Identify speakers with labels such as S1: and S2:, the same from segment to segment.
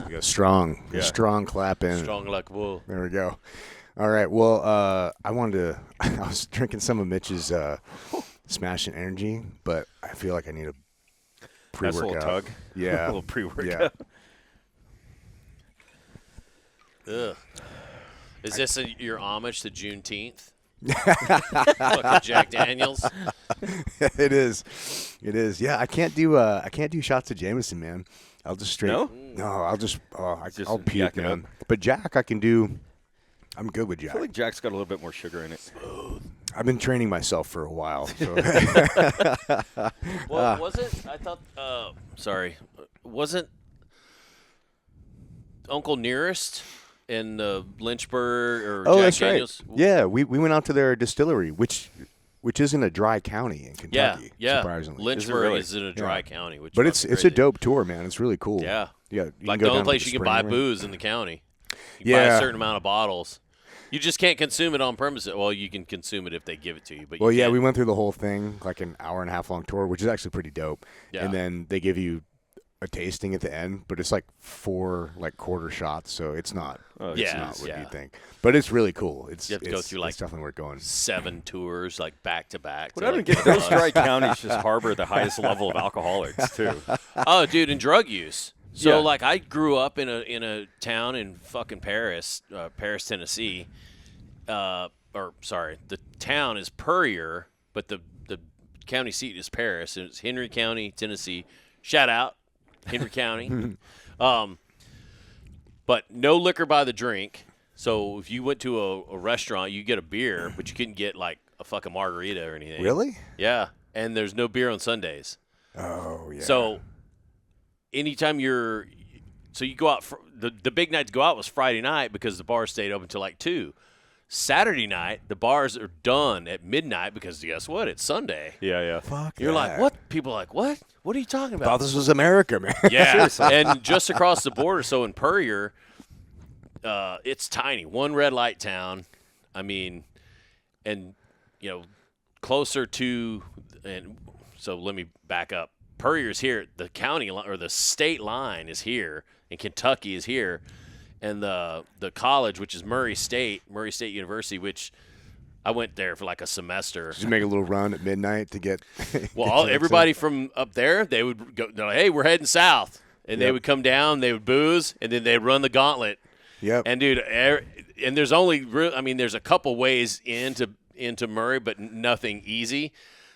S1: We go strong.
S2: Yeah.
S1: Strong clap in.
S3: Strong like wool.
S1: There we go. All right. Well, I wanted to. I was drinking some of Mitch's Smashing Energy, but I feel like I need a
S2: Nice
S1: pre-workout.
S2: little tug.
S1: Yeah.
S2: A little pre-workout.
S1: Yeah.
S3: Ugh. Is this your homage to Juneteenth? Fucking Jack Daniels.
S1: It is. It is. Yeah. I can't do shots of Jameson, man. I'll just straight.
S2: No?
S1: No. I'll just.
S2: Just
S1: I'll puke,
S2: yak it
S1: man.
S2: up.
S1: But Jack, I can do. I'm good with
S2: I
S1: Jack.
S2: feel like Jack's got a little bit more sugar in it.
S1: I've been training myself for a while. So.
S3: Well, was it? I thought. Sorry, wasn't Uncle Nearest in Lynchburg or
S1: Oh,
S3: Jack
S1: that's
S3: Daniels?
S1: right. Yeah, we went out to their distillery, which isn't a dry county in Kentucky.
S3: Yeah.
S1: Surprisingly.
S3: Lynchburg
S2: really?
S3: is in a dry county, which
S1: But
S3: is
S1: it's
S3: crazy.
S1: a dope tour, man. It's really cool.
S3: Yeah.
S1: Yeah. You
S3: Like
S1: can
S3: the
S1: go
S3: only
S1: down
S3: place
S1: to
S3: you
S1: the
S3: can buy
S1: spring ring.
S3: booze in the county. You buy a
S1: Yeah.
S3: certain amount of bottles. You just can't consume it on premises. Well, you can consume it if they give it to you, but
S1: Well,
S3: you
S1: yeah,
S3: can't.
S1: we went through the whole thing, like an hour and a half long tour, which is actually pretty dope.
S3: Yeah.
S1: And then they give you a tasting at the end, but it's like 4 quarter shots, so it's not. It's
S3: Yeah,
S1: not what
S3: yeah.
S1: you think. But it's really cool. It's
S3: You have to go through,
S1: it's definitely worth going.
S3: 7 tours, like back to back.
S2: What I don't get, those dry counties just harbor the highest level of alcoholics, too.
S3: Oh, dude, and drug use. So,
S2: Yeah.
S3: like, I grew up in a town in fucking Paris, Tennessee. Or sorry, the town is Puryear, but the county seat is Paris. And it's Henry County, Tennessee. Shout out, Henry County. But no liquor by the drink. So if you went to a restaurant, you get a beer, but you couldn't get like a fucking margarita or anything.
S1: Really?
S3: Yeah, and there's no beer on Sundays.
S1: Oh, yeah.
S3: So anytime you go out the big night to go out was Friday night because the bars stayed open until like 2. Saturday night the bars are done at midnight because guess what? It's Sunday.
S2: Yeah, yeah.
S1: Fuck
S3: You're like,
S1: that.
S3: what? People are like, what? What are you talking
S1: I thought
S3: about?
S1: this was America, man.
S3: Yeah, and just across the border, so in Puryear, it's tiny, one red light town. I mean, and closer to, and so let me back up. Puryear's here, the county or the state line is here, and Kentucky is here, and the college, which is Murray State University, which I went there for like a semester.
S1: Just make a little run at midnight to get.
S3: Well, everybody from up there, they would go, they're like, hey, we're heading south. And they
S1: Yep.
S3: would come down, they would booze, and then they'd run the gauntlet.
S1: Yep.
S3: And, dude, and there's there's a couple ways into Murray, but nothing easy.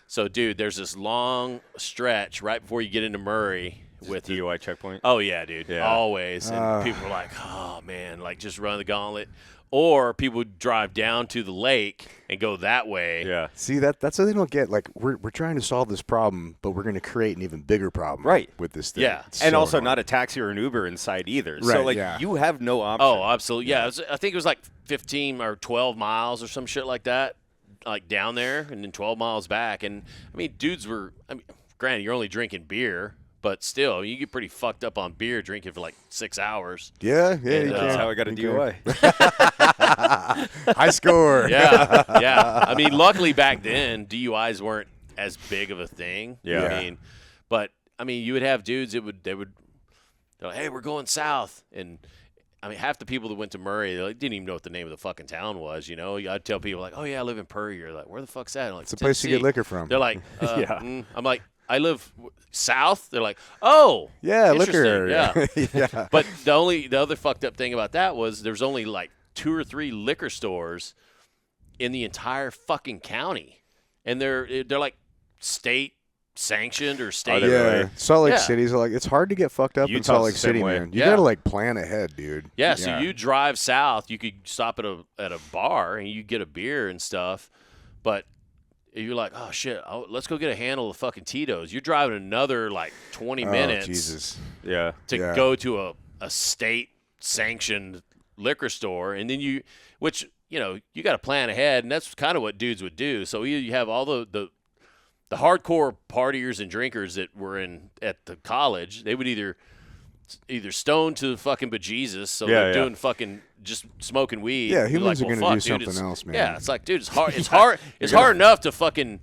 S3: So, dude, there's this long stretch right before you get into Murray with the
S2: DUI checkpoint.
S3: Oh, yeah, dude.
S2: Yeah.
S3: Always. And people were like, oh, man, like just run the gauntlet. Or people would drive down to the lake and go that way.
S2: Yeah.
S1: See, that's what they don't get. Like, we're trying to solve this problem, but we're going to create an even bigger problem
S2: Right.
S1: with this thing.
S3: Yeah.
S1: It's
S2: And
S1: so
S2: also
S1: annoying.
S2: not a taxi or an Uber in sight either.
S1: Right,
S2: So, like,
S1: yeah.
S2: you have no option.
S3: Oh, absolutely. Yeah. I think it was like 15 or 12 miles or some shit like that, like down there, and then 12 miles back. And, I mean, granted, you're only drinking beer, but still, you get pretty fucked up on beer drinking for like 6 hours.
S1: Yeah,
S3: And,
S1: you
S2: That's
S1: can.
S2: how I got a
S1: You
S2: DUI.
S1: High score.
S3: Yeah. Yeah. I mean, luckily back then, DUIs weren't as big of a thing.
S2: Yeah.
S3: I mean, but, I mean, you would have dudes they're like, hey, we're going south. And, I mean, half the people that went to Murray, they didn't even know what the name of the fucking town was, you know? I'd tell people, like, oh, yeah, I live in Puryear. Like, where the fuck's that? I'm like,
S1: It's a place to get
S3: Tennessee.
S1: liquor from.
S3: They're like,
S2: Yeah.
S3: I'm like, I live south. They're like, oh,
S1: Yeah, liquor
S3: interesting.
S1: area.
S3: Yeah.
S1: Yeah.
S3: But the other fucked up thing about that was there's only like 2 or 3 liquor stores in the entire fucking county, and they're like state sanctioned or state.
S2: they
S1: Yeah,
S2: really?
S1: Salt Lake
S3: Yeah.
S1: City's like it's hard to get fucked up in
S2: Utah's
S1: Salt Lake
S2: the same
S1: City,
S2: way.
S1: man. You
S3: Yeah.
S1: gotta like plan ahead, dude.
S3: Yeah, so you drive south, you could stop at a bar and you get a beer and stuff, but you're like, oh shit, let's go get a handle of fucking Tito's. You're driving another like 20 minutes
S1: Oh, Jesus.
S2: Yeah.
S3: to
S1: Yeah.
S3: go to a state sanctioned liquor store, and then you got to plan ahead, and that's kind of what dudes would do. So you have all the hardcore partiers and drinkers that were at the college. They would either stone to fucking bejesus, so
S2: Yeah,
S3: they're
S2: yeah.
S3: doing fucking just smoking weed.
S1: Yeah,
S3: You're
S1: humans
S3: like,
S1: are
S3: well,
S1: gonna do
S3: fuck, dude,
S1: something
S3: it's-
S1: else, man.
S3: Yeah, it's like, dude, it's hard. It's hard. It's hard enough to fucking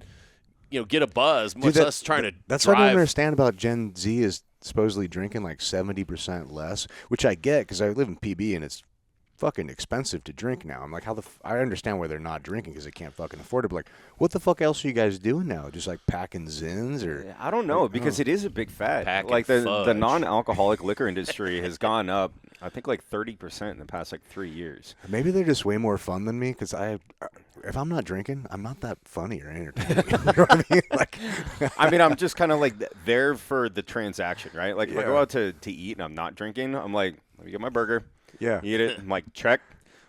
S3: get a buzz, much
S1: Dude,
S3: less trying to
S1: That's what I don't
S3: drive.
S1: understand about Gen Z is supposedly drinking like 70% less, which I get because I live in PB and it's fucking expensive to drink now. I'm like, I understand why they're not drinking because they can't fucking afford it. But like, what the fuck else are you guys doing now? Just like packing Zins or?
S4: I don't know because it is a big fad.
S3: Packing
S4: Like the
S3: fudge.
S4: non-alcoholic liquor industry has gone up, I think like 30% in the past like 3 years.
S1: Maybe they're just way more fun than me because if I'm not drinking, I'm not that funny or entertaining. You know what I mean? Like,
S4: I mean, I'm just kind of like there for the transaction, right? Like if I
S1: Yeah.
S4: go out to eat and I'm not drinking, I'm like, let me get my burger.
S1: yeah.
S4: Eat it. I'm like, check.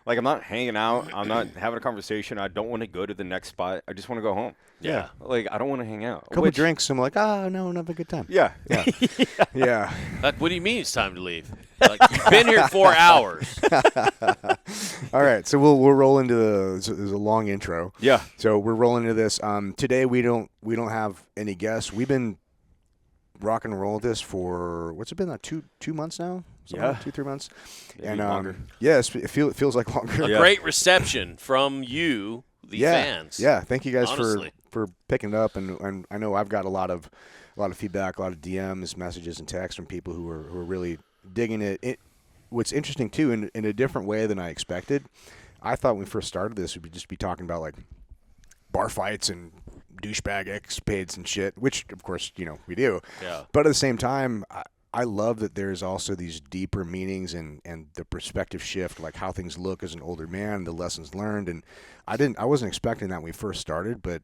S4: Like, I'm not hanging out. I'm not having a conversation. I don't want to go to the next spot. I just want to go home.
S3: Yeah.
S4: Like, I don't want to hang out.
S1: Couple
S4: Which-
S1: drinks, I'm like, no, I'm having a good time.
S4: Yeah.
S1: Yeah. Yeah.
S3: Like, what do you mean it's time to leave? Like, you've been here 4 hours.
S1: All right, so we'll roll into there's a long intro.
S4: Yeah.
S1: So we're rolling into this. Today we don't have any guests. We've been rock and roll this for what's it been like 2 months now? Something
S4: Yeah.
S1: like 2-3 months.
S4: Maybe
S1: And
S4: longer.
S1: yes, it feels like longer.
S3: A
S4: Yeah.
S3: great reception from you, the fans.
S1: Yeah, thank you guys
S3: Honestly.
S1: for picking it up, and I know I've got a lot of feedback, a lot of DMs, messages, and texts from people who are really digging it. What's interesting too, in a different way than I expected, I thought when we first started this, we'd just be talking about like bar fights and douchebag escapades and shit, which of course we do.
S3: Yeah.
S1: But at the same time, I love that there's also these deeper meanings and the perspective shift, like how things look as an older man, the lessons learned. And I wasn't expecting that when we first started, but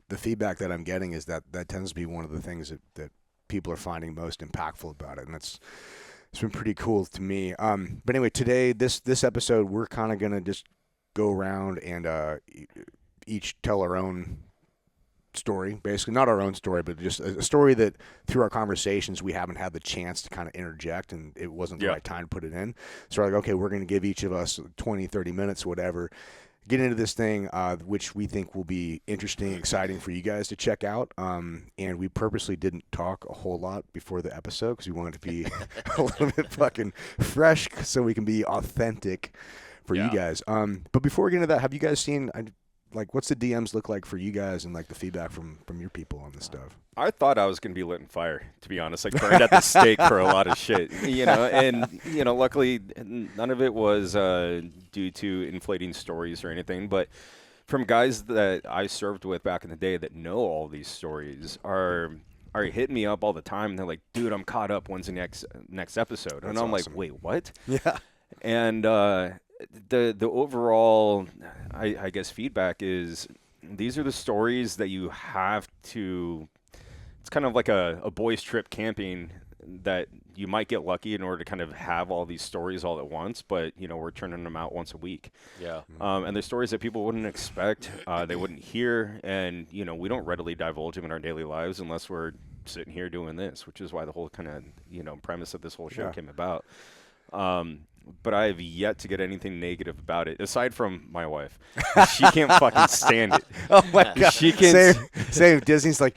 S1: the feedback that I'm getting is that tends to be one of the things that people are finding most impactful about it. And it's been pretty cool to me. But anyway, today, this episode, we're kind of going to just go around and each tell our own story, basically not our own story, but just a story that through our conversations we haven't had the chance to kind of interject, and it wasn't the
S4: Yeah.
S1: right time to put it in. So we're like, okay, we're going to give each of us 20-30 minutes, whatever, get into this thing, which we think will be interesting, exciting for you guys to check out. And we purposely didn't talk a whole lot before the episode because we wanted to be a little bit fucking fresh so we can be authentic for you
S3: Yeah.
S1: guys. But before we get into that, have you guys seen like what's the DMs look like for you guys and like the feedback from your people on this stuff?
S4: I thought I was going to be lit in fire, to be honest, like burned at the stake for a lot of shit, and, luckily none of it was due to inflating stories or anything, but from guys that I served with back in the day that know all these stories are hitting me up all the time, and they're like, dude, I'm caught up. When's the next episode? And
S1: That's
S4: I'm
S1: awesome.
S4: like, wait, what?
S1: Yeah.
S4: And the overall, I guess, feedback is these are the stories that you have to. It's kind of like a boys' trip camping that you might get lucky in order to kind of have all these stories all at once, but we're turning them out once a week.
S3: Yeah.
S4: And they're stories that people wouldn't expect, they wouldn't hear, and we don't readily divulge them in our daily lives unless we're sitting here doing this, which is why the whole kind of premise of this whole show
S1: Yeah.
S4: came about. But I have yet to get anything negative about it, aside from my wife. She can't fucking stand it.
S1: Oh my god.
S4: She can.
S1: Same. Disney's like,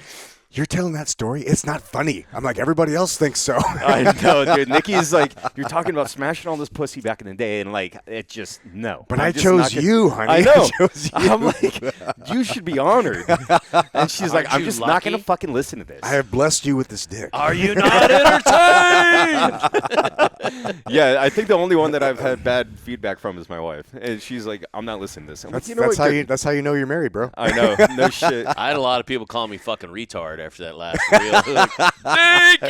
S1: you're telling that story? It's not funny. I'm like, everybody else thinks so.
S4: I know, dude. Nikki's like, you're talking about smashing all this pussy back in the day, and like, it just no.
S1: But
S4: I'm
S1: I
S4: just
S1: chose
S4: not gonna-
S1: you, honey.
S4: I know.
S1: chose you.
S4: I'm like, you should be honored. And she's like,
S3: Aren't
S4: I'm
S3: you
S4: just not
S3: lucky?
S4: gonna fucking listen to this.
S1: I have blessed you with this dick.
S3: Are you not entertained?
S4: Yeah, I think the only one that I've had bad feedback from is my wife, and she's like, I'm not listening to this. I'm like,
S1: That's how you know you're married, bro.
S4: I know, no shit.
S3: I had a lot of people call me fucking retard after that last reel. Like, thank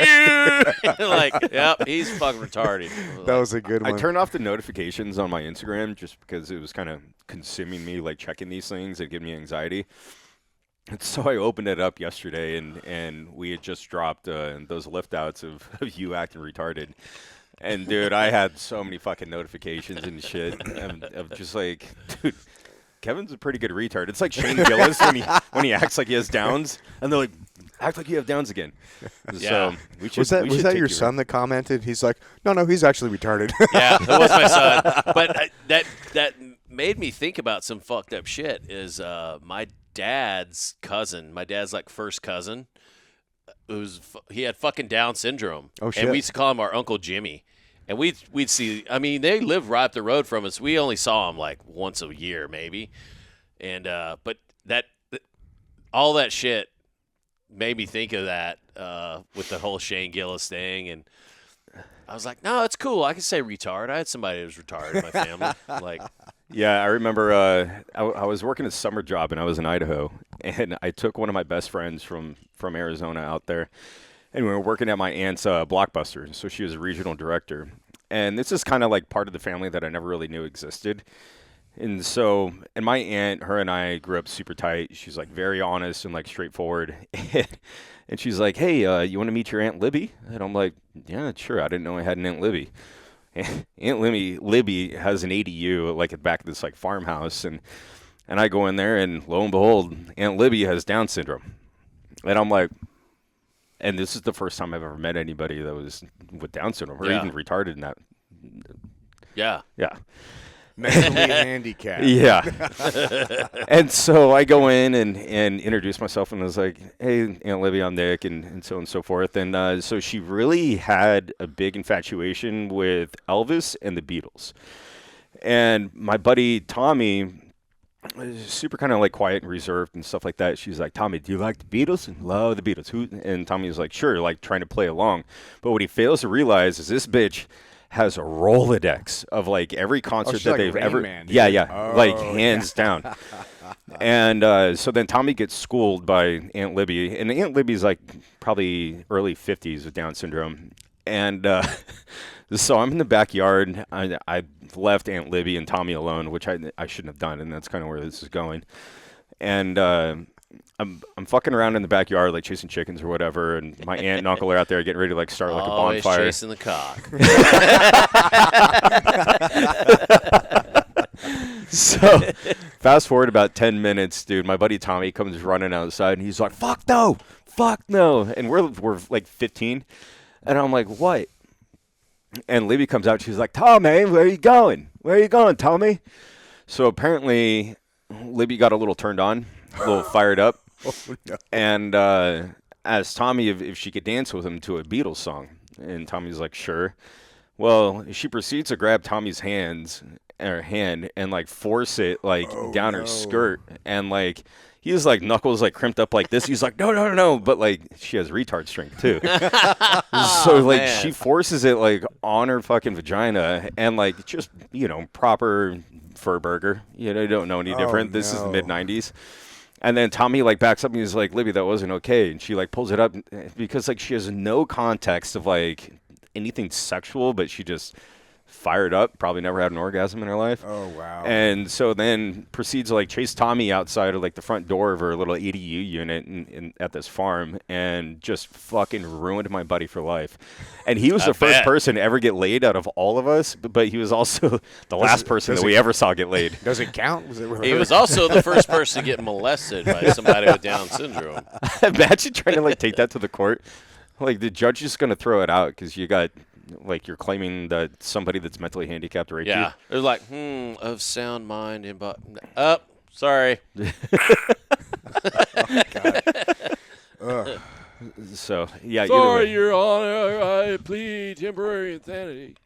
S3: you. Like, yep, he's fucking retarded.
S1: That was a good
S4: I
S1: one.
S4: turned off the notifications on my Instagram just because it was kind of consuming me, like checking these things and giving me anxiety. And so I opened it up yesterday, and we had just dropped those lift outs of you acting retarded. And dude, I had so many fucking notifications and shit of just like, dude, Kevin's a pretty good retard. It's like Shane Gillis when he acts like he has Downs, and they're like, act like you have Downs again.
S3: Yeah.
S4: So we should.
S1: was that
S4: we should
S1: your
S4: take you
S1: son that commented? He's like, no, he's actually retarded.
S3: Yeah, that was my son. But that made me think about some fucked up shit. Is my dad's cousin, my dad's like first cousin, he had fucking Down syndrome.
S1: Oh, shit.
S3: And we used to call him our Uncle Jimmy. And we'd see. I mean, they lived right up the road from us. We only saw him like once a year, maybe. And but all that shit made me think of that with the whole Shane Gillis thing, and I was like, no, it's cool. I can say retard. I had somebody who was retarded in my family. Like,
S4: Yeah, I remember I was working a summer job and I was in Idaho, and I took one of my best friends from Arizona out there, and we were working at my aunt's Blockbuster. So she was a regional director, and this is kind of like part of the family that I never really knew existed. And so, and my aunt, her and I grew up super tight. She's like very honest and like straightforward. And she's like, "Hey, you want to meet your Aunt Libby?" And I'm like, "Yeah, sure." I didn't know I had an Aunt Libby. Aunt Libby has an ADU like at the back of this like farmhouse, and I go in there, and lo and behold, Aunt Libby has Down syndrome. And I'm like, and this is the first time I've ever met anybody that was with Down syndrome or
S3: Yeah.
S4: even retarded in that.
S3: yeah.
S4: Yeah.
S1: Mentally handicapped.
S4: Yeah. And so I go in and introduce myself, and I was like, "Hey, Aunt Libby, I'm Nick," and so on and so forth. And so she really had a big infatuation with Elvis and the Beatles. And my buddy Tommy was super kind of like quiet and reserved and stuff like that. She's like, "Tommy, do you like the Beatles?" And love the Beatles. Who? And Tommy was like, "Sure," like trying to play along. But what he fails to realize is this bitch has a Rolodex of like every concert
S1: she's
S4: that
S1: like
S4: they've
S1: Rain
S4: ever.
S1: Man, dude.
S4: Yeah, like
S1: Oh,
S4: hands down. And so then Tommy gets schooled by Aunt Libby, and Aunt Libby's like probably early 50s with Down syndrome. And so I'm in the backyard. I left Aunt Libby and Tommy alone, which I shouldn't have done, and that's kind of where this is going. And I'm fucking around in the backyard, like chasing chickens or whatever, and my aunt and uncle are out there getting ready to like start like a
S3: Always
S4: bonfire.
S3: chasing the cock.
S4: So fast forward about 10 minutes, dude. My buddy Tommy comes running outside, and he's like, fuck no. And we're like 15, and I'm like, what? And Libby comes out. She's like, Tommy, where are you going? Where are you going, Tommy? So apparently Libby got a little turned on, a little fired up.
S1: Oh, no.
S4: And asked Tommy if she could dance with him to a Beatles song. And Tommy's like, sure. Well, she proceeds to grab Tommy's hand and like force it like down her skirt. And like he's like knuckles like crimped up like this. He's like, no. But like she has retard strength too. So like
S3: man.
S4: she forces it like on her fucking vagina, and like just, proper fur burger. You don't know any different. This is the
S1: no.
S4: mid-90s. And then Tommy like backs up and he's like, Libby, that wasn't okay. And she like pulls it up because like she has no context of like anything sexual, but she just fired up, probably never had an orgasm in her life.
S1: Oh, wow.
S4: And so then proceeds to like chase Tommy outside of like the front door of her little ADU unit at this farm, and just fucking ruined my buddy for life. And he was the first
S3: bet.
S4: person to ever get laid out of all of us, but he was also the last person
S1: does
S4: that
S1: it-
S4: we ever saw get laid.
S1: Does it count? Was it
S3: He was also the first person to get molested by somebody with Down syndrome.
S4: Imagine trying to like take that to the court. Like the judge is going to throw it out because you got like you're claiming that somebody that's mentally handicapped raped
S3: Yeah. It was like, of sound mind and sorry.
S4: you. So yeah, either
S3: Sorry,
S4: way.
S3: Your Honor. I plead temporary insanity.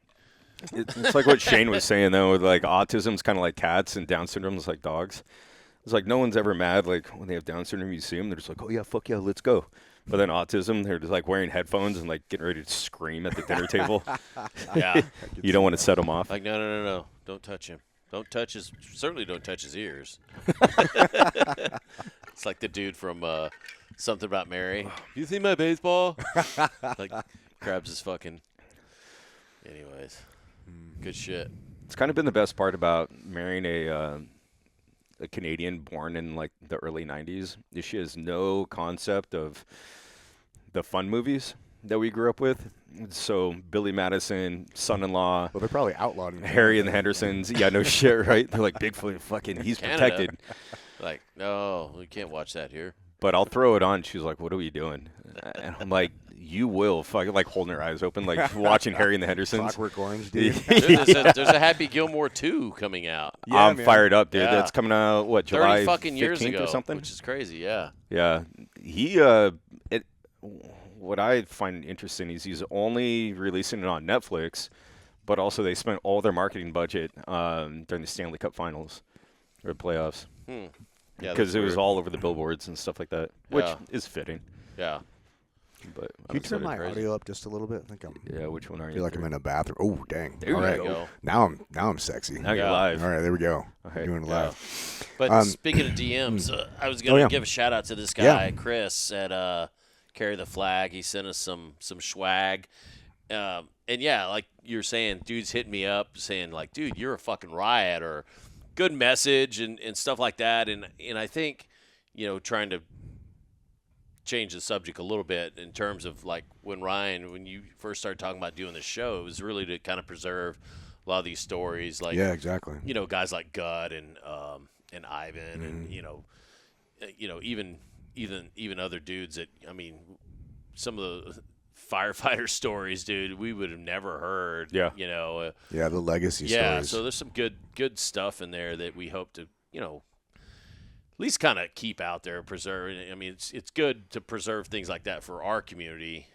S4: It's like what Shane was saying though, with like autism's kind of like cats and Down syndrome is like dogs. It's like no one's ever mad like when they have Down syndrome. You see them, they're just like, oh yeah, fuck yeah, let's go. But then autism, they're just like wearing headphones and like getting ready to scream at the dinner table.
S3: Yeah.
S4: You don't want to set them off.
S3: Like, no. Don't touch him. Certainly don't touch his ears. It's like the dude from Something About Mary. You see my baseball? Like, grabs his fucking. Anyways, good shit.
S4: It's kind of been the best part about marrying a Canadian born in like the early 90s is she has no concept of the fun movies that we grew up with. So Billy Madison, Son-in-Law,
S1: Well, they're probably outlawed in
S4: Harry and the Hendersons. Yeah, no shit, right? They're like Bigfoot, fucking, he's
S3: Canada.
S4: protected.
S3: Like, no, we can't watch that here.
S4: But I'll throw it on. She's like, what are we doing? And I'm like, you will. Fucking like holding her eyes open, like watching Harry and the Hendersons.
S1: Clockwork Orange, dude.
S3: There's a Happy Gilmore 2 coming out.
S1: Yeah,
S4: I'm
S1: man.
S4: fired up, dude.
S3: Yeah.
S4: That's coming out, what,
S3: 30
S4: July
S3: fucking years
S4: 15th
S3: ago
S4: or something?
S3: which is crazy. Yeah.
S4: Yeah, he what I find interesting is he's only releasing it on Netflix, but also they spent all their marketing budget during the Stanley Cup Finals or playoffs
S3: Yeah,
S4: because
S3: that's
S4: it was
S3: weird.
S4: all over the billboards and stuff like that, which
S3: Yeah.
S4: is fitting.
S3: Yeah.
S4: But
S1: Can you
S4: I'm
S1: turn my
S3: crazy.
S1: audio up just a little bit? I think
S4: Yeah, which one are
S1: I
S4: you?
S1: feel like I'm in a bathroom. Oh, dang.
S4: There
S1: All
S4: you
S1: right.
S3: go.
S1: Now I'm sexy.
S4: Now you're
S3: Yeah.
S4: live.
S1: All right, there we go.
S4: Okay.
S1: Doing it
S3: Yeah.
S1: live.
S3: But speaking of DMs, I was going to
S1: yeah.
S3: give a shout out to this guy,
S1: Yeah.
S3: Chris at Carry the Flag. He sent us some swag. And yeah, like you're saying, dudes hitting me up saying like, dude, you're a fucking riot, or good message and stuff like that. And I think, trying to change the subject a little bit in terms of like when you first started talking about doing the show, it was really to kind of preserve a lot of these stories, like
S1: Yeah, exactly.
S3: guys like Gud and Ivan, and even other dudes that, I mean, some of the firefighter stories, dude, we would have never heard.
S4: Yeah.
S1: Yeah, the legacy
S3: Yeah.
S1: stories.
S3: So there's some good stuff in there that we hope to, at least kind of keep out there, preserve. I mean, it's good to preserve things like that for our community.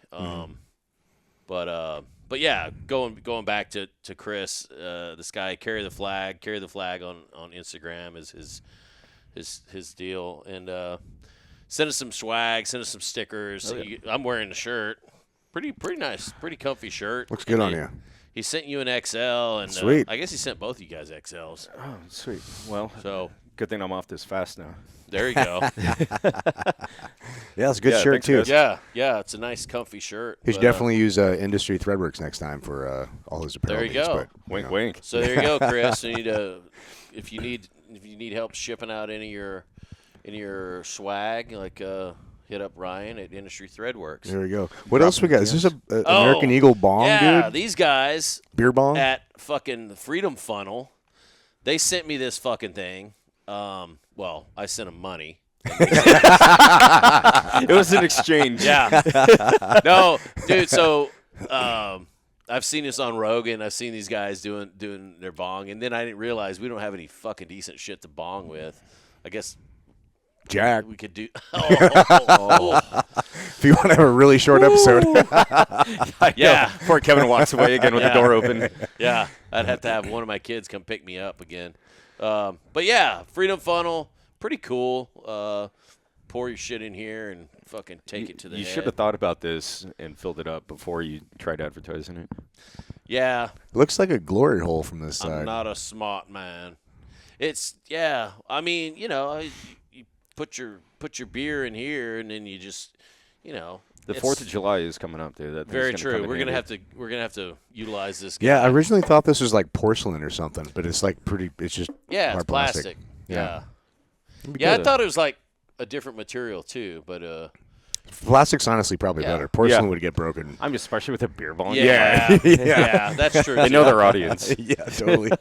S3: But yeah, going back to Chris, this guy Carry the Flag on Instagram is his deal, and send us some swag, send us some stickers. I'm wearing the shirt, pretty nice, pretty comfy shirt.
S1: Looks good on
S3: And
S1: you.
S3: He sent you an XL, and
S1: Sweet.
S3: I guess he sent both you guys XLs.
S4: Oh, sweet. Well,
S3: So
S4: good thing I'm off this fast now.
S3: there you go.
S1: Yeah, it's a good
S4: Yeah,
S1: shirt
S4: thanks,
S1: too.
S4: guys.
S3: Yeah, it's a nice, comfy shirt.
S1: He should
S3: but,
S1: definitely use Industry Threadworks next time for all his apparel
S3: There you
S1: needs,
S3: go.
S1: but,
S4: Wink,
S1: you know.
S4: wink.
S3: So there you go, Chris. You need if you need help shipping out any of your swag, like hit up Ryan at Industry Threadworks.
S1: There we go. What else we got? Is this a
S3: Oh,
S1: American Eagle bong,
S3: Yeah,
S1: dude?
S3: these guys
S1: Beer bong?
S3: at fucking Freedom Funnel, they sent me this fucking thing. Well, I sent them money.
S4: It was an exchange.
S3: Yeah. No, dude. So I've seen this on Rogan. I've seen these guys doing their bong, and then I didn't realize we don't have any fucking decent shit to bong with. I guess
S1: Jack.
S3: we could do. Oh.
S1: If you want to have a really short episode.
S3: Yeah.
S4: Before Kevin walks away again with
S3: Yeah.
S4: the door open.
S3: Yeah, I'd have to have one of my kids come pick me up again. But yeah, Freedom Funnel, pretty cool. Pour your shit in here and fucking take it to the
S4: You
S3: head.
S4: should have thought about this and filled it up before you tried advertising it.
S3: Yeah,
S1: Looks like a glory hole from this side.
S3: I'm not a smart man. It's yeah. I mean, you put your beer in here, and then you just,
S4: The
S3: it's
S4: 4th of July is coming up, dude. That thing's
S3: Very
S4: gonna
S3: true.
S4: come in
S3: We're gonna
S4: handy.
S3: have to utilize this. Guy.
S1: Yeah, I originally thought this was like porcelain or something, but it's like pretty. It's just
S3: Yeah,
S1: hard
S3: it's plastic.
S1: Yeah.
S3: Yeah, I
S4: good.
S3: thought it was like a different material too, but
S1: Plastic's honestly probably
S3: Yeah.
S1: better. Porcelain
S4: Yeah.
S1: would get broken.
S4: I'm just especially with a beer bong.
S3: yeah, yeah, that's true.
S4: They know their audience.
S1: Yeah, totally.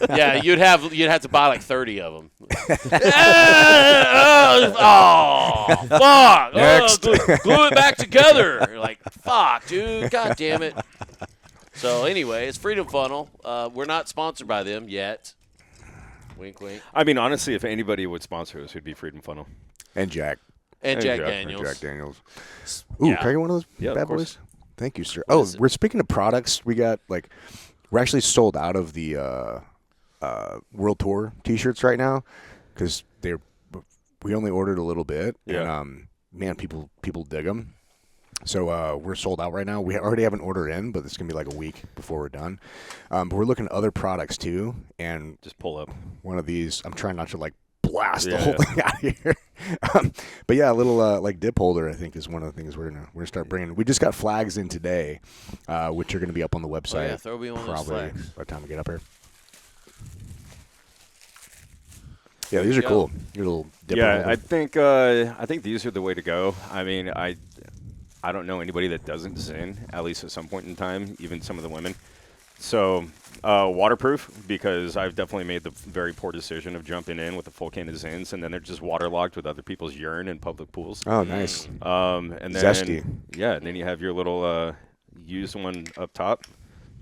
S3: Yeah, you'd have to buy like 30 of them. Oh, fuck!
S1: Next.
S3: Glue it back together. You're like, fuck, dude. God damn it. So anyway, it's Freedom Funnel. We're not sponsored by them yet. Wink, wink.
S4: I mean, honestly, if anybody would sponsor us, it'd be Freedom Funnel.
S1: And Jack.
S3: And
S4: And
S3: Jack
S4: Jack.
S3: Daniels.
S1: Jack Daniels. Ooh,
S3: Yeah.
S1: can I get one of those
S4: Yeah, of
S1: bad
S4: course.
S1: boys? Thank you, sir.
S3: What is it?
S1: We're speaking of products. We got we're actually sold out of the World Tour T-shirts right now because we only ordered a little bit,
S4: Yeah.
S1: and man, people dig them. So we're sold out right now. We already have an order in, but it's gonna be like a week before we're done. But we're looking at other products too, and
S4: Just pull up.
S1: one of these. I'm trying not to blast the
S4: Yeah.
S1: whole thing out of here. But yeah, a little dip holder I think is one of the things we're gonna start bringing. We just got flags in today, which are gonna be up on the website.
S3: Oh, yeah, throw me one of those
S1: probably
S3: flags.
S1: by the time we get up here. Yeah, these
S3: you
S1: are
S3: go.
S1: cool. Your little dip
S4: Yeah,
S1: holder.
S4: I think these are the way to go. I mean, I don't know anybody that doesn't zin, at least at some point in time, even some of the women. So waterproof, because I've definitely made the very poor decision of jumping in with a full can of Zins, and then they're just waterlogged with other people's urine in public pools.
S1: Oh, nice.
S4: And then
S1: Zesty.
S4: Yeah, and then you have your little used one up top.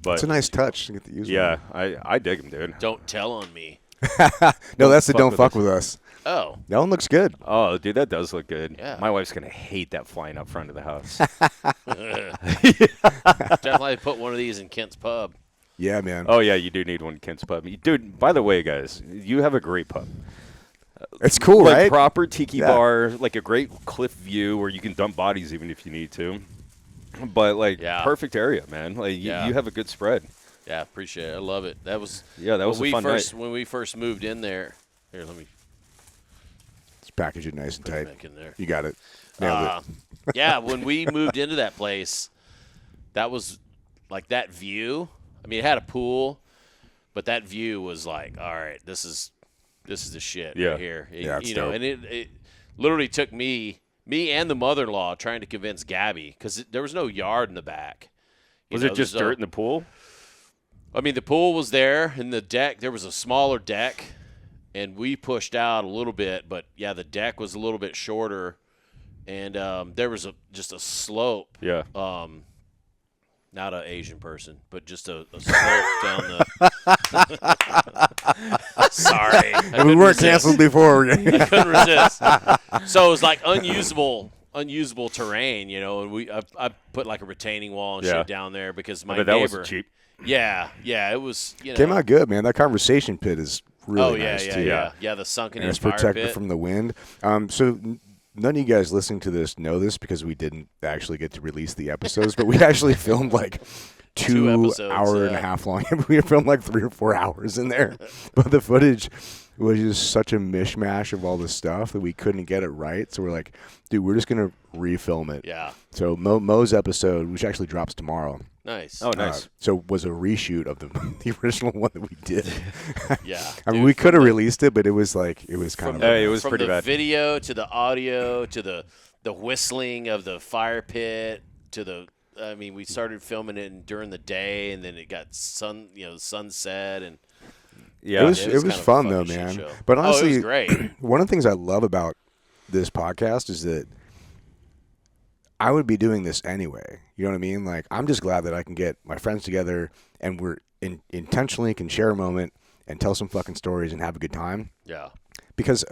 S4: But
S1: It's a nice touch to get to use.
S4: yeah, I dig them, dude.
S3: Don't tell on me.
S1: No, that's the
S4: fuck
S1: don't
S4: with
S1: fuck
S4: us.
S1: with us.
S3: Oh,
S1: That one looks good.
S4: Oh, dude, that does look good.
S3: Yeah.
S4: My wife's gonna hate that flying up front of the house.
S3: definitely put one of these in Kent's Pub.
S1: Yeah, man.
S4: Oh yeah, you do need one, Kent's Pub. Dude, by the way, guys, you have a great pub.
S1: It's cool,
S4: like
S1: right?
S4: proper tiki
S1: Yeah.
S4: bar, like a great cliff view where you can dump bodies even if you need to. But like
S3: Yeah.
S4: perfect area, man. Like
S3: Yeah.
S4: you have a good spread.
S3: Yeah, appreciate it. I love it. That was
S4: Yeah, that was
S3: when
S4: a fun
S3: night.
S4: night.
S3: When we first moved in there. Here, let me
S1: Let's package it nice and
S3: put it
S1: tight.
S3: back in there.
S1: You got it. Nailed it.
S3: Yeah, when we moved into that place, that was like that view. I mean, it had a pool, but that view was like, all right, this is the shit
S4: Yeah.
S3: right here.
S1: Yeah, it's
S3: you know,
S1: dope.
S3: and it literally took me and the mother-in-law trying to convince Gabby because there was no yard in the back. You
S4: Was
S3: know,
S4: it just
S3: so-
S4: dirt in the pool?
S3: I mean, the pool was there, and the deck, there was a smaller deck, and we pushed out a little bit, but, yeah, the deck was a little bit shorter, and there was just a slope.
S4: Yeah.
S3: Not an Asian person, but just a slope down the – Sorry. I
S1: We
S3: couldn't
S1: weren't
S3: resist.
S1: canceled before.
S3: I couldn't resist. So it was like unusable terrain, you know, and I put like a retaining wall and
S4: Yeah.
S3: shit down there because my
S4: But that
S3: neighbor
S4: wasn't cheap.
S3: Yeah, it was, you know.
S1: Came out good, man. That conversation pit is really
S3: yeah,
S1: nice
S3: yeah,
S1: too.
S3: yeah. Yeah, the sunken
S1: And
S3: in
S1: it's
S3: fire
S1: protected
S3: pit.
S1: from the wind. So none of you guys listening to this know this because we didn't actually get to release the episodes, but we actually filmed like
S3: Two
S1: 2
S3: episodes,
S1: hour and
S3: yeah.
S1: a half long. We filmed like 3 or 4 hours in there, but the footage was just such a mishmash of all the stuff that we couldn't get it right. So we're like, dude, we're just gonna refilm it.
S3: Yeah,
S1: So Mo's episode, which actually drops tomorrow.
S3: nice.
S4: Oh, nice.
S1: So was a reshoot of the original one that we did.
S3: Yeah.
S1: I mean,
S3: Dude,
S1: we could have released it, but it was kind of.
S4: Hey, it was
S3: from
S4: pretty
S3: the
S4: bad.
S3: video to the audio to the whistling of the fire pit to the. I mean, we started filming it during the day, and then it got sunset, and
S4: Yeah.
S1: It was
S3: kind of a
S1: fun though,
S3: fucking shit
S1: man.
S3: show.
S1: But
S3: Oh, it
S1: honestly,
S3: was great.
S1: one of the things I love about this podcast is that I would be doing this anyway. You know what I mean? Like, I'm just glad that I can get my friends together and we're intentionally can share a moment and tell some fucking stories and have a good time.
S3: Yeah,
S1: Because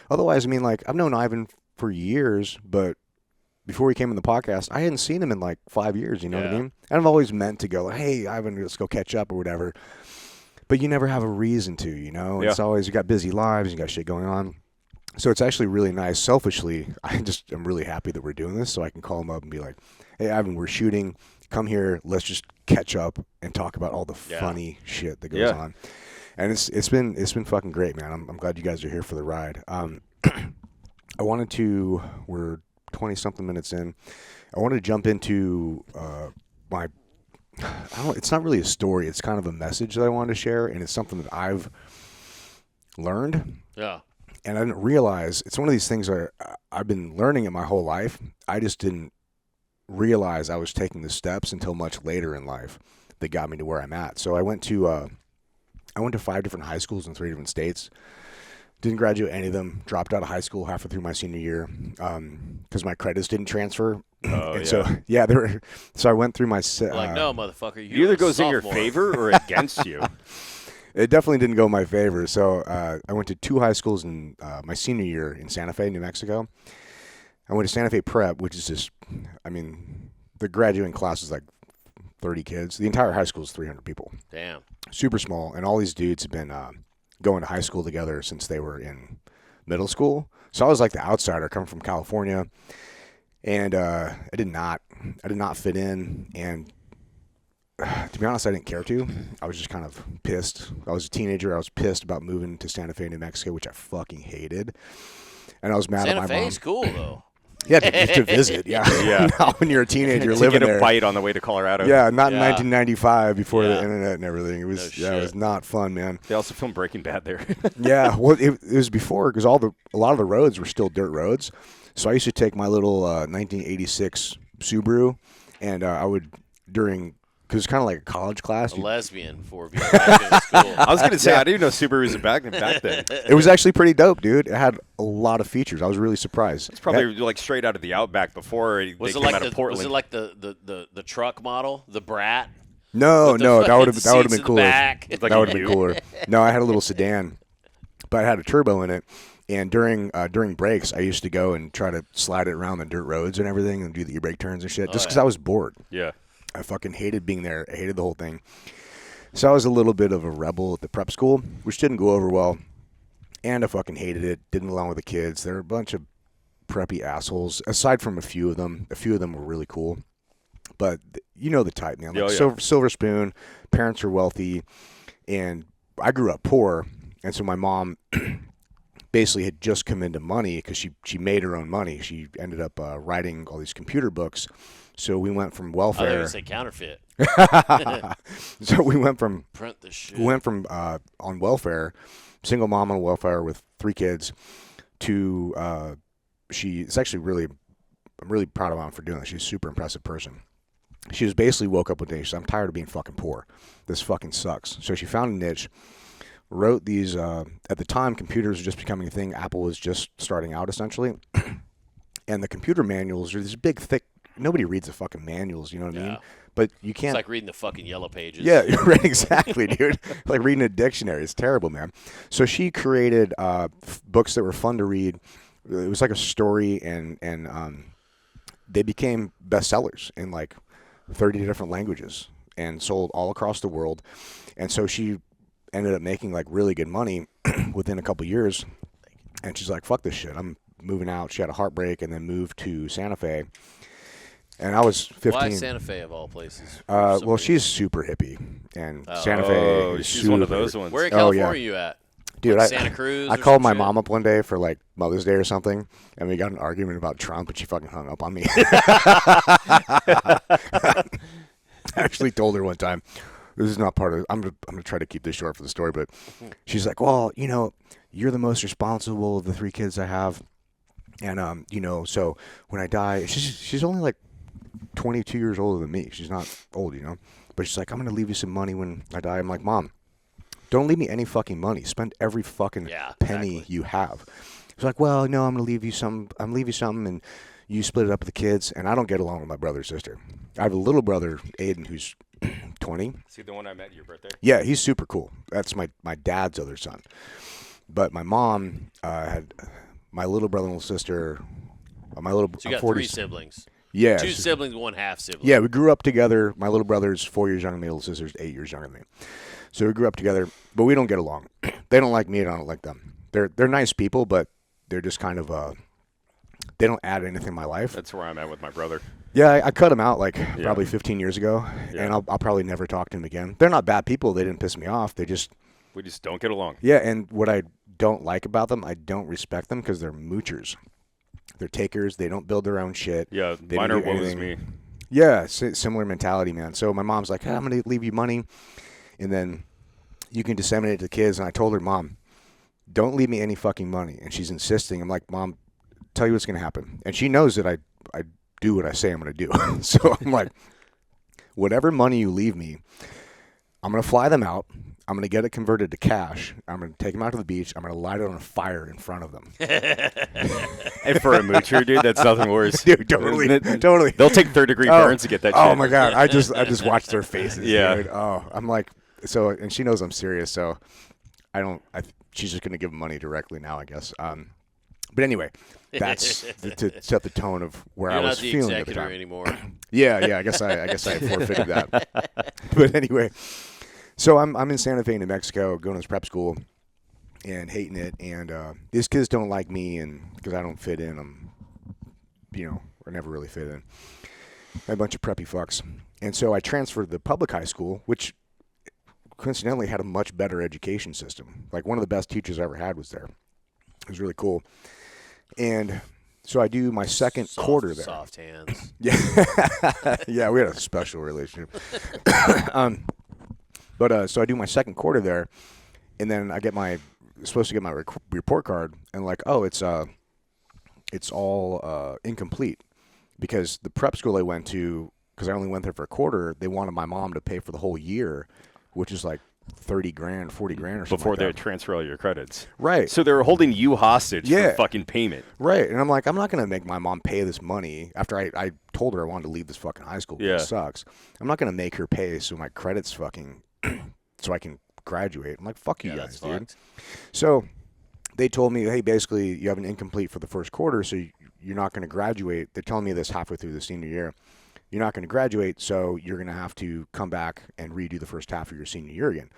S1: otherwise, I mean, like, I've known Ivan for years, but before he came in the podcast, I hadn't seen him in like 5 years. You know what I
S3: Yeah.
S1: mean? And I've always meant to go, hey, Ivan, let's go catch up or whatever. But you never have a reason to, you know?
S4: Yeah.
S1: It's always, you got busy lives, you got shit going on. So it's actually really nice. Selfishly, I just am really happy that we're doing this so I can call him up and be like, hey, Ivan, we're shooting. Come here. Let's just catch up and talk about all the
S3: Yeah.
S1: funny shit that goes
S4: Yeah.
S1: on. And it's been fucking great, man. I'm glad you guys are here for the ride. I wanted to, we're 20-something minutes in. I wanted to jump into it's not really a story. It's kind of a message that I wanted to share, and it's something that I've learned.
S3: yeah,
S1: And I didn't realize it's one of these things where I've been learning it my whole life. I just didn't realize I was taking the steps until much later in life that got me to where I'm at. So I went to 5 different high schools in 3 different states. Didn't graduate any of them. Dropped out of high school halfway through my senior year because my credits didn't transfer.
S4: Oh,
S1: and
S4: yeah.
S1: so I went through my.
S3: like no, motherfucker,
S4: It either
S3: a
S4: goes in your
S3: sophomore.
S4: favor or against you.
S1: It definitely didn't go in my favor. So I went to 2 high schools in my senior year in Santa Fe, New Mexico. I went to Santa Fe Prep, which is just, I mean, the graduating class is like 30 kids. The entire high school is 300 people.
S3: Damn.
S1: Super small. And all these dudes have been going to high school together since they were in middle school. So I was like the outsider coming from California. And I did not fit in. And to be honest, I didn't care to. I was just kind of pissed. I was a teenager. I was pissed about moving to Santa Fe, New Mexico, which I fucking hated. And I was mad
S3: Santa
S1: at my mom.
S3: Fe's cool though.
S1: Yeah, to visit. Yeah.
S4: Yeah.
S1: Now when you're a teenager
S4: to
S1: living
S4: get a
S1: there.
S4: bite on the way to Colorado.
S1: Yeah, not in
S3: Yeah.
S1: 1995 before the
S3: Yeah.
S1: internet and everything. It was
S3: No
S1: it
S3: shit.
S1: was not fun, man.
S4: They also filmed Breaking Bad there.
S1: Yeah, well, it was before because a lot of the roads were still dirt roads. So I used to take my little 1986 Subaru, and I would because it's kind of like a college class.
S3: A lesbian for being a lesbian in school.
S4: I was gonna say I didn't even know Subarus were back then.
S1: It was actually pretty dope, dude. It had a lot of features. I was really surprised.
S4: It's probably like straight out of the Outback before they
S3: Was it
S4: came
S3: like
S4: out of Portland.
S3: was it like the truck model, the Brat?
S1: No,
S3: With the
S1: no, that
S3: fucking
S1: would have
S3: seats in
S1: been
S3: the
S1: cooler.
S3: back?
S4: Like
S1: That would have
S4: you.
S1: been cooler. No, I had a little sedan, but I had a turbo in it. And during breaks, I used to go and try to slide it around the dirt roads and everything, and do the e-brake turns and shit, just because
S3: yeah.
S1: I was bored.
S4: Yeah.
S1: I fucking hated being there. I hated the whole thing. So I was a little bit of a rebel at the prep school, which didn't go over well. and I fucking hated it. Didn't along with the kids. They're a bunch of preppy assholes. Aside from a few of them were really cool. But you know the type, man. Like
S4: Oh, yeah.
S1: silver spoon. Parents are wealthy, and I grew up poor, and so my mom basically had just come into money because she made her own money. She ended up writing all these computer books. So we went from
S3: I thought you were
S1: welfare.
S3: gonna say counterfeit.
S1: So we went from
S3: Print the shit.
S1: on welfare, single mom on welfare with 3 kids, to it's actually really, I'm really proud of mom for doing that. She's a super impressive person. She was basically woke up one day. She said, I'm tired of being fucking poor. This fucking sucks. So she found a niche, wrote these, at the time, computers were just becoming a thing. Apple was just starting out, essentially. And the computer manuals are these big, thick, nobody reads the fucking manuals, you know what I mean?
S3: Yeah.
S1: But you
S3: It's
S1: can't.
S3: like reading the fucking yellow pages.
S1: Yeah, right, exactly, dude. Like reading a dictionary. It's terrible, man. So she created books that were fun to read. It was like a story, and they became bestsellers in like 30 different languages and sold all across the world. And so she ended up making like really good money within a couple years. And she's like, fuck this shit. I'm moving out. She had a heartbreak and then moved to Santa Fe. And I was 15.
S3: Why Santa Fe of all places?
S1: Well, she's super hippie, and Santa Fe
S4: Oh,
S1: is
S4: she's one of
S1: super-
S4: those ones.
S3: Where in
S1: Oh,
S3: California
S1: yeah.
S3: are you at?
S1: Dude,
S3: Like
S1: I,
S3: Santa Cruz.
S1: I
S3: or
S1: called
S3: some
S1: my
S3: shit?
S1: mom up one day for like Mother's Day or something, and we got an argument about Trump, and she fucking hung up on me. I actually told her one time, this is not part of. I'm gonna try to keep this short for the story, but she's like, well, you know, you're the most responsible of the 3 kids I have, and you know, so when I die, she's only like 22 years older than me. She's not old, you know, but she's like, I'm gonna leave you some money when I die. I'm like, Mom, don't leave me any fucking money. Spend every fucking
S3: Yeah,
S1: penny
S3: exactly.
S1: you have. She's like, well, no, I'm gonna leave you some. I'm gonna leave you something, and you split it up with the kids. And I don't get along with my brother or sister. I have a little brother, Aiden, who's 20.
S4: See the one I met at your birthday?
S1: Yeah, he's super cool. That's my dad's other son. But my mom had my little brother and little sister. My little.
S3: So you
S1: I'm
S3: got
S1: 40
S3: 3 siblings.
S1: Yeah.
S3: 2
S1: so-
S3: siblings, 1 half sibling.
S1: Yeah, we grew up together. My little brother's 4 years younger than me. Little sister's 8 years younger than me. So we grew up together, but we don't get along. They don't like me, and I don't like them. They're nice people, but they're just kind of they don't add anything in my life.
S4: That's where I'm at with my brother.
S1: Yeah, I cut them out like probably 15 years ago,
S4: Yeah.
S1: and I'll probably never talk to them again. They're not bad people. They didn't piss me off. They just
S4: We just don't get along.
S1: yeah. And what I don't like about them, I don't respect them because they're moochers. They're takers. They don't build their own shit.
S4: Yeah,
S1: They
S4: mine
S1: don't
S4: are
S1: do
S4: woe is
S1: anything.
S4: me.
S1: Yeah, similar mentality, man. So my mom's like, hey, I'm going to leave you money, and then you can disseminate it to the kids. And I told her, Mom, don't leave me any fucking money. And she's insisting. I'm like, Mom, tell you what's going to happen. And she knows that I do what I say I'm going to do. So I'm like, whatever money you leave me, I'm going to fly them out. I'm going to get it converted to cash. I'm going to take them out to the beach. I'm going to light it on fire in front of them.
S4: And for a moocher, dude, that's nothing worse.
S1: Dude, totally. Totally.
S4: They'll take third-degree burns to get that shit.
S1: Oh my god, I just watched their faces.
S4: Yeah.
S1: Dude. Oh, I'm like, so, and she knows I'm serious, so she's just gonna give them money directly now, I guess. But anyway, that's to set the tone of where
S3: You're
S1: I
S3: not
S1: was
S3: the
S1: feeling at the
S3: executor
S1: time.
S3: anymore.
S1: Yeah, I guess I forfeited that. But anyway, so I'm in Santa Fe, New Mexico, going to this prep school, and hating it. And these kids don't like me, and because I don't fit in, I never really fit in. A bunch of preppy fucks. And so I transferred to the public high school, which coincidentally had a much better education system. Like one of the best teachers I ever had was there. It was really cool. And so I do my second quarter there.
S3: Soft hands.
S1: Yeah, yeah, we had a special relationship. So I do my second quarter there, and then I get supposed to get my report card, and like, oh, it's all incomplete because the prep school I went to, because I only went there for a quarter, they wanted my mom to pay for the whole year, which is like $30,000, $40,000 or something.
S4: Before
S1: like
S4: they
S1: that.
S4: transfer all your credits.
S1: Right.
S4: So they were holding you hostage
S1: Yeah.
S4: for fucking payment.
S1: Right. And I'm like, I'm not going to make my mom pay this money after I told her I wanted to leave this fucking high school.
S4: Yeah.
S1: It sucks. I'm not going to make her pay so my credits fucking, so I can graduate. I'm like, fuck you
S3: Yeah,
S1: guys,
S3: that's
S1: dude.
S3: fucked.
S1: So they told me, hey, basically you have an incomplete for the first quarter, so you're not going to graduate. They're telling me this halfway through the senior year. You're not going to graduate, so you're going to have to come back and redo the first half of your senior year again.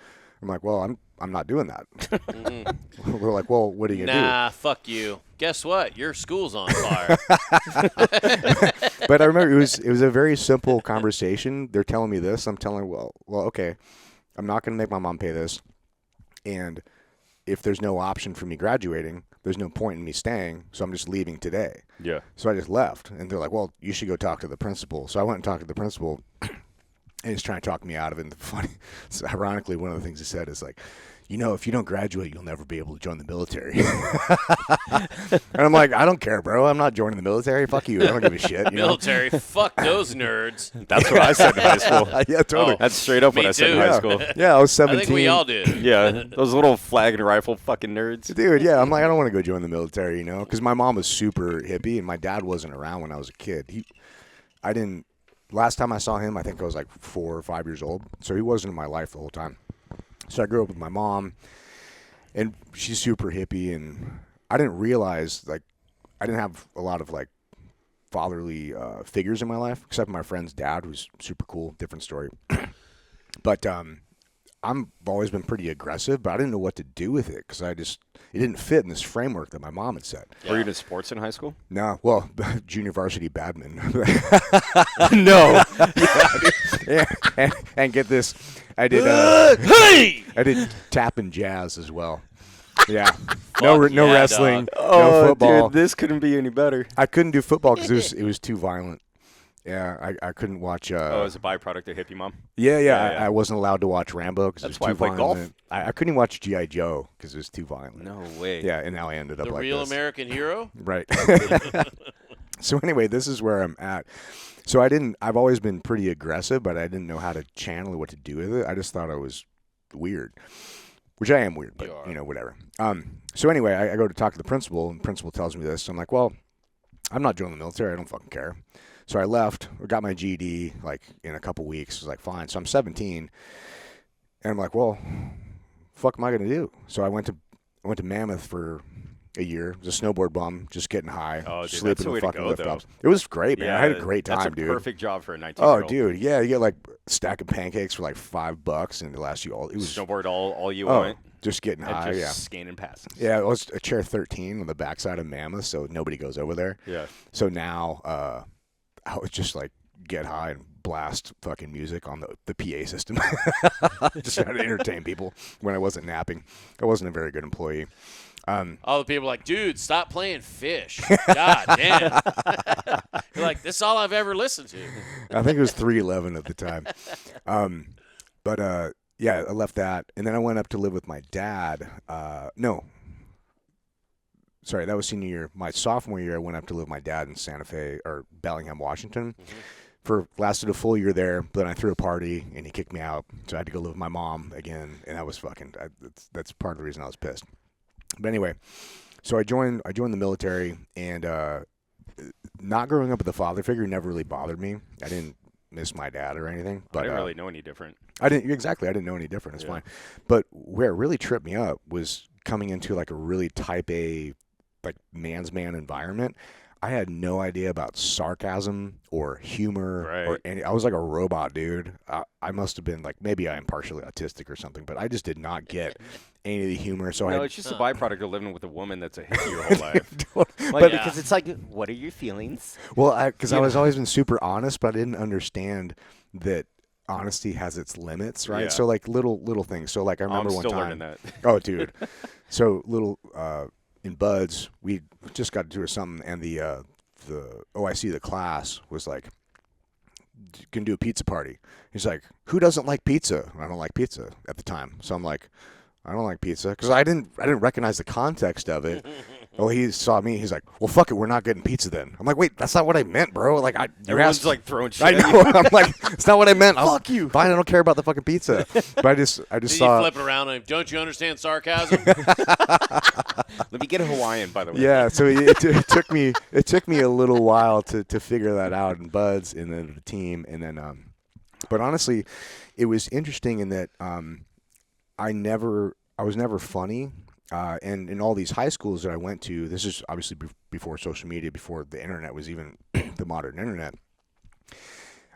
S1: I'm like, well, I'm not doing that. We're like, well, what are you gonna
S3: Nah, fuck you. Guess what? Your school's on fire.
S1: do? But I remember it was a very simple conversation. They're telling me this. I'm telling, well, okay, I'm not gonna make my mom pay this, and if there's no option for me graduating, there's no point in me staying. So I'm just leaving today.
S4: Yeah.
S1: So I just left, and they're like, well, you should go talk to the principal. So I went and talked to the principal. And he's trying to talk me out of it. And so ironically, one of the things he said is like, you know, if you don't graduate, you'll never be able to join the military. And I'm like, I don't care, bro. I'm not joining the military. Fuck you. I don't give a shit. You know?
S3: Military, fuck those nerds.
S4: That's what I said in high school.
S1: Yeah, totally.
S3: Oh.
S4: That's straight up
S3: Me
S4: what I said in
S3: too.
S4: high school.
S1: Yeah, I was
S3: I
S1: 17.
S3: think we all did.
S4: Yeah, those little flag and rifle fucking nerds.
S1: Dude, yeah, I'm like, I don't want to go join the military, you know, because my mom was super hippie and my dad wasn't around when I was a kid. Last time I saw him, I think I was like 4 or 5 years old, so he wasn't in my life the whole time. So I grew up with my mom, and she's super hippie, and I didn't realize, like, I didn't have a lot of, like, fatherly figures in my life, except my friend's dad, who's super cool, different story. But I've always been pretty aggressive, but I didn't know what to do with it because it didn't fit in this framework that my mom had set.
S4: Were you into sports in high school?
S1: No, well, junior varsity badminton.
S4: No.
S1: Yeah, and get this, I did
S3: Hey!
S1: I did tap and jazz as well. Yeah, no
S3: Fuck yeah,
S1: wrestling,
S3: dog.
S1: no football.
S4: Dude, this couldn't be any better.
S1: I couldn't do football because it was too violent. Yeah, I couldn't watch.
S4: As a byproduct of hippie mom.
S1: Yeah.
S4: Yeah.
S1: I wasn't allowed to watch Rambo because it was
S4: That's why
S1: too
S4: I played
S1: violent.
S4: golf.
S1: I couldn't even watch G.I. Joe because it was too violent.
S4: No way.
S1: Yeah, and now I ended up
S3: The
S1: like
S3: real
S1: this.
S3: American hero?
S1: Right. So anyway, this is where I'm at. So I've always been pretty aggressive, but I didn't know how to channel what to do with it. I just thought I was weird, which I am weird, but
S3: You are.
S1: whatever. So anyway, I go to talk to the principal, and the principal tells me this. I'm like, well, I'm not joining the military. I don't fucking care. So I left, got my GED like in a couple weeks. I was like, fine. So I'm 17, and I'm like, well, fuck am I gonna do? So I went to Mammoth for a year. It was a snowboard bum, just getting high,
S4: Oh, dude,
S1: sleeping
S4: that's the
S1: in
S4: way to
S1: fucking
S4: go,
S1: lift
S4: though.
S1: ups. It was great, man. I had a great time,
S4: That's a
S1: dude.
S4: perfect job for a 19-year-old.
S1: Oh, dude, yeah, you get like a stack of pancakes for like $5, and it lasts you all. It was
S4: Snowboard all you
S1: oh,
S4: want.
S1: just getting
S4: And
S1: high,
S4: just
S1: yeah.
S4: scanning passes.
S1: Yeah, it was a chair 13 on the backside of Mammoth, so nobody goes over there.
S4: Yeah.
S1: So now I was just like get high and blast fucking music on the PA system. Just trying to entertain people when I wasn't napping. I wasn't a very good employee.
S3: All the people are like, dude, stop playing Fish. God damn. You're like, this is all I've ever listened to.
S1: I think it was 311 at the time. But yeah, I left that, and then I went up to live with my dad. No. Sorry, that was senior year. My sophomore year, I went up to live with my dad in Santa Fe or Bellingham, Washington. Lasted a full year there. But then I threw a party and he kicked me out, so I had to go live with my mom again, and that was fucking. That's part of the reason I was pissed. But anyway, so I joined the military, and not growing up with a father figure never really bothered me. I didn't miss my dad or anything. But
S4: I didn't really know any different.
S1: I didn't know any different. It's fine. But where it really tripped me up was coming into like a really type A, like man's man environment. I had no idea about sarcasm or humor or any. I was like a robot, dude. I must have been like, maybe I am partially autistic or something, but I just did not get any of the humor. So
S4: No,
S1: I
S4: it's just a byproduct of living with a woman that's a hippie your whole life.
S1: but
S3: Yeah.
S5: Because it's like, what are your feelings?
S1: well, because I was always been super honest, but I didn't understand that honesty has its limits, right?
S4: Yeah.
S1: So like little things. So like I remember
S4: I'm
S1: one
S4: still
S1: time.
S4: learning that.
S1: Oh, dude. So in Buds, we just got to do something, and the OIC, the class, was like, "Can do a pizza party." He's like, "Who doesn't like pizza?" And I don't like pizza at the time, so I'm like, "I don't like pizza," because I didn't recognize the context of it. Well, he saw me. He's like, "Well, fuck it, we're not getting pizza then." I'm like, "Wait, that's not what I meant, bro." Like,
S4: Everyone's like throwing shit.
S1: I
S4: at you.
S1: know. I'm like, it's not what I meant.
S5: Fuck you.
S1: Fine, I don't care about the fucking pizza. But I just
S3: Did
S1: saw.
S3: he flip it around and don't you understand sarcasm?
S4: Let me get a Hawaiian, by the way.
S1: Yeah, so it took me a little while to figure that out in Buds and then the team, and then but honestly, it was interesting in that I was never funny, and in all these high schools that I went to, this is obviously before social media, before the internet was even the modern internet.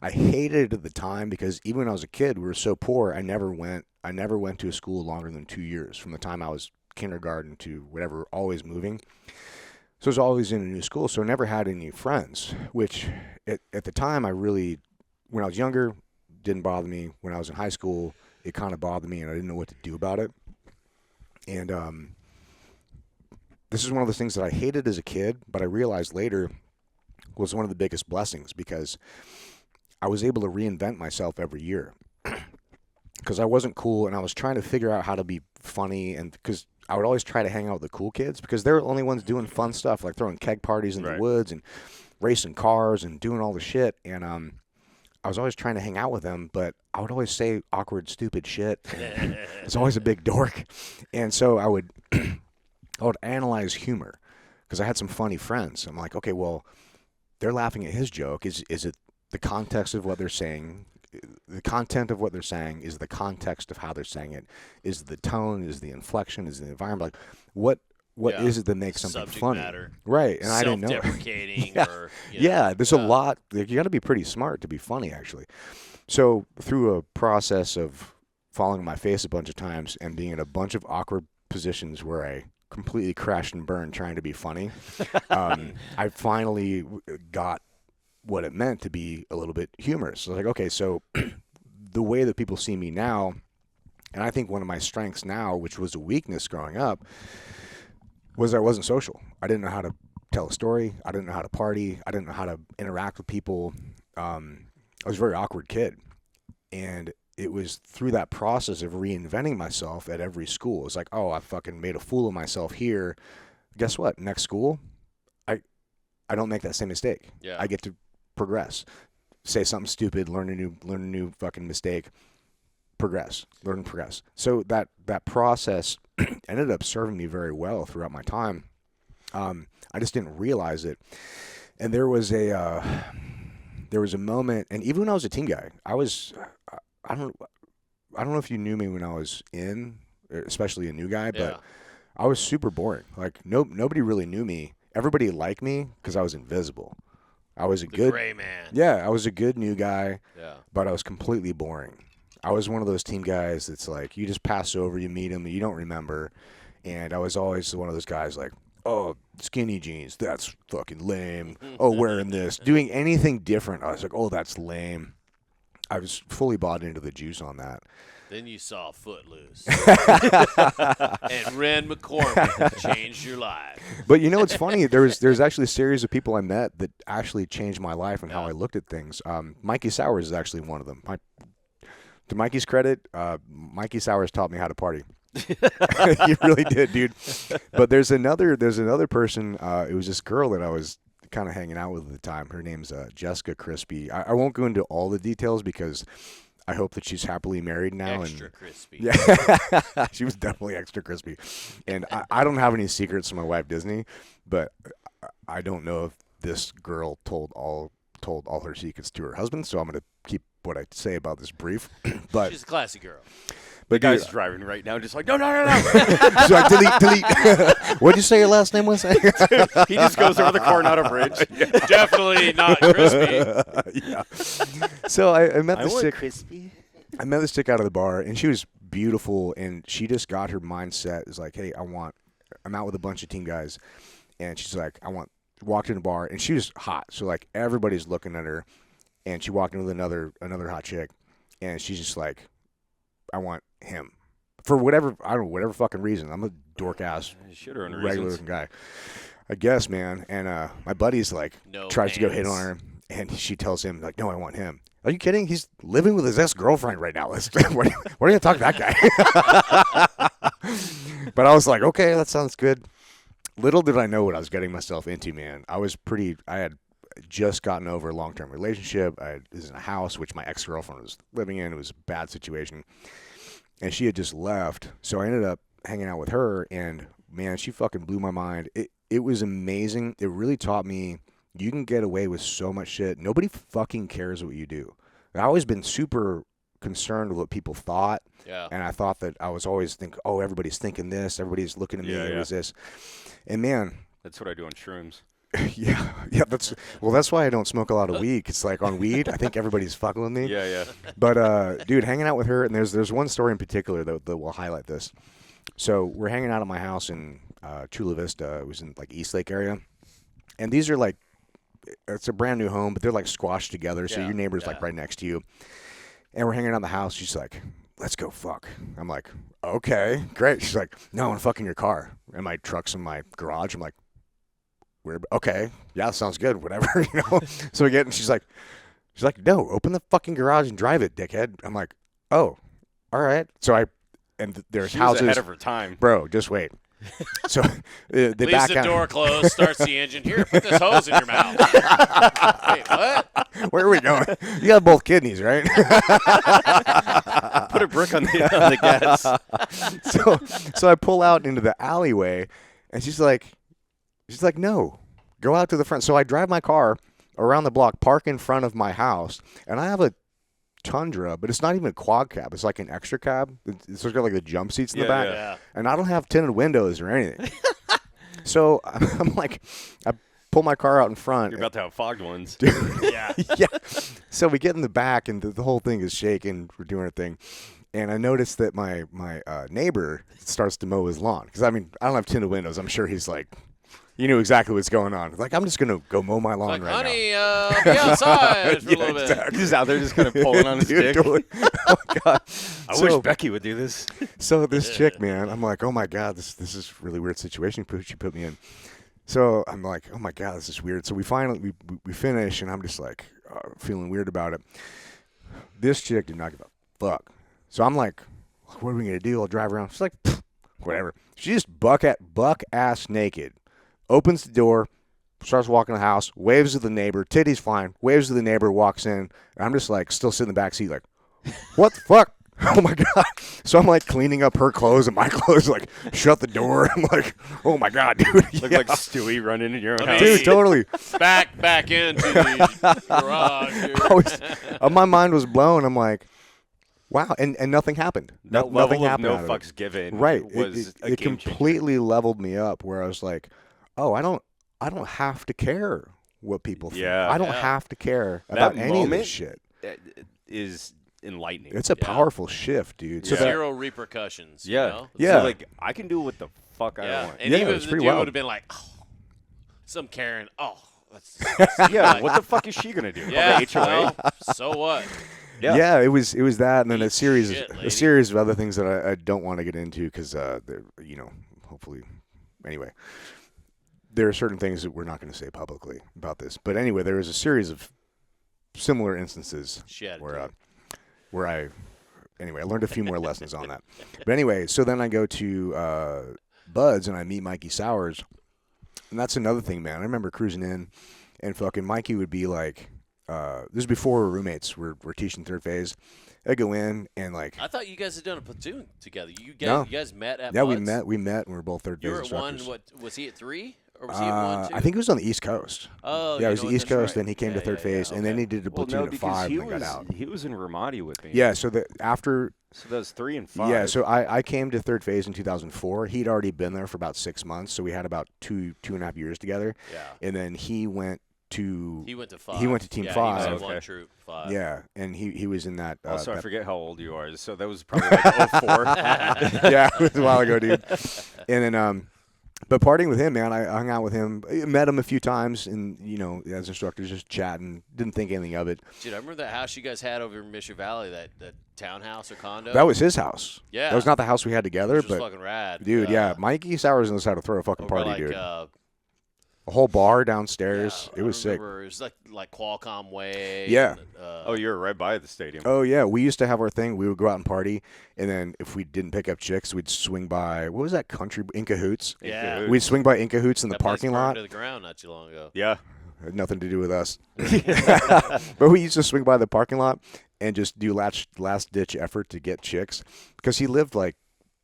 S1: I hated it at the time because even when I was a kid, we were so poor. I never went I never went to a school longer than 2 years from the time I was kindergarten to whatever, always moving. So I was always in a new school, so I never had any friends, which at the time when I was younger, didn't bother me. When I was in high school, it kind of bothered me, and I didn't know what to do about it. And this is one of those things that I hated as a kid, but I realized later was one of the biggest blessings because I was able to reinvent myself every year because I wasn't cool and I was trying to figure out how to be funny, and because I would always try to hang out with the cool kids because they're the only ones doing fun stuff like throwing keg parties in the woods and racing cars and doing all the shit. And I was always trying to hang out with them, but I would always say awkward, stupid shit. It's always a big dork. And so I would analyze humor because I had some funny friends. I'm like, okay, well, they're laughing at his joke. Is it the context of what they're saying? The content of what they're saying is the context of how they're saying it. Is the tone? Is the inflection? Is the environment? Like, what is it that makes something
S3: Subject
S1: funny?
S3: matter.
S1: Right, and I didn't know.
S3: Self-deprecating
S1: Yeah.
S3: or
S1: There's a lot. Like, you got to be pretty smart to be funny, actually. So through a process of falling on my face a bunch of times and being in a bunch of awkward positions where I completely crashed and burned trying to be funny, I finally got what it meant to be a little bit humorous. So I was like, okay, so the way that people see me now, and I think one of my strengths now, which was a weakness growing up, was I wasn't social. I didn't know how to tell a story. I didn't know how to party. I didn't know how to interact with people. I was a very awkward kid. And it was through that process of reinventing myself at every school. It's like, oh, I fucking made a fool of myself here. Guess what? Next school, I don't make that same mistake.
S3: Yeah.
S1: I get to progress. Say something stupid, learn a new fucking mistake, learn and progress. So that process ended up serving me very well throughout my time. I just didn't realize it. And there was a moment, and even when I was a team guy, I don't know if you knew me when I was especially a new guy, but I was super boring. Like nobody really knew me. Everybody liked me because I was invisible. I was
S3: the gray man.
S1: Yeah, I was a good new guy.
S3: Yeah.
S1: But I was completely boring. I was one of those team guys that's like, you just pass over, you meet him, you don't remember. And I was always one of those guys like, oh, skinny jeans, that's fucking lame. Oh, wearing this, doing anything different. I was like, oh, that's lame. I was fully bought into the juice on that.
S3: Then you saw Footloose. And Ren McCormick changed your life.
S1: But you know what's funny? There's actually a series of people I met that actually changed my life and how I looked at things. Mikey Sowers is actually one of them. To Mikey's credit, Mikey Sowers taught me how to party. He really did, dude. But there's another person. It was this girl that I was kind of hanging out with at the time. Her name's Jessica Crispy. I won't go into all the details because I hope that she's happily married now.
S3: Extra crispy.
S1: Yeah, she was definitely extra crispy. And I don't have any secrets from my wife Disney, but I don't know if this girl told all her secrets to her husband. So I'm gonna keep what I say about this brief. But
S3: She's a classy girl.
S1: but
S4: Guy's
S1: dude,
S4: driving right now, just like, no.
S1: she's like, delete. What'd you say your last name was?
S4: He just goes over the Coronado Bridge.
S3: Definitely not crispy.
S1: Yeah. So I met
S5: I
S1: this
S5: want
S1: chick.
S5: crispy.
S1: I met this chick out of the bar, and she was beautiful, and she just got her mindset. Is like, hey, I'm out with a bunch of team guys, and she's like, walked in a bar, and she was hot, so like everybody's looking at her, and she walked in with another hot chick, and she's just like, I want him for whatever fucking reason. I'm a dork ass
S4: Should earn
S1: regular
S4: reasons.
S1: looking guy, I guess, man. And my buddy's like
S3: No
S1: tries to go hit on her, and she tells him like, no, I want him. Are you kidding? He's living with his ex-girlfriend right now. What are you going to talk to that guy? But I was like, okay, that sounds good. Little did I know what I was getting myself into, man. I had just gotten over a long-term relationship. I was in a house, which my ex-girlfriend was living in. It was a bad situation. And she had just left. So I ended up hanging out with her, and, man, she fucking blew my mind. It was amazing. It really taught me you can get away with so much shit. Nobody fucking cares what you do. I've always been super concerned with what people thought.
S3: Yeah.
S1: And I thought that I was always thinking, oh, everybody's thinking this. Everybody's looking at me.
S4: Yeah,
S1: It
S4: yeah.
S1: was this. And, man,
S4: That's what I do on shrooms.
S1: yeah. That's why I don't smoke a lot of weed. It's like on weed, I think everybody's fucking with me.
S4: Yeah.
S1: But dude, hanging out with her, and there's one story in particular that will highlight this. So we're hanging out at my house in Chula Vista. It was in like East Lake area, and these are like, it's a brand new home, but they're like squashed together. So
S3: Yeah,
S1: your neighbor's like
S3: yeah.
S1: right next to you, and we're hanging out in the house. She's like, "Let's go fuck." I'm like, "Okay, great." She's like, "No, I'm fucking your car." And my truck's in my garage. I'm like, okay, yeah, sounds good, whatever, you know. So we get, and she's like, no, open the fucking garage and drive it, dickhead. I'm like, oh, all right. So there's
S2: She was
S1: houses,
S2: ahead of her time.
S1: bro. Just wait. So they
S3: Leaves
S1: back
S3: the
S1: out.
S3: door closed, starts the engine. Here, put this hose in your mouth. Wait, what?
S1: Where are we going? You got both kidneys, right?
S2: Put a brick on the gas.
S1: So I pull out into the alleyway, and she's like, no, go out to the front. So I drive my car around the block, park in front of my house, and I have a Tundra, but it's not even a quad cab. It's like an extra cab. It's got like the jump seats in the back,
S3: Yeah.
S1: and I don't have tinted windows or anything. So I'm like, I pull my car out in front.
S2: You're about to have fogged ones.
S3: Yeah.
S1: Yeah. So we get in the back, and the whole thing is shaking. We're doing our thing. And I noticed that my neighbor starts to mow his lawn. Because, I mean, I don't have tinted windows. I'm sure he's like, you knew exactly what's going on. Like, I'm just going to go mow my lawn
S3: Like,
S1: right
S3: honey, be outside for a little bit.
S1: exactly.
S2: He's out there just kind of pulling on his
S1: Dude,
S2: dick.
S1: totally. Oh, God.
S2: I
S1: So-
S2: wish Becky would do this.
S1: So this chick, man, I'm like, oh, my God, this is a really weird situation she put me in. So I'm like, oh, my God, this is weird. So we finally, we finish, and I'm just like feeling weird about it. This chick did not give a fuck. So I'm like, what are we going to do? I'll drive around. She's like, whatever. She just buck ass naked, opens the door, starts walking the house, waves to the neighbor, titties fine, waves to the neighbor, walks in. And I'm just like, still sitting in the back seat, like, what the fuck? Oh my God. So I'm like cleaning up her clothes and my clothes, like, shut the door. I'm like, oh my God, dude.
S2: Look
S1: Yeah.
S2: like Stewie running in your own
S3: I
S2: house.
S3: mean-
S1: Dude, totally.
S3: Back into the garage. Dude.
S1: My mind was blown. I'm like, wow. And nothing happened.
S2: That
S1: Nothing
S2: level of
S1: happened
S2: no
S1: out of it.
S2: fucks given
S1: Right.
S2: was a
S1: it
S2: game changer.
S1: completely leveled me up where I was like, oh, I don't have to care what people think.
S2: Yeah.
S1: I don't
S3: Yeah.
S1: have to care
S2: That
S1: about any of
S2: moment-
S1: this shit.
S2: Is enlightening.
S1: It's a
S3: Yeah.
S1: powerful shift, dude. So
S2: Yeah.
S1: that,
S3: Zero repercussions.
S2: yeah.
S3: You know?
S1: Yeah.
S2: So, like, I can do what the fuck I
S3: Yeah.
S2: want.
S3: And
S1: Yeah,
S3: even
S1: it's
S3: if the
S1: pretty
S3: dude
S1: wild.
S3: would have been like, oh, some Karen, that's
S2: Yeah, what the fuck is she gonna do?
S3: yeah,
S2: Okay, HOA?
S3: well, so what?
S1: yeah. it was that, and then
S3: Eat
S1: a series
S3: shit,
S1: a
S3: lady.
S1: series of other things that I don't want to get into because hopefully, anyway, there are certain things that we're not going to say publicly about this. But anyway, there was a series of similar instances
S3: Shit.
S1: where I learned a few more lessons on that. But anyway, so then I go to Bud's and I meet Mikey Sowers, and that's another thing, man. I remember cruising in, and fucking Mikey would be like, this is before we were roommates. We're teaching third phase. I go in and like,
S3: I thought you guys had done a platoon together. You
S1: No.
S3: guys met at
S1: yeah, we
S3: Bud's?
S1: met, and we were both third
S3: You
S1: phase
S3: were at one.
S1: instructors.
S3: What was he at 3 or was he at 1 too?
S1: I think it was on the East Coast.
S3: Oh,
S1: Yeah, it was
S3: you know
S1: the
S3: what,
S1: East
S3: that's
S1: Coast.
S3: right.
S1: Then he came to
S3: Yeah,
S1: third
S3: yeah,
S1: phase,
S3: yeah,
S1: and then
S3: okay.
S1: he did a
S2: Well,
S1: platoon
S2: no,
S1: at
S2: because
S1: 5
S2: he
S1: and then got out.
S2: he was in Ramadi with me.
S1: Yeah, so after
S2: So that was 3 and 5.
S1: Yeah, so I came to third phase in 2004. He'd already been there for about 6 months, so we had about two and a half years together.
S3: Yeah.
S1: And then he went to
S3: He went to 5.
S1: He went to Team
S3: yeah,
S1: 5.
S3: He was in
S2: Okay.
S3: one troop 5.
S1: yeah, and he was in that.
S2: Also, I
S1: that-
S2: forget how old you are. So that was probably like 04.
S1: yeah, it was a while ago, dude. And then but partying with him, man, I hung out with him, met him a few times, and as instructors, just chatting. Didn't think anything of it.
S3: Dude, I remember that house you guys had over in Mission Valley, that townhouse or condo.
S1: That was his house.
S3: Yeah.
S1: that was not the house we had together,
S3: which was
S1: but
S3: fucking rad.
S1: dude, yeah, Mikey Sowers knows how to throw a fucking
S3: over
S1: party,
S3: like,
S1: dude. A whole bar downstairs.
S3: yeah,
S1: It was
S3: I
S1: sick.
S3: remember It was like Qualcomm Way.
S1: Yeah.
S3: and,
S2: Oh, you were right by the stadium.
S1: Oh yeah, we used to have our thing. We would go out and party, and then if we didn't pick up chicks, we'd swing by. What was that country? Inca Hoots.
S3: Yeah.
S2: Dude.
S1: We'd swing by Inca Hoots in the
S3: That place
S1: parking
S3: burned
S1: lot.
S3: to the ground not too long ago.
S2: Yeah.
S1: Had nothing to do with us. But we used to swing by the parking lot and just do last ditch effort to get chicks because he lived like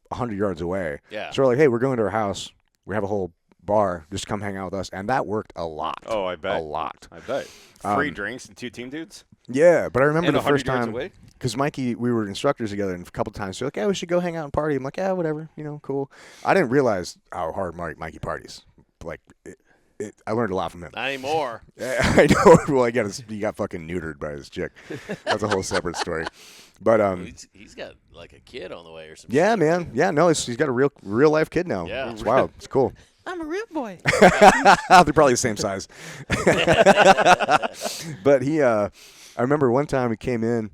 S1: 100 yards away.
S3: Yeah.
S1: So we're like, hey, we're going to our house. We have a whole bar. Just come hang out with us, and that worked a lot.
S2: Oh, I bet.
S1: A lot.
S2: I bet. Free drinks and 2 team dudes?
S1: Yeah, but I remember
S2: And
S1: the
S2: 100
S1: first
S2: yards
S1: time.
S2: away?
S1: Because Mikey, we were instructors together, and a couple times they're like, "Yeah, we should go hang out and party." I'm like, "Yeah, whatever, cool." I didn't realize how hard Mikey parties. Like, I learned a lot from him.
S3: Not anymore.
S1: I know. Well, he got fucking neutered by his chick. That's a whole separate story. But
S3: He's got like a kid on the way or something.
S1: yeah, man. Yeah, no, he's got a real life kid now.
S3: Yeah.
S1: It's wild. It's cool.
S5: I'm a real boy.
S1: They're probably the same size. But I remember one time he came in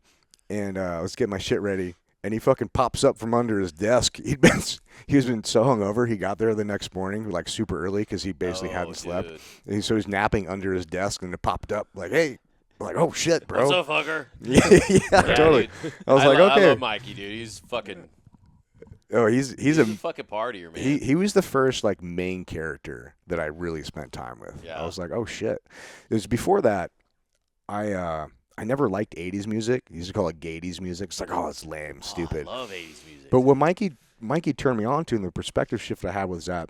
S1: and I was getting my shit ready, and he fucking pops up from under his desk. He's been so hungover. He got there the next morning like super early because he basically hadn't slept.
S3: Dude.
S1: And so he's napping under his desk, and it popped up like, "Hey." I'm like, oh shit, bro.
S3: What's up, fucker?
S1: yeah, totally.
S3: Dude.
S1: I was like,
S3: I
S1: okay.
S3: love Mikey, dude. He's fucking.
S1: Oh, he's
S3: He's
S1: a
S3: a fucking partier, man.
S1: he was the first like main character that I really spent time with.
S3: Yeah.
S1: I was like, oh shit. It was before that. I never liked 80s music. He used to call it Gaities music. It's like, oh, it's lame, stupid.
S3: I love 80s music.
S1: But what Mikey turned me on to, and the perspective shift I had with that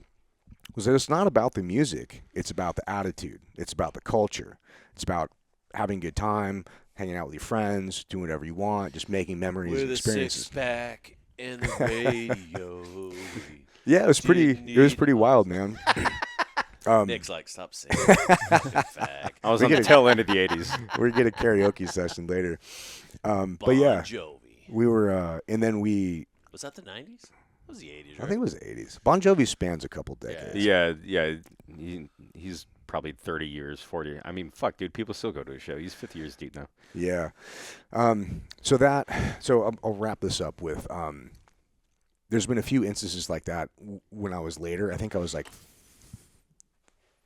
S1: was that it's not about the music. It's about the attitude. It's about the culture. It's about having a good time, hanging out with your friends, doing whatever you want, just making memories and
S3: with a
S1: experiences.
S3: six-pack and the radio.
S1: Yeah, it was pretty
S3: Didn't
S1: wild, man.
S3: Nick's like, stop saying fag.
S4: I was
S1: We
S4: on the
S1: get it.
S4: tail end of the 80s.
S1: We're gonna get a karaoke session later. But
S3: Bon
S1: yeah,
S3: Jovi.
S1: we were, and then
S3: Was that the 90s? That was the 80s, right?
S1: I think it was the 80s. Bon Jovi spans a couple decades.
S4: Yeah. He's probably 30 years, 40. I mean, fuck, dude. People still go to a show. He's 50 years deep now.
S1: Yeah. So I'll wrap this up with, there's been a few instances like that when I was later. I think I was like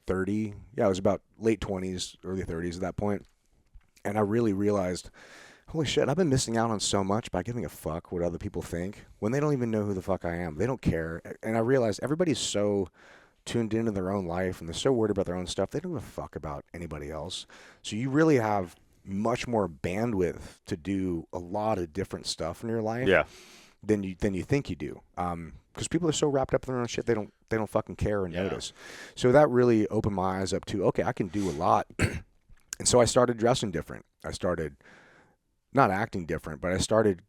S1: 30. Yeah, I was about late 20s, early 30s at that point. And I really realized, holy shit, I've been missing out on so much by giving a fuck what other people think when they don't even know who the fuck I am. They don't care. And I realized everybody's so tuned into their own life and they're so worried about their own stuff. They don't give a fuck about anybody else. So you really have much more bandwidth to do a lot of different stuff in your life.
S4: Yeah.
S1: Than you think you do, because people are so wrapped up in their own shit they don't fucking care or notice. So that really opened my eyes up to, okay, I can do a lot, and so I started dressing different. I started not acting different, but I started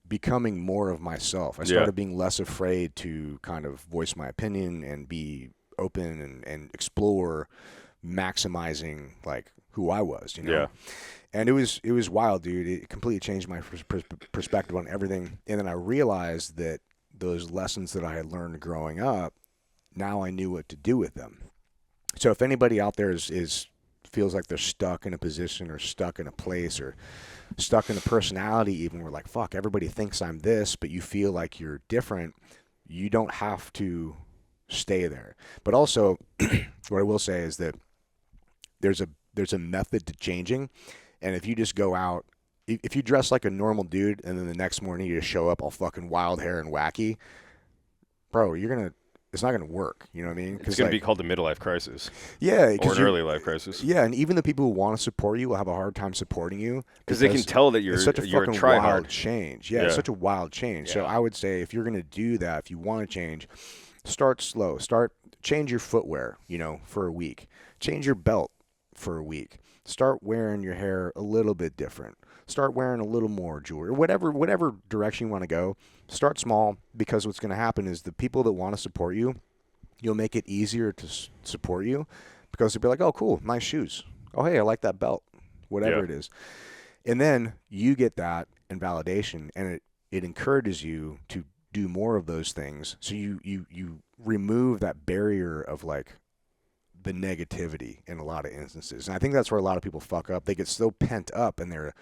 S1: becoming more of myself. I started being less afraid to kind of voice my opinion and be open and explore, maximizing like who I was, you know.
S4: Yeah.
S1: And it was wild, dude. It completely changed my perspective on everything. And then I realized that those lessons that I had learned growing up, now I knew what to do with them. So if anybody out there feels like they're stuck in a position or stuck in a place or stuck in a personality even where like, fuck, everybody thinks I'm this, but you feel like you're different, you don't have to stay there. But also, what I will say is that there's a method to changing. And if you just go out, if you dress like a normal dude and then the next morning you just show up all fucking wild hair and wacky, bro, it's not gonna work. You know what I mean?
S4: It's going to be called a midlife crisis.
S1: Yeah.
S4: Or an early life crisis.
S1: Yeah, and even the people who want to support you will have a hard time supporting you.
S4: Because they can tell that
S1: It's such a
S4: you're a
S1: fucking
S4: tryhard.
S1: wild change. Yeah, it's
S4: Yeah.
S1: such a wild change. So
S3: Yeah.
S1: I would say if you're gonna do that, if you want to change, start slow. Change your footwear, for a week. Change your belt for a week. Start wearing your hair a little bit different. Start wearing a little more jewelry. Whatever direction you want to go, start small, because what's going to happen is the people that want to support you, you'll make it easier to support you because they'll be like, oh, cool, nice shoes. Oh, hey, I like that belt, whatever it is. And then you get that and validation, and it encourages you to do more of those things. So you remove that barrier of like the negativity in a lot of instances. And I think that's where a lot of people fuck up. They get so pent up and they're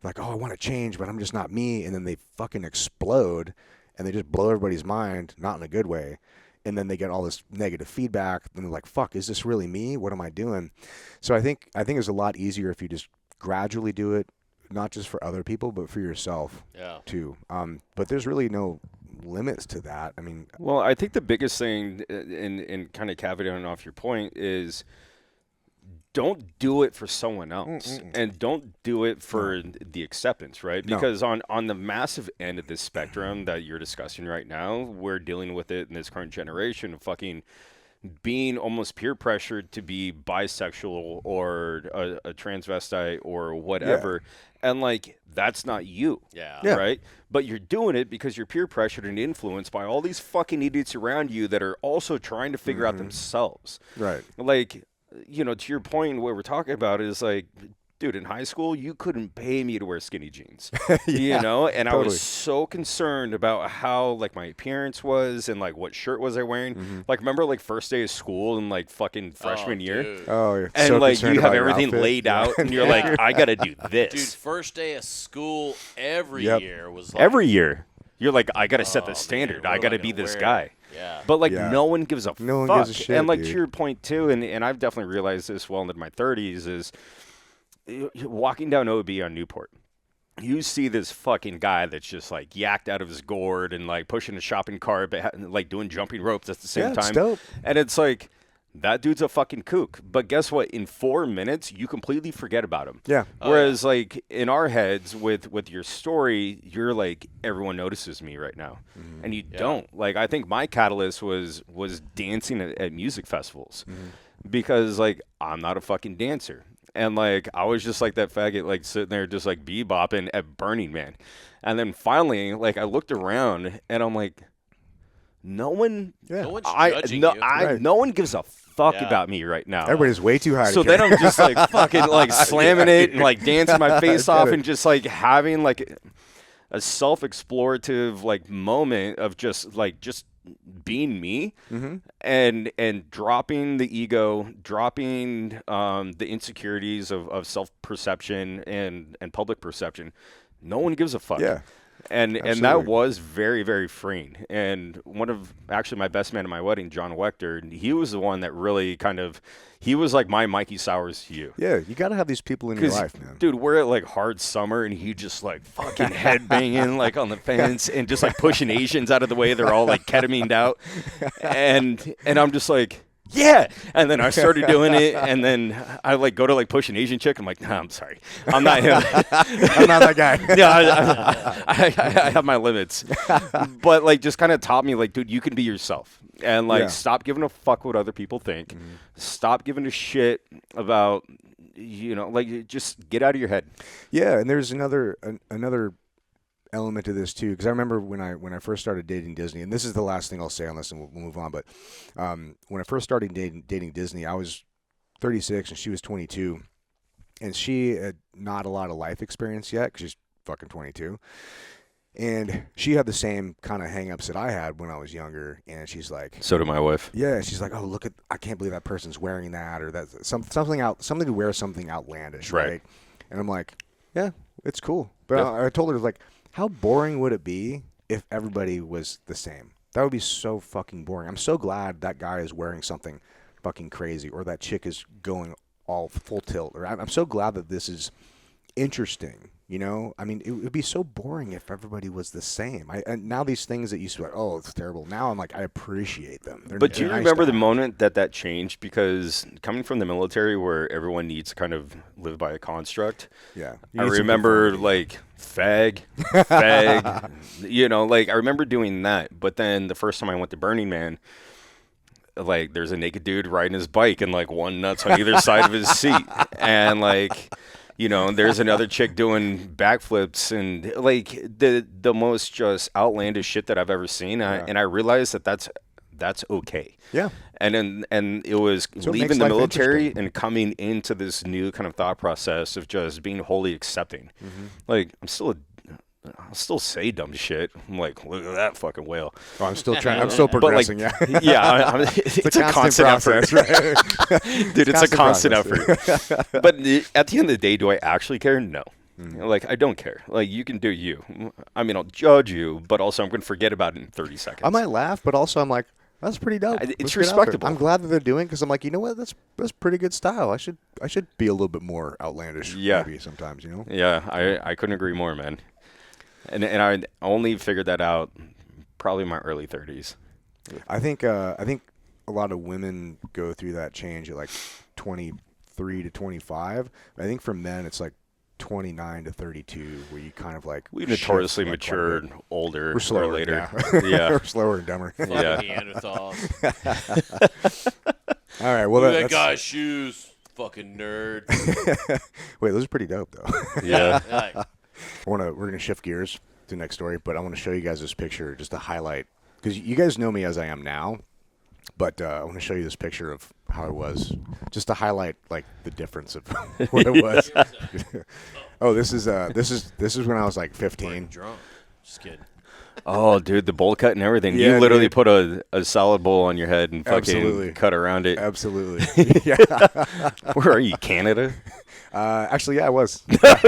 S1: like, oh, I want to change, but I'm just not me. And then they fucking explode and they just blow everybody's mind, not in a good way. And then they get all this negative feedback. And they're like, fuck, is this really me? What am I doing? So I think it's a lot easier if you just gradually do it, not just for other people, but for yourself too. But there's really no limits to that. I mean,
S4: Well, I think the biggest thing, in kind of caveating off your point, is don't do it for someone else, and don't do it for the acceptance, right?
S1: No.
S4: Because on the massive end of this spectrum that you're discussing right now, we're dealing with it in this current generation of fucking being almost peer pressured to be bisexual or a transvestite or whatever. And like, that's not you.
S3: Yeah.
S1: Yeah.
S4: Right? But you're doing it because you're peer pressured and influenced by all these fucking idiots around you that are also trying to figure out themselves.
S1: Right.
S4: Like, you know, to your point, what we're talking about is like, dude, in high school, you couldn't pay me to wear skinny jeans, you know? And I
S1: totally.
S4: was so concerned about how, like, my appearance was and, like, what shirt was I wearing. Like, remember, like, first day of school in, like, fucking freshman year?
S3: Dude.
S1: Oh, you're
S4: And,
S1: so
S4: like,
S1: concerned
S4: you have
S1: about your
S4: everything
S1: outfit.
S4: laid
S1: Yeah.
S4: out, and you're like, I got to do this.
S3: Dude, first day of school every
S1: Yep.
S3: year was like,
S4: Every year. You're like, I got to set
S3: oh,
S4: the
S3: man,
S4: standard.
S3: what
S4: I
S3: am
S4: got to
S3: gonna
S4: be this
S3: wear?
S4: guy.
S3: Yeah.
S4: But like
S1: Yeah.
S4: no one gives a
S1: No one
S4: fuck.
S1: gives a shit,
S4: and like
S1: dude.
S4: to your point too, and I've definitely realized this well into my 30s is walking down OB on Newport. You see this fucking guy that's just like yacked out of his gourd and like pushing a shopping cart, but like doing jumping ropes at the same
S1: Yeah, it's
S4: time.
S1: dope.
S4: And it's like, that dude's a fucking kook. But guess what? In 4 minutes, you completely forget about him.
S1: Yeah.
S4: Whereas, like in our heads, with your story, you're like, everyone notices me right now, and you don't. Like, I think my catalyst was dancing at music festivals, because like I'm not a fucking dancer, and like I was just like that faggot, like sitting there just like bebopping at Burning Man, and then finally, like I looked around and I'm like, no one.
S1: Yeah.
S3: No one's judging you.
S1: Right.
S4: No one gives a fuck
S3: Yeah.
S4: about me right now.
S1: Everybody's way too high.
S4: So
S1: to
S4: then
S1: care.
S4: I'm just like fucking like slamming it and like dancing my face
S1: I get
S4: off
S1: it.
S4: and just like having like a self-explorative like moment of just being me and dropping the ego, dropping the insecurities of self-perception and public perception. No one gives a fuck.
S1: Yeah.
S4: And that
S1: Absolutely.
S4: was very, very freeing. And one of actually my best man at my wedding, John Wechter, he was the one that really he was like my Mikey Sowers to you.
S1: Yeah, you got to have these people in your
S4: 'Cause,
S1: life, man.
S4: dude, we're at like hard summer and he just like fucking headbanging like on the fence and just like pushing Asians out of the way. They're all like ketamined out. And I'm just like, yeah. And then I started doing it. And then I like go to like push an Asian chick. I'm like, nah, I'm sorry. I'm not him.
S1: I'm not that guy.
S4: Yeah, I have my limits. But like just kind of taught me like, dude, you can be yourself. And like
S1: Yeah.
S4: stop giving a fuck what other people think. Stop giving a shit about, you know, like just get out of your head.
S1: Yeah, and there's another element to this too, because I remember when I first started dating Disney, and this is the last thing I'll say on this, and we'll move on. But when I first started dating Disney, I was 36 and she was 22, and she had not a lot of life experience yet because she's fucking 22, and she had the same kind of hangups that I had when I was younger, and she's like,
S4: So did my wife.
S1: yeah, she's like, oh, look at, I can't believe that person's wearing that, or that's something to wear something outlandish,
S4: Right.
S1: right? And I'm like, yeah, it's cool. But I told her, like, how boring would it be if everybody was the same? That would be so fucking boring. I'm so glad that guy is wearing something fucking crazy, or that chick is going all full tilt, or I'm so glad that this is interesting. You know, I mean, it would be so boring if everybody was the same. And now these things that used to be like, oh, it's terrible. Now I'm like, I appreciate them.
S4: But do you
S1: they're nice
S4: remember
S1: to
S4: the
S1: have.
S4: moment that changed? Because coming from the military where everyone needs to kind of live by a construct,
S1: Yeah.
S4: I remember like fag, you know, like I remember doing that. But then the first time I went to Burning Man, like there's a naked dude riding his bike and like one nuts on either side of his seat. And like, you know, there's another chick doing backflips and like the most just outlandish shit that I've ever seen. And I realized that that's okay.
S1: Yeah.
S4: And it was
S1: So it makes
S4: leaving the
S1: life
S4: military
S1: interesting.
S4: and coming into this new kind of thought process of just being wholly accepting. Like I'll still say dumb shit. I'm like, look at that fucking whale.
S1: Oh, I'm still trying. I'm still
S4: But like,
S1: progressing. Yeah.
S4: it's a constant effort,
S1: right?
S4: dude. It's a constant
S1: process,
S4: effort. But at the end of the day, do I actually care? No. Like I don't care. Like you can do you. I mean, I'll judge you, but also I'm going to forget about it in 30 seconds.
S1: I might laugh, but also I'm like, that's pretty dope.
S4: It's
S1: Let's get out there.
S4: respectable.
S1: I'm glad that they're doing, because I'm like, you know what? That's pretty good style. I should be a little bit more outlandish.
S4: Yeah.
S1: Maybe sometimes, you know.
S4: Yeah, I couldn't agree more, man. And I only figured that out probably in my early 30s.
S1: I think a lot of women go through that change at like 23 to 25. I think for men it's like 29 to 32, where you kind of like
S4: We
S1: shift,
S4: notoriously
S1: like, quite a
S4: matured
S1: bit.
S4: older
S1: We're slower
S4: or later.
S1: Yeah.
S4: Yeah.
S1: We're slower and dumber.
S3: Fucking
S4: Yeah.
S3: Neanderthals.
S1: All right. Well,
S3: Look at that
S1: that's
S3: guy's shoes. Fucking nerd.
S1: wait. Those are pretty dope, though.
S4: Yeah.
S3: Like,
S1: We're gonna shift gears to the next story, but I want to show you guys this picture just to highlight, because you guys know me as I am now, but I want to show you this picture of how I was, just to highlight like the difference of what it was. Oh, this is when I was like 15.
S3: drunk. Just kidding.
S4: Oh, dude, the bowl cut and everything.
S1: Yeah,
S4: You literally
S1: dude.
S4: put a salad bowl on your head and fucking
S1: Absolutely.
S4: cut around it.
S1: Absolutely. Yeah.
S4: Where are you, Canada?
S1: Actually, yeah, I was.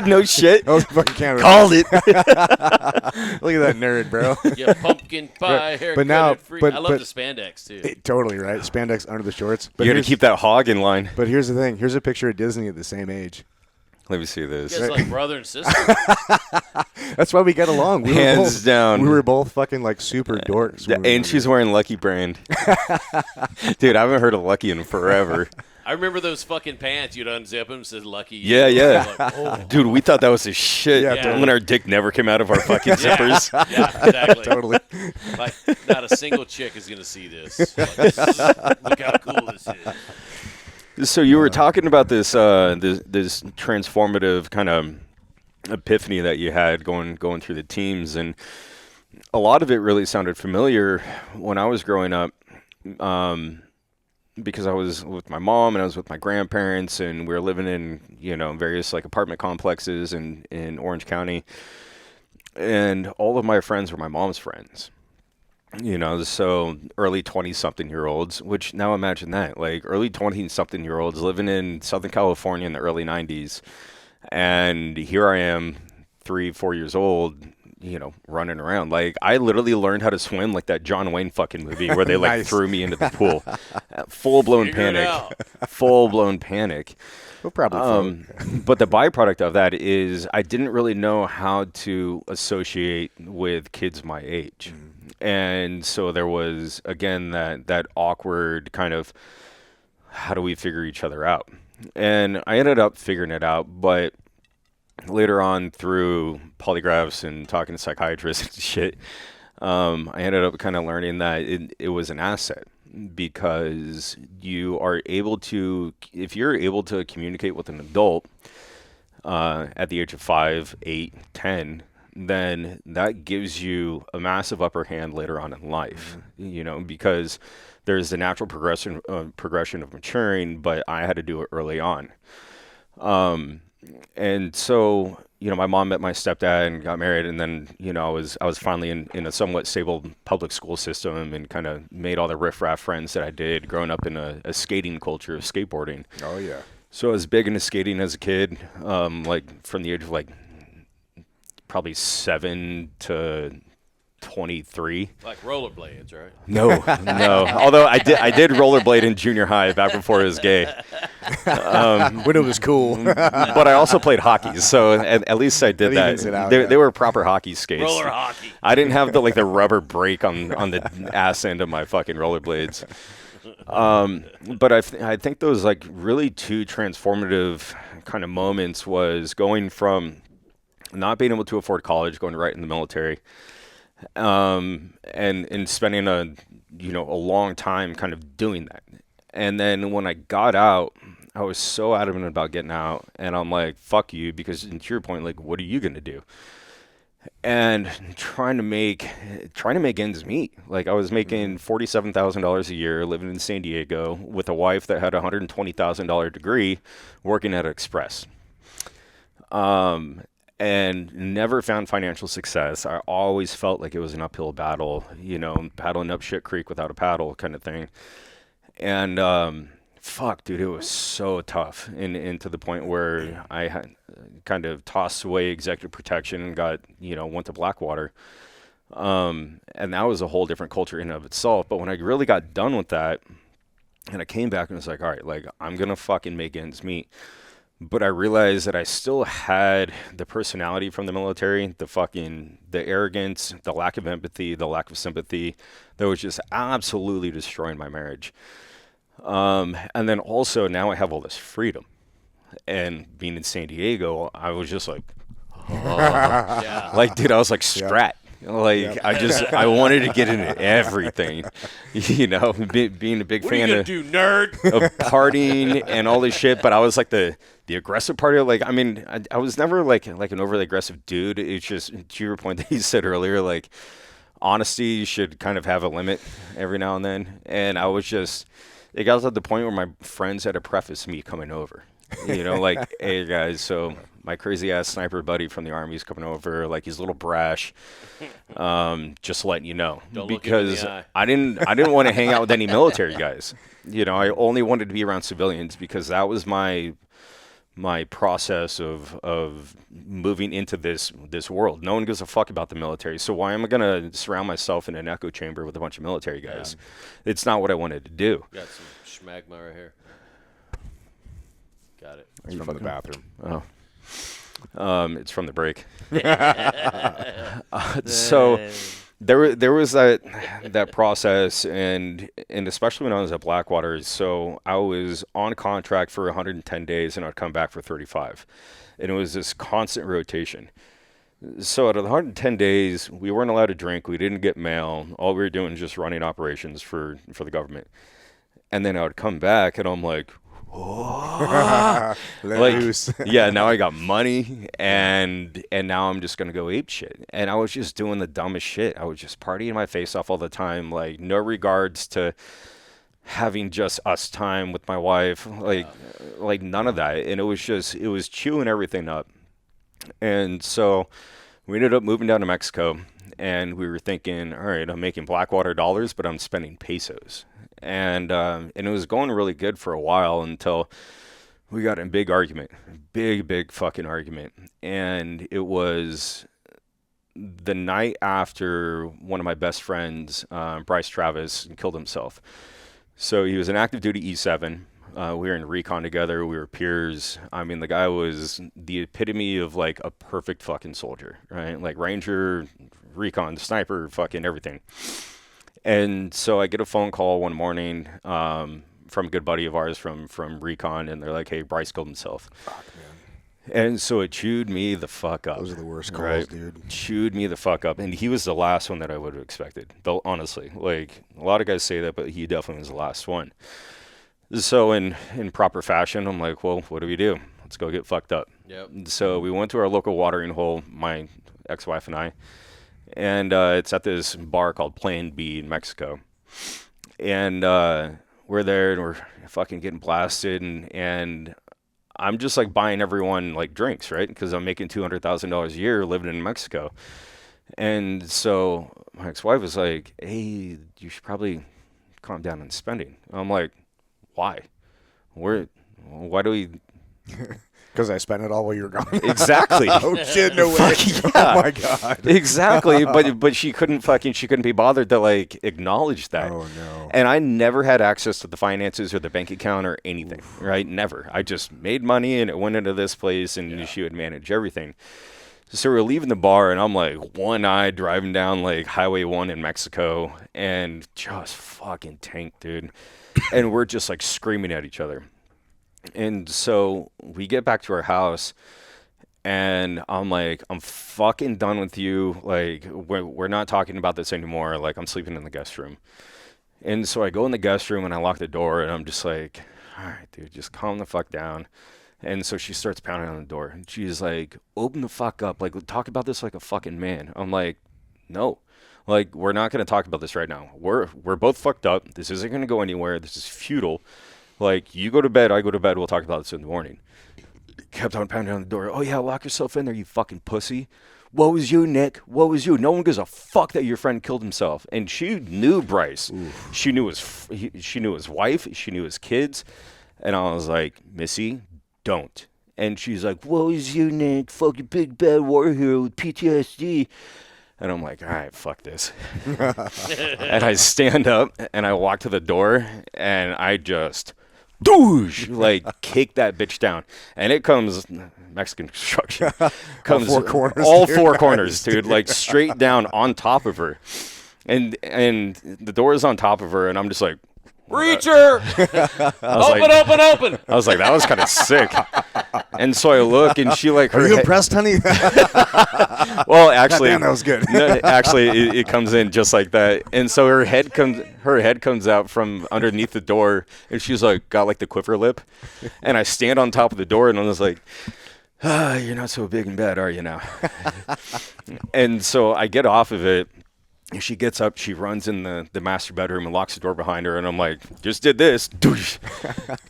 S4: No shit.
S1: I was in fucking Canada.
S4: Called it.
S1: Look at that nerd, bro.
S3: Yeah, pumpkin pie, haircut,
S1: now-
S3: and free.
S1: but-
S3: I love
S1: but-
S3: the spandex too.
S1: Totally right. Spandex under the shorts. But
S4: You got to
S1: here's-
S4: keep that hog in line.
S1: But here's the thing. Here's a picture of Disney at the same age.
S4: Let me see
S3: You
S4: this.
S3: guys like brother and sister.
S1: That's why we get along. We were
S4: Hands
S1: both,
S4: down.
S1: We were both fucking like super dorks. when we were
S4: And she's
S1: younger.
S4: wearing Lucky brand. Dude, I haven't heard of Lucky in forever.
S3: I remember those fucking pants. You'd unzip them, says Lucky.
S4: Yeah, yeah.
S3: Like, oh.
S4: Dude, we thought that was a shit
S1: Yeah,
S3: totally.
S4: when our dick never came out of our fucking zippers.
S3: Yeah, exactly.
S1: Totally.
S3: Like, not a single chick is gonna see this. Like, look how cool this is.
S4: So you were talking about this this transformative kind of epiphany that you had going through the teams, and a lot of it really sounded familiar when I was growing up, because I was with my mom and I was with my grandparents, and we were living in various like apartment complexes in Orange County, and all of my friends were my mom's friends. So early 20-something-year-olds, which now imagine that, like early 20-something-year-olds living in Southern California in the early 90s. And here I am, 3-4 years old, running around. Like I literally learned how to swim like that John Wayne fucking movie where they like
S1: Nice.
S4: threw me into the pool. Full-blown
S3: Figure it
S4: panic.
S3: out.
S4: Full-blown panic.
S1: We'll probably float.
S4: But the byproduct of that is I didn't really know how to associate with kids my age. And so there was, again, that awkward kind of, how do we figure each other out? And I ended up figuring it out, but later on through polygraphs and talking to psychiatrists and shit, I ended up kind of learning that it was an asset, because you are able to, if you're able to communicate with an adult at the age of 5, 8, 10, then that gives you a massive upper hand later on in life, because there's the natural progression of maturing, but I had to do it early on. And so, my mom met my stepdad and got married, and then, I was finally in a somewhat stable public school system and kind of made all the riffraff friends that I did growing up in a skating culture of skateboarding.
S1: Oh yeah.
S4: So I was big into skating as a kid, like from the age of like probably 7 to 23.
S3: Like rollerblades, right?
S4: No. Although I did rollerblade in junior high back before it was gay.
S1: When it was cool.
S4: But I also played hockey, so at least I did
S1: That
S4: that.
S1: evens it out,
S4: They,
S1: yeah.
S4: they were proper hockey skates.
S3: Roller hockey.
S4: I didn't have the rubber brake on the ass end of my fucking rollerblades. But I think those like really two transformative kind of moments was going from not being able to afford college, going right in the military, and spending a long time kind of doing that. And then when I got out, I was so adamant about getting out, and I'm like, fuck you, because to your point, like, what are you gonna do? And trying to make ends meet. Like I was making $47,000 a year, living in San Diego with a wife that had a $120,000 degree, working at Express. And never found financial success. I always felt like it was an uphill battle, paddling up shit creek without a paddle kind of thing. And fuck, dude, it was so tough, and to the point where I had kind of tossed away executive protection and got, went to Blackwater. And that was a whole different culture in and of itself. But when I really got done with that, and I came back and was like, all right, like I'm gonna fucking make ends meet. But I realized that I still had the personality from the military, the arrogance, the lack of empathy, the lack of sympathy that was just absolutely destroying my marriage. And then also now I have all this freedom. And being in San Diego, I was just like,
S3: Yeah.
S4: like, dude, I was like Strat. Like, I wanted to get into everything, being a big
S3: What are you
S4: fan
S3: gonna
S4: of,
S3: do, nerd?
S4: of partying and all this shit. But I was like the aggressive part. Like, I mean, I was never like an overly aggressive dude. It's just to your point that you said earlier, like, honesty should kind of have a limit every now and then. And I was just, it got to the point where my friends had to preface me coming over. Like, hey guys, so my crazy ass sniper buddy from the Army's coming over. Like, he's a little brash. Just letting you know,
S3: Don't look him in the
S4: because
S3: eye.
S4: I didn't want to hang out with any military guys. I only wanted to be around civilians because that was my process of moving into this world. No one gives a fuck about the military. So why am I gonna surround myself in an echo chamber with a bunch of military guys? It's not what I wanted to do.
S3: Got some schmagma right here. Got it.
S1: It's from the bathroom.
S4: It's from the break. So there was that process, and especially when I was at Blackwater. So I was on contract for 110 days, and I'd come back for 35, and it was this constant rotation. So out of the 110 days, we weren't allowed to drink. We didn't get mail. All we were doing was just running operations for the government. And then I would come back, and I'm like,
S1: Let loose.
S4: yeah, now I got money, and now I'm just gonna go ape shit. And I was just doing the dumbest shit. I was just partying my face off all the time, like no regards to having just us time with my wife, like none of that. And it was chewing everything up. And so we ended up moving down to Mexico, and we were thinking, all right, I'm making Blackwater dollars, but I'm spending pesos. And it was going really good for a while until we got in a big argument, big fucking argument. And it was the night after one of my best friends, Bryce Travis, killed himself. So he was an active duty E7. We were in recon together. We were peers. I mean, the guy was the epitome of like a perfect fucking soldier, right? Like Ranger, recon, sniper, fucking everything. And so I get a phone call one morning from a good buddy of ours from recon, and they're like, hey, Bryce killed himself.
S1: Fuck, man.
S4: And so it chewed me the fuck up.
S1: Those are the worst calls,
S4: right?
S1: dude.
S4: Chewed me the fuck up. And he was the last one that I would have expected, though, honestly. Like, a lot of guys say that, but he definitely was the last one. So in proper fashion, I'm like, well, what do we do? Let's go get fucked up.
S3: Yep.
S4: So we went to our local watering hole, my ex-wife and I. And it's at this bar called Plan B in Mexico. And we're there, and we're fucking getting blasted. And I'm just, like, buying everyone, like, drinks, right? Because I'm making $200,000 a year living in Mexico. And so my ex-wife was like, hey, you should probably calm down on spending. I'm like, why? Why do we...
S1: Because I spent it all while you were gone.
S4: Exactly.
S1: Oh shit! No way.
S4: Fuck, yeah.
S1: Oh my god.
S4: Exactly. But she couldn't be bothered to like acknowledge that.
S1: Oh no.
S4: And I never had access to the finances or the bank account or anything. Right? Never. I just made money and it went into this place, and she would manage everything. So we're leaving the bar, and I'm like one-eyed driving down like Highway 1 in Mexico, and just fucking tanked, dude. And we're just like screaming at each other. And so we get back to our house, and I'm like, I'm fucking done with you. Like, we're not talking about this anymore. Like, I'm sleeping in the guest room. And so I go in the guest room, and I lock the door, and I'm just like, all right, dude, just calm the fuck down. And so she starts pounding on the door, and she's like, open the fuck up. Like, talk about this like a fucking man. I'm like, no. Like, we're not going to talk about this right now. We're both fucked up. This isn't going to go anywhere. This is futile. Like, you go to bed, I go to bed, we'll talk about this in the morning. Kept on pounding on the door. Oh, yeah, lock yourself in there, you fucking pussy. What was you, Nick? What was you? No one gives a fuck that your friend killed himself. And she knew Bryce. Oof. She knew his wife. She knew his kids. And I was like, Missy, don't. And she's like, what was you, Nick? Fucking big bad war hero with PTSD. And I'm like, all right, fuck this. And I stand up, and I walk to the door, and I just... Doosh! Like, kick that bitch down. And it comes, Mexican construction, comes all four corners, dude, like straight down on top of her. And the door is on top of her, and I'm just like,
S3: Breacher! Open!
S4: I was like, that was kind of sick. And so I look, and she like,
S1: Are
S4: her
S1: you
S4: head-
S1: impressed, honey?
S4: well, actually,
S1: Damn, that was good.
S4: no, actually, it comes in just like that. And so her head comes out from underneath the door, and she's like, got like the quiver lip. And I stand on top of the door, and I was like, you're not so big and bad, are you now? And so I get off of it. And she gets up, she runs in the master bedroom and locks the door behind her. And I'm like, just did this. Doosh.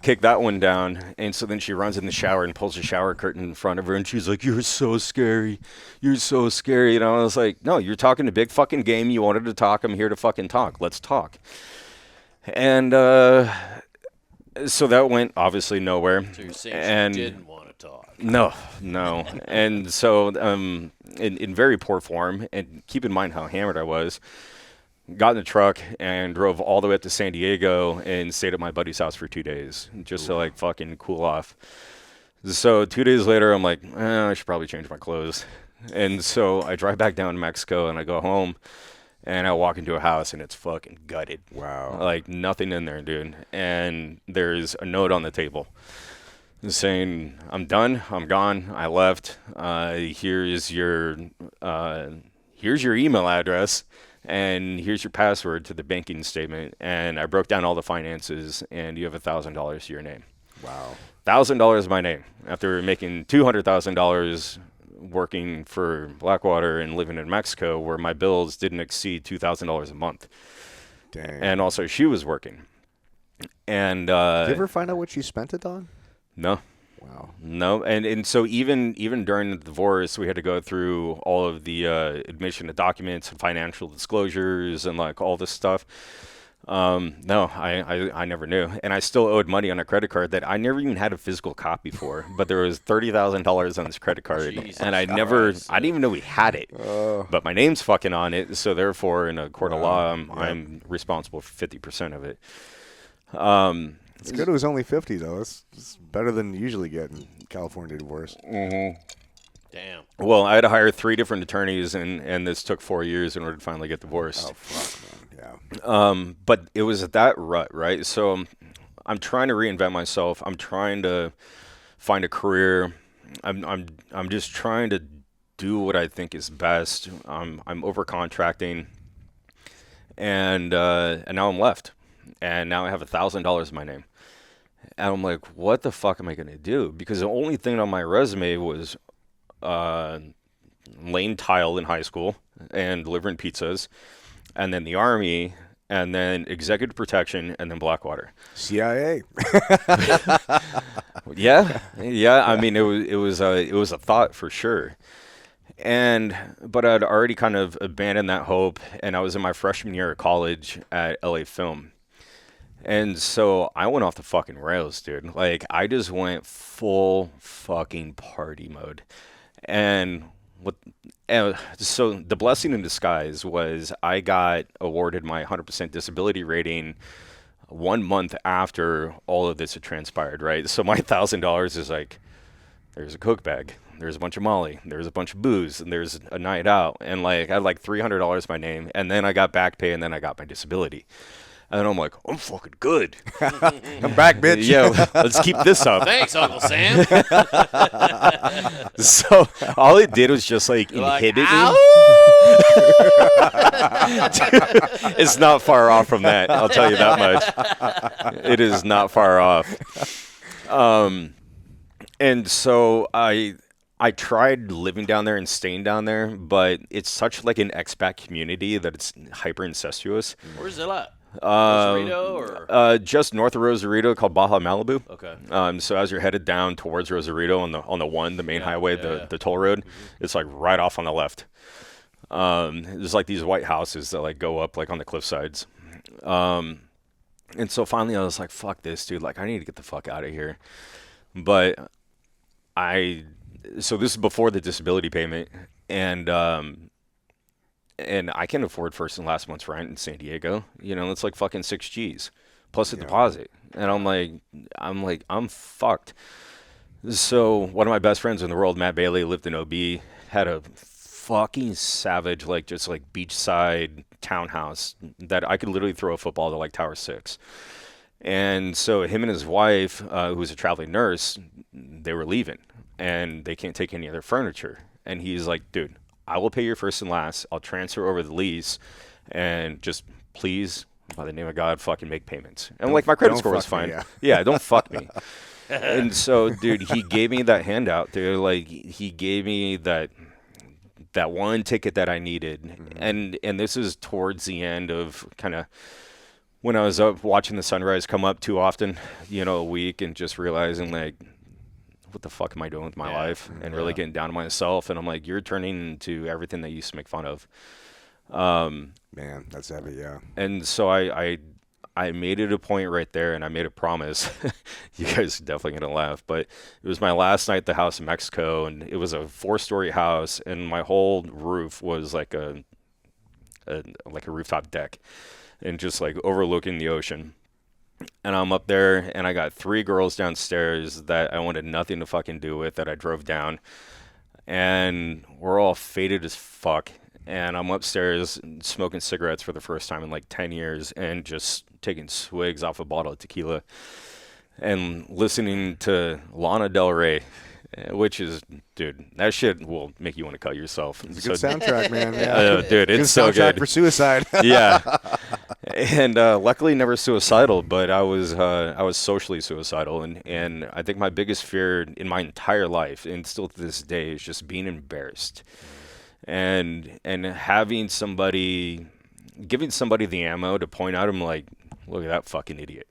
S4: Kick that one down. And so then she runs in the shower and pulls the shower curtain in front of her. And she's like, you're so scary. You're so scary. And I was like, no, you're talking a big fucking game. You wanted to talk. I'm here to fucking talk. Let's talk. And so that went obviously nowhere.
S3: So you're saying
S4: And
S3: she didn't want to talk.
S4: no. And so in very poor form, and keep in mind how hammered I was, got in the truck and drove all the way up to San Diego and stayed at my buddy's house for 2 days just to like fucking cool off. So 2 days later, I'm like, I should probably change my clothes. And so I drive back down to Mexico and I go home and I walk into a house and it's fucking gutted.
S1: Wow.
S4: Like nothing in there, dude. And there's a note on the table saying, I'm done, I'm gone, I left. Here's your email address, and here's your password to the banking statement. And I broke down all the finances, and you have $1,000 to your name.
S1: Wow.
S4: $1,000 my name after making $200,000 working for Blackwater and living in Mexico, where my bills didn't exceed $2,000 a month.
S1: Dang.
S4: And also, she was working. And
S1: Did you ever find out what you spent it on?
S4: no.
S1: Wow.
S4: No, and so even during the divorce, we had to go through all of the admission of documents and financial disclosures and like all this stuff. No, I never knew, and I still owed money on a credit card that I never even had a physical copy for. But there was $30,000 on this credit card,
S3: Jesus
S4: and I
S3: Christ.
S4: didn't even know we had it. But my name's fucking on it, so therefore, in a court of law, I'm responsible for 50% of it.
S1: It's good it was only 50, though. It's better than you usually get in California divorce.
S3: Damn.
S4: Well, I had to hire 3 different attorneys, and this took 4 years in order to finally get divorced.
S1: Oh, fuck, man. Yeah.
S4: But it was at that rut, right? So I'm trying to reinvent myself. I'm trying to find a career. I'm just trying to do what I think is best. I'm over contracting, and now I'm left, and now I have $1,000 in my name. And I'm like, what the fuck am I gonna do? Because the only thing on my resume was laying tile in high school and delivering pizzas, and then the Army, and then executive protection, and then Blackwater.
S1: CIA.
S4: Yeah. I mean, it was a thought for sure. But I'd already kind of abandoned that hope, and I was in my freshman year of college at LA Film. And so I went off the fucking rails, dude. Like, I just went full fucking party mode. And so the blessing in disguise was I got awarded my 100% disability rating 1 month after all of this had transpired, right? So my $1,000 is like, there's a Coke bag, there's a bunch of Molly, there's a bunch of booze, and there's a night out. And like, I had like $300 my name, and then I got back pay, and then I got my disability. And then I'm like, I'm fucking good.
S1: I'm back, bitch.
S4: Yeah, let's keep this up.
S3: Thanks, Uncle Sam.
S4: So all it did was just like inhibit me. It's not far off from that. I'll tell you that much. It is not far off. And so I tried living down there and staying down there, but it's such like an expat community that it's hyper incestuous.
S3: Where's it at? Rosarito or?
S4: Just north of Rosarito, called Baja Malibu.
S3: Okay.
S4: So as you're headed down towards Rosarito on the main highway, the toll road, it's like right off on the left. There's like these white houses that like go up like on the cliff sides. And so finally I was like, fuck this, dude. Like, I need to get the fuck out of here. But so this is before the disability payment, and I can afford first and last month's rent in San Diego. You know, it's like fucking $6 plus a deposit. And I'm fucked. So one of my best friends in the world, Matt Bailey, lived in OB, had a fucking savage, like just like beachside townhouse that I could literally throw a football to like Tower 6. And so him and his wife, who's a traveling nurse, they were leaving, and they can't take any of their furniture. And he's like, dude, I will pay your first and last. I'll transfer over the lease, and just please, by the name of God, fucking make payments. And like my credit
S1: don't
S4: score was
S1: fuck me,
S4: fine.
S1: yeah.
S4: Yeah, don't fuck me. And so, dude, he gave me that handout, dude. Like he gave me that one ticket that I needed, and this is towards the end of kind of when I was up watching the sunrise come up too often, a week, and just realizing like, what the fuck am I doing with my life, and really getting down to myself. And I'm like, you're turning into everything that you used to make fun of.
S1: Man, that's heavy. Yeah.
S4: And so I made it a point right there, and I made a promise. You guys are definitely gonna laugh, but it was my last night at the house in Mexico, and it was a 4-story house, and my whole roof was like a rooftop deck, and just like overlooking the ocean. And I'm up there, and I got 3 girls downstairs that I wanted nothing to fucking do with, that I drove down, and we're all faded as fuck. And I'm upstairs smoking cigarettes for the first time in like 10 years, and just taking swigs off a bottle of tequila and listening to Lana Del Rey, which is, dude, that shit will make you want to cut yourself.
S1: It's a good soundtrack, man. Yeah.
S4: Dude,
S1: Good
S4: it's so
S1: soundtrack
S4: good.
S1: for suicide.
S4: Yeah. And luckily never suicidal, but I was socially suicidal, and I think my biggest fear in my entire life, and still to this day, is just being embarrassed. And having somebody, giving somebody the ammo to point out, I'm like, look at that fucking idiot,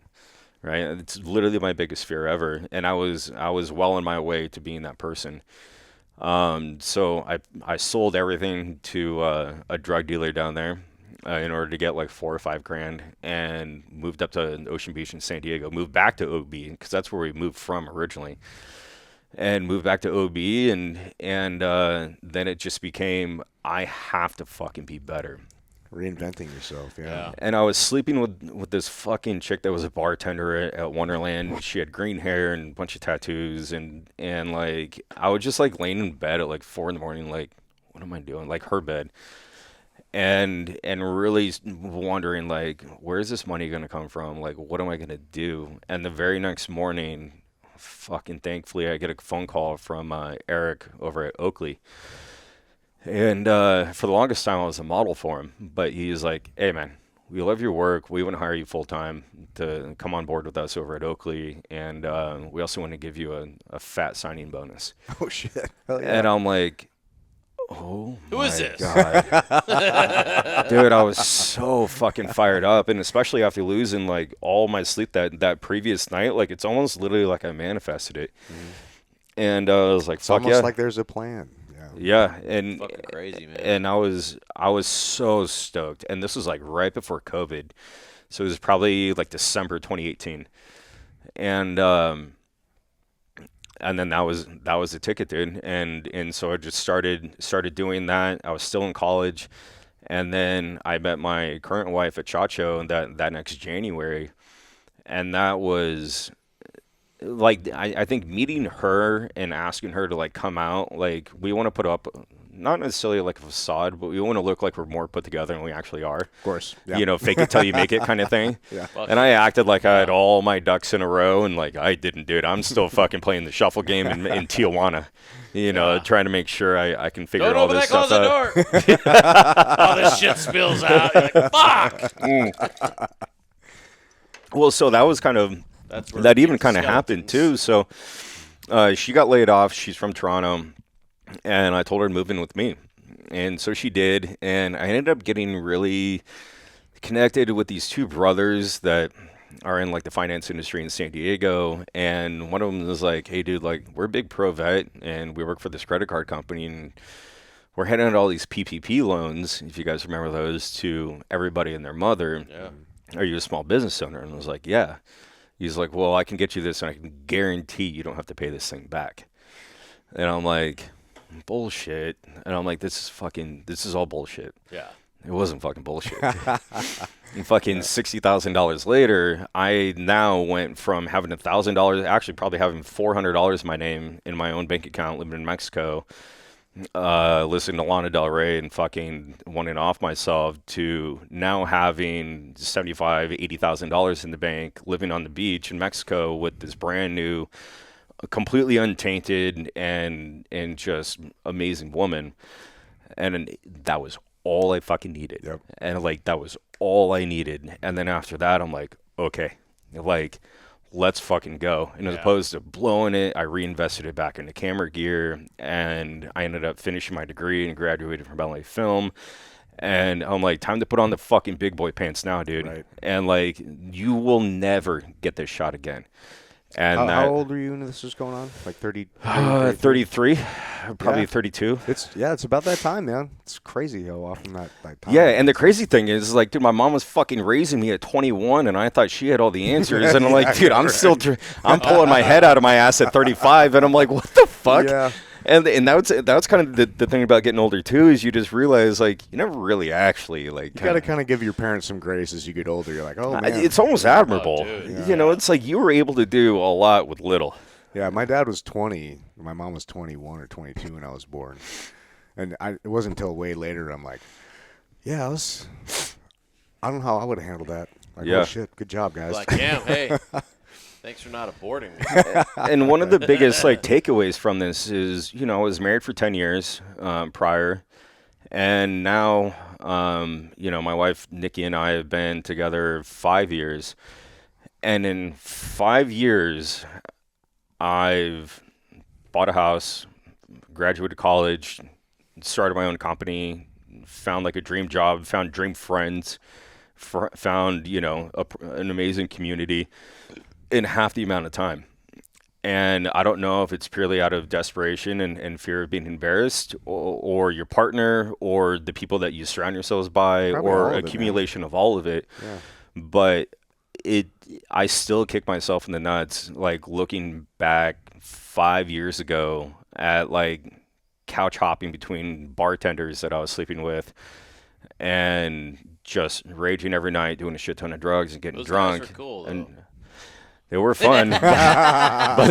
S4: right? It's literally my biggest fear ever, and I was well on my way to being that person. So I sold everything to a drug dealer down there in order to get like $4 or $5 grand, and moved up to Ocean Beach in San Diego. Moved back to OB because that's where we moved from originally. And moved back to OB, and then it just became, I have to fucking be better.
S1: Reinventing yourself. Yeah.
S4: And I was sleeping with this fucking chick that was a bartender at Wonderland. She had green hair and a bunch of tattoos, and like I was just like laying in bed at like 4 a.m, like, what am I doing? Like her bed. And really wondering like, where's this money gonna come from? Like, what am I gonna do? And the very next morning, fucking thankfully, I get a phone call from Eric over at Oakley. And for the longest time, I was a model for him. But he's like, hey, man, we love your work. We want to hire you full-time to come on board with us over at Oakley. And we also want to give you a fat signing bonus.
S1: Oh, shit. Hell yeah.
S4: And I'm like, oh,
S3: Who is this?
S4: God. Dude, I was so fucking fired up. And especially after losing, like, all my sleep that previous night, like, it's almost literally like I manifested it. And I was like,
S1: It's
S4: fuck
S1: almost
S4: yeah.
S1: like there's a plan.
S4: Yeah, and
S3: Fucking crazy, man.
S4: And I was so stoked, and this was like right before COVID, so it was probably like December 2018, and then that was the ticket, dude, and so I just started doing that. I was still in college, and then I met my current wife at Chacho that next January, and that was. Like, I think meeting her and asking her to, like, come out, like, we want to put up, not necessarily like a facade, but we want to look like we're more put together than we actually are.
S1: Of course. Yeah.
S4: You know, fake it till you make it kind of thing.
S1: Yeah.
S4: And I acted like I had all my ducks in a row, and, like, I didn't, dude. I'm still fucking playing the shuffle game in Tijuana, you know, trying to make sure I can figure
S3: Don't
S4: all
S3: open
S4: this
S3: that
S4: stuff out.
S3: closet door. All this shit spills out. You're like, fuck.
S4: Well, so that was kind of...
S3: That's where
S4: that
S3: the
S4: even kind of happened too. So she got laid off. She's from Toronto, and I told her to move in with me, and so she did. And I ended up getting really connected with these 2 brothers that are in like the finance industry in San Diego. And one of them was like, "Hey, dude, like we're a big pro vet, and we work for this credit card company, and we're handing out all these PPP loans, if you guys remember those, to everybody and their mother.
S3: Yeah.
S4: Are you a small business owner?" And I was like, "Yeah." He's like, "Well, I can get you this, and I can guarantee you don't have to pay this thing back." And I'm like, bullshit. And I'm like, this is all bullshit.
S3: Yeah.
S4: It wasn't fucking bullshit. And fucking $60,000 later, I now went from having $1,000, actually probably having $400 in my name in my own bank account living in Mexico, listening to Lana Del Rey and fucking wanting to off myself to now having $80,000 in the bank, living on the beach in Mexico with this brand new, completely untainted and just amazing woman. And that was all I fucking needed.
S1: Yep.
S4: And like, that was all I needed. And then after that, I'm like, okay, like, let's fucking go. And as opposed to blowing it, I reinvested it back into camera gear, and I ended up finishing my degree and graduated from LA Film. And I'm like, time to put on the fucking big boy pants now, dude.
S1: Right.
S4: And like, you will never get this shot again. And
S1: How old were you when this was going on? Like 30?
S4: 33, probably
S1: Yeah.
S4: 32.
S1: It's about that time, man. It's crazy how often that time.
S4: Yeah, and the crazy thing is, like, dude, my mom was fucking raising me at 21, and I thought she had all the answers. And I'm like, dude, I'm still, I'm pulling my head out of my ass at 35, and I'm like, what the fuck?
S1: Yeah.
S4: And that's kind of the thing about getting older too, is you just realize, like, you never really actually, like,
S1: You got to kind of give your parents some grace as you get older. You're like, oh, man.
S4: it's almost admirable.
S3: dude.
S4: You know, it's like you were able to do a lot with little.
S1: Yeah, my dad was 20. My mom was 21 or 22 when I was born. And it wasn't until way later I'm like, yeah, I don't know how I would have handled that. Like,
S4: Yeah.
S1: oh, shit, good job, guys.
S3: Like, damn, hey, thanks for not aborting me.
S4: And one of the biggest, like, takeaways from this is, you know, I was married for 10 years prior. And now, you know, my wife, Nikki, and I have been together 5 years. And in 5 years, I've bought a house, graduated college, started my own company, found like a dream job, found dream friends, found, you know, an amazing community in half the amount of time. And I don't know if it's purely out of desperation and fear of being embarrassed, or your partner, or the people that you surround yourselves by,
S1: Probably all
S4: or
S1: of it, man.
S4: accumulation of all of it.
S1: Yeah.
S4: But I still kick myself in the nuts, like, looking back 5 years ago at, like, couch hopping between bartenders that I was sleeping with, and just raging every night, doing a shit ton of drugs and getting
S3: Those
S4: drunk.
S3: guys were cool, though.
S4: And they were fun, but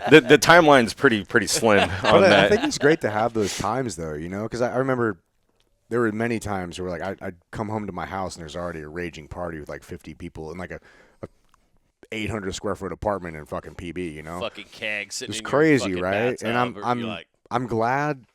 S4: the timeline's pretty slim on
S1: But I
S4: that.
S1: think it's great to have those times, though, you know, because I remember there were many times where, like, I'd come home to my house and there's already a raging party with like 50 people in like a 800 square foot apartment in fucking PB, you know.
S3: Fucking keg sitting
S1: It's
S3: in your
S1: crazy,
S3: fucking
S1: right? And
S3: bathtub, or you're like,
S1: I'm glad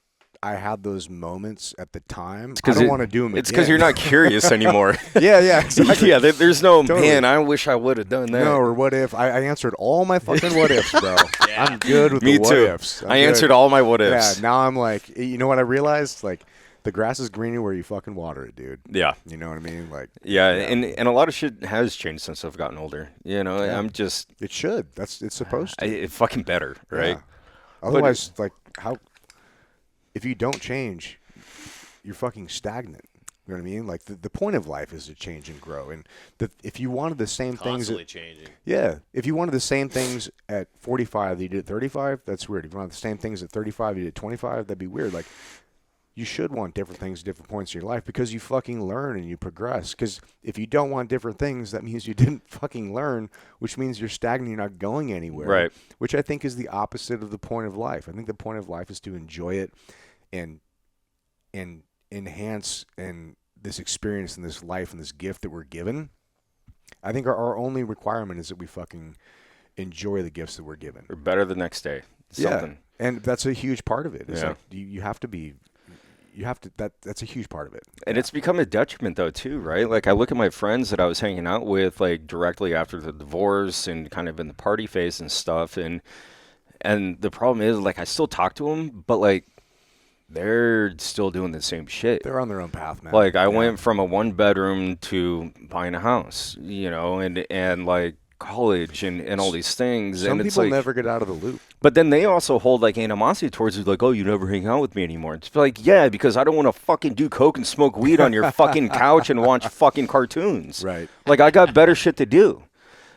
S1: I had those moments at the time. I
S4: 'cause
S1: don't want to do them.
S4: It's because you're not curious anymore.
S1: Yeah, exactly.
S4: Yeah, there's no,
S1: Totally.
S4: man, I wish I would have done that.
S1: No, or what if? I answered all my fucking what ifs, bro.
S3: Yeah.
S1: I'm good with
S4: Me
S1: the what
S4: too.
S1: ifs.
S4: I answered all my what ifs.
S1: Yeah, now I'm like, you know what I realized? Like, the grass is greener where you fucking water it, dude.
S4: Yeah.
S1: You know what I mean? Like,
S4: Yeah, and a lot of shit has changed since I've gotten older. You know,
S1: Yeah.
S4: I'm just
S1: it should. It's supposed to.
S4: it fucking better, right?
S1: Yeah. Otherwise, like, how? If you don't change, you're fucking stagnant. You know what I mean? Like, the point of life is to change and grow. And if you wanted the same things,
S3: constantly changing.
S1: if you wanted the same things at 45 that you did at 35, that's weird. If you wanted the same things at 35 you did at 25, that'd be weird. Like, you should want different things at different points in your life because you fucking learn and you progress. Because if you don't want different things, that means you didn't fucking learn, which means you're stagnant, you're not going anywhere.
S4: Right.
S1: Which I think is the opposite of the point of life. I think the point of life is to enjoy it and enhance and this experience and this life and this gift that we're given. I think our only requirement is that we fucking enjoy the gifts that we're given.
S4: Or better the next day. Something.
S1: Yeah, and that's a huge part of it. It's
S4: Yeah.
S1: like you have to be, that's a huge part of it.
S4: And it's become a detriment, though, too, right? Like, I look at my friends that I was hanging out with, like, directly after the divorce and kind of in the party phase and stuff. And the problem is, like, I still talk to them, but, like, they're still doing the same shit.
S1: They're on their own path, man.
S4: Like, I went from a 1-bedroom to buying a house, you know, and like, college and all these things.
S1: Some
S4: and it's
S1: people
S4: like,
S1: never get out of the loop.
S4: But then they also hold, like, animosity towards you, like, oh, you never hang out with me anymore. It's like, yeah, because I don't want to fucking do coke and smoke weed on your fucking couch and watch fucking cartoons.
S1: Right.
S4: Like, I got better shit to do,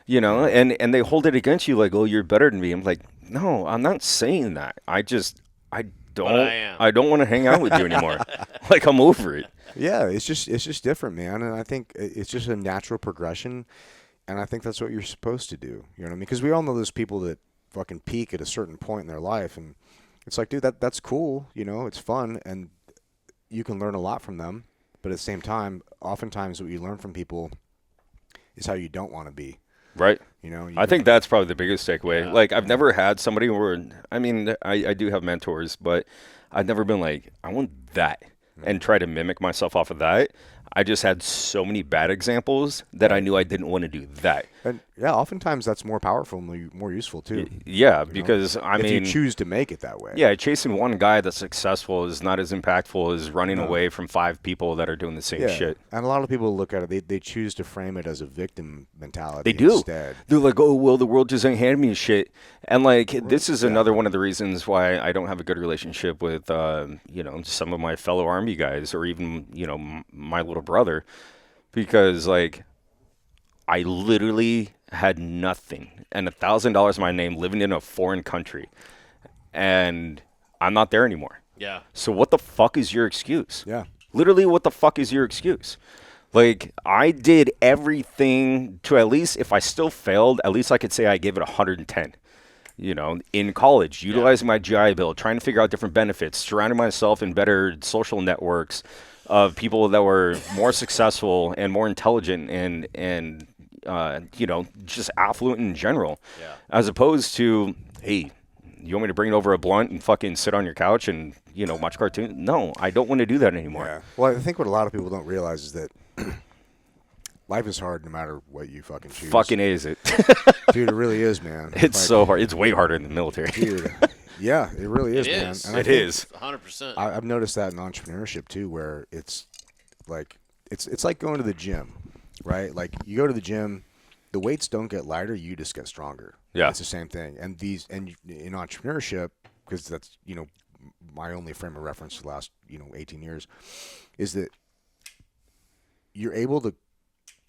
S4: you know? And they hold it against you, like, oh, you're better than me. I'm like, no, I'm not saying that. I don't want to hang out with you anymore. Like, I'm over it.
S1: Yeah, it's just different, man. And I think it's just a natural progression. And I think that's what you're supposed to do. You know what I mean? Because we all know those people that fucking peak at a certain point in their life, and It's like, dude, that's cool. You know, it's fun, and you can learn a lot from them. But at the same time, oftentimes what you learn from people is how you don't want to be.
S4: Right.
S1: You know,
S4: I think that's probably the biggest takeaway.
S3: Yeah.
S4: Like, I've never had somebody where, I mean, I do have mentors, but I've never been like, I want that and try to mimic myself off of that. I just had so many bad examples that I knew I didn't want to do that.
S1: And yeah, oftentimes that's more powerful and more useful too.
S4: Yeah, because I
S1: if
S4: mean,
S1: you choose to make it that way.
S4: yeah, chasing one guy that's successful is not as impactful as running away from 5 people that are doing the same
S1: Yeah.
S4: shit.
S1: And a lot of people look at it, they choose to frame it as a victim mentality
S4: They do.
S1: instead.
S4: They're like, oh, well, the world just ain't handing me shit. And, like, this is another one of the reasons why I don't have a good relationship with, you know, some of my fellow Army guys or even, you know, my little brother. Because, like, I literally had nothing and $1,000 in my name living in a foreign country. And I'm not there anymore.
S3: Yeah.
S4: So what the fuck is your excuse?
S1: Yeah.
S4: Literally, what the fuck is your excuse? Like, I did everything to at least, if I still failed, at least I could say I gave it 110. You know, in college, utilizing my GI Bill, trying to figure out different benefits, surrounding myself in better social networks of people that were more successful and more intelligent and you know, just affluent in general.
S3: Yeah.
S4: As opposed to, hey, you want me to bring over a blunt and fucking sit on your couch and, you know, watch cartoons? No, I don't want to do that anymore.
S1: Yeah. Well, I think what a lot of people don't realize is that life is hard no matter what you fucking choose.
S4: Fucking is it.
S1: Dude, it really is, man.
S4: It's so hard. It's way harder in the military.
S1: Dude, yeah, it really is,
S3: It
S1: man.
S3: is.
S1: And I
S4: It
S1: think
S4: is.
S3: 100%.
S1: I've noticed that in entrepreneurship too, where it's like it's like going to the gym, right? Like you go to the gym, the weights don't get lighter, you just get stronger.
S4: Yeah.
S1: It's the same thing. And in entrepreneurship, because that's, you know, my only frame of reference for the last, you know, 18 years, is that you're able to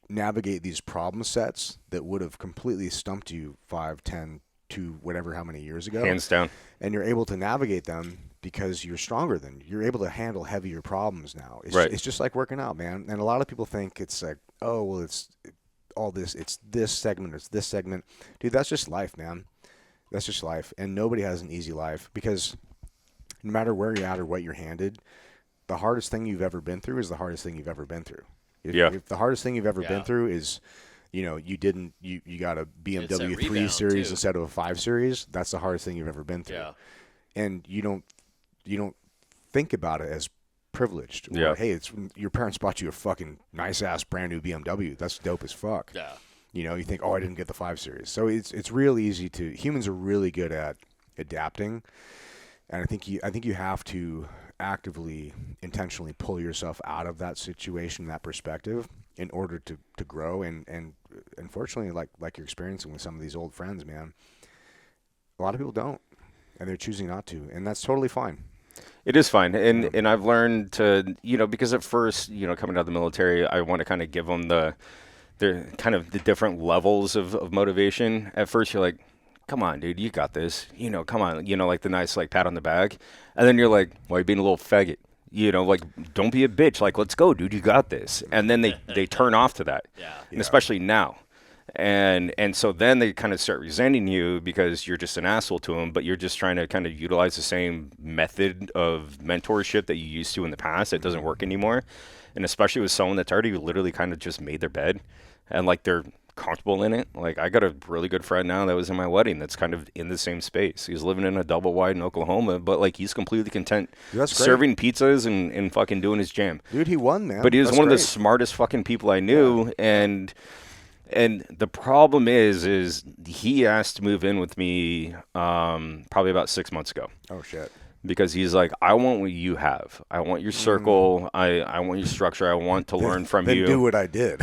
S1: navigate these problem sets that would have completely stumped you 5, 10, to whatever how many years ago.
S4: Hands down.
S1: And you're able to navigate them because you're stronger than you're able to handle heavier problems now.
S4: Right.
S1: It's just like working out, man. And a lot of people think it's like, oh, well, it's all this, it's this segment, it's this segment. Dude, that's just life, man. That's just life. And nobody has an easy life because no matter where you're at or what you're handed, the hardest thing you've ever been through is the hardest thing you've ever been through. If the hardest thing you've ever been through is, you know, you got a BMW 3
S3: rebound,
S1: Series
S3: too.
S1: instead of a 5 Series, that's the hardest thing you've ever been through.
S3: Yeah.
S1: And you don't think about it as privileged. Or,
S4: Yeah.
S1: hey, it's your parents bought you a fucking nice ass brand new BMW. That's dope as fuck.
S3: Yeah.
S1: You know, you think, oh, I didn't get the 5 Series. So it's real easy to. Humans are really good at adapting, and I think you have to actively, intentionally pull yourself out of that situation, that perspective, in order to grow. And unfortunately, like you're experiencing with some of these old friends, man, a lot of people don't, and they're choosing not to, and that's totally fine.
S4: It is fine. And I've learned to, you know, because at first, you know, coming out of the military, I want to kind of give them the kind of the different levels of motivation. At first, you're like, come on, dude, you got this. You know, come on. You know, like the nice, like, pat on the back. And then you're like, why are you being a little faggot? You know, like, don't be a bitch. Like, let's go, dude. You got this. And then they turn off to that.
S3: Yeah.
S4: And especially now. And so then they kind of start resenting you because you're just an asshole to them, but you're just trying to kind of utilize the same method of mentorship that you used to in the past. It doesn't work anymore. And especially with someone that's already literally kind of just made their bed and like they're comfortable in it. Like I got a really good friend now that was in my wedding that's kind of in the same space. He's living in a double wide in Oklahoma, but like he's completely content
S1: That's great.
S4: serving pizzas and fucking doing his jam.
S1: Dude, he won, man.
S4: But he was
S1: That's
S4: one of the
S1: great.
S4: smartest fucking people I knew, and the problem is he asked to move in with me probably about 6 months ago
S1: Oh shit.
S4: because he's like, I want what you have. I want your circle. I want your structure. I want to learn from
S1: Then
S4: you.
S1: do what I did.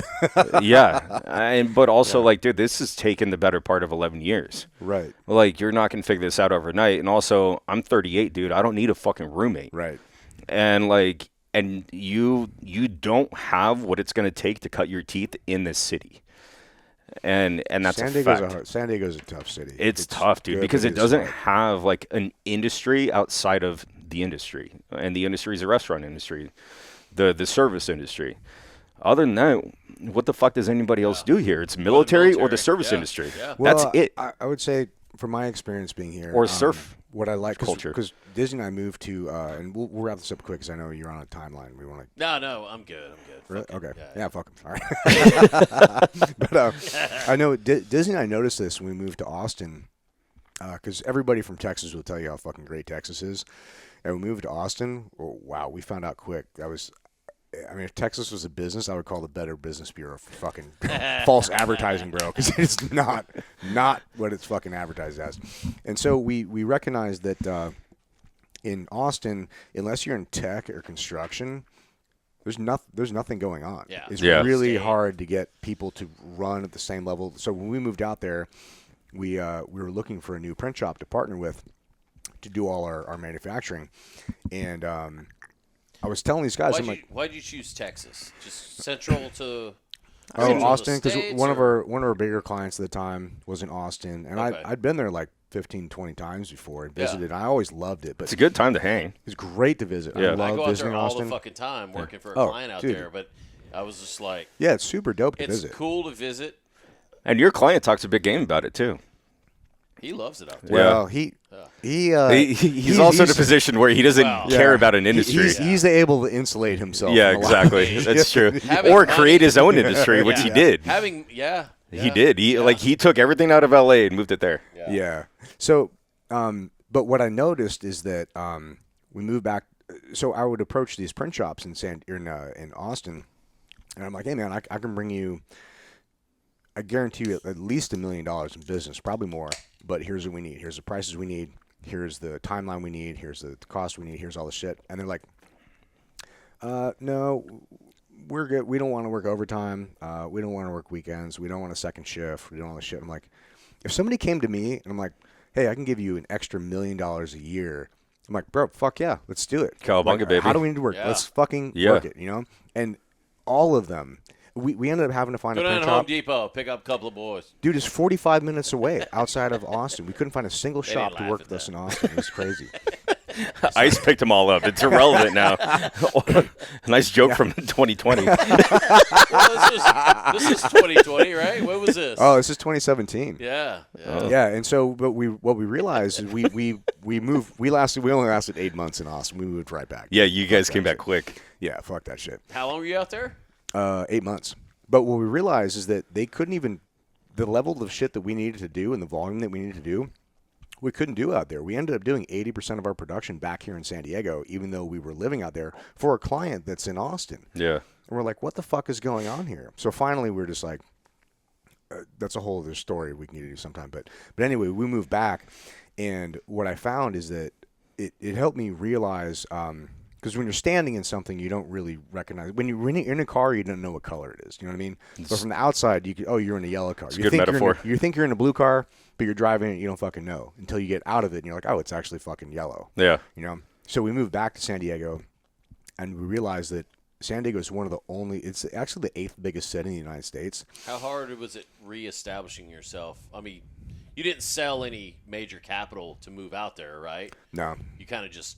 S4: Yeah, but also like, dude, this has taken the better part of 11 years.
S1: Right.
S4: Like, you're not gonna figure this out overnight. And also, I'm 38, dude. I don't need a fucking roommate.
S1: Right.
S4: And like, and you don't have what it's gonna take to cut your teeth in this city. And that's
S1: San
S4: a
S1: Diego's
S4: fact.
S1: San Diego's a tough city.
S4: It's tough, dude, because it doesn't have like an industry outside of the industry, and the industry is the restaurant industry, the service industry. Other than that, what the fuck does anybody else do here? It's military or the
S3: military,
S4: service
S3: yeah,
S4: industry.
S3: yeah.
S1: Well,
S4: That's it.
S1: I would say, from my experience being here,
S4: Or surf.
S1: what I like
S4: Culture.
S1: because Disney and I moved to and we'll wrap this up quick because I know you're on a timeline. We want to.
S3: No, I'm good.
S1: Really?
S3: Fuck it.
S1: Okay.
S3: Yeah.
S1: Fuck them. All right. But I know Disney and I noticed this when we moved to Austin because everybody from Texas will tell you how fucking great Texas is. And we moved to Austin. Oh, wow, we found out quick. I mean, if Texas was a business, I would call the Better Business Bureau for fucking false advertising, bro, because it's not what it's fucking advertised as. And so we recognize that in Austin, unless you're in tech or construction, there's nothing going on.
S3: Yeah.
S1: It's
S4: Yeah.
S1: really
S3: Same.
S1: hard to get people to run at the same level. So when we moved out there, we were looking for a new print shop to partner with to do all our manufacturing, and I was telling these guys,
S3: Why'd you choose Texas? Just central to
S1: oh,
S3: central to
S1: Austin,
S3: the
S1: because
S3: States,
S1: one of
S3: or-
S1: our bigger clients at the time was in Austin, and
S3: Okay.
S1: I'd been there like 15, 20 times before and
S3: Yeah.
S1: visited. And I always loved it, but
S4: It's a good time to hang.
S1: it's great to visit.
S4: Yeah.
S1: I
S3: I
S1: love
S3: go out
S1: visiting
S3: there all
S1: Austin.
S3: the fucking time working for a
S1: Oh,
S3: client out
S1: dude.
S3: there, but I was just like,
S1: Yeah, it's super dope to
S3: it's
S1: visit.
S3: cool to visit.
S4: And your client talks a big game about it too.
S3: He loves it out there.
S1: Well, he's
S4: He's also in a position where he doesn't
S3: Well,
S4: care
S1: yeah.
S4: about an industry.
S1: He's able to insulate himself.
S4: Yeah,
S1: from a lot of
S4: exactly.
S1: things.
S4: That's true.
S3: Having
S4: Or
S3: money-
S4: create his own industry, which he
S3: Yeah.
S4: did.
S3: He
S4: He did. He took everything out of LA and moved it there.
S1: Yeah. So, but what I noticed is that we moved back. So I would approach these print shops in Austin, and I'm like, hey man, I can bring you. I guarantee you at least $1 million in business, probably more. But here's what we need. Here's the prices we need. Here's the timeline we need. Here's the cost we need. Here's all the shit. And they're like, no, we're good. We don't want to work overtime. We don't want to work weekends. We don't want a second shift. We don't want the shit. I'm like, if somebody came to me and I'm like, hey, I can give you an extra $1 million a year. I'm like, bro, fuck yeah, let's do it.
S4: Cowabunga,
S1: Like,
S4: baby.
S1: How do we need to work?
S3: Yeah.
S1: Let's fucking
S4: Yeah.
S1: work it, you know? And all of them, we ended up having to find
S3: Go
S1: a
S3: down
S1: print
S3: to Home
S1: shop.
S3: Depot, pick up a couple of boys.
S1: Dude, it's 45 minutes away outside of Austin. We couldn't find a single
S3: didn't
S1: shop to
S3: laugh
S1: work
S3: at
S1: with us
S3: that.
S1: in Austin. It was crazy.
S4: Ice picked them all up. It's irrelevant now. Nice joke from 2020.
S3: Well, this is 2020, right? What was this?
S1: Oh, this is 2017.
S3: Yeah.
S1: Yeah, and so, but what we realized is we moved. We only lasted 8 months in Austin. We moved right back.
S4: Yeah, you guys came back quick.
S1: Yeah, fuck that shit.
S3: How long were you out there?
S1: 8 months. But what we realized is that they couldn't even the level of shit that we needed to do and the volume that we needed to do. We couldn't do out there. We ended up doing 80% of our production back here in San Diego, even though we were living out there for a client that's in Austin.
S4: Yeah.
S1: And we're like, what the fuck is going on here? So finally, we're just like, that's a whole other story we need to do sometime. But anyway, we moved back, and what I found is that it helped me realize, because when you're standing in something, you don't really recognize. When you're in a car, you don't know what color it is. You know what I mean? But from the outside, you're in a yellow car.
S4: It's a good metaphor.
S1: You think you're in a blue car, but you're driving it, you don't fucking know until you get out of it, and you're like, oh, it's actually fucking yellow.
S4: Yeah.
S1: You know? So we moved back to San Diego, and we realized that San Diego is one of the only, it's actually the 8th biggest city in the United States.
S3: How hard was it reestablishing yourself? I mean, you didn't sell any major capital to move out there, right?
S1: No.
S3: You kind of just,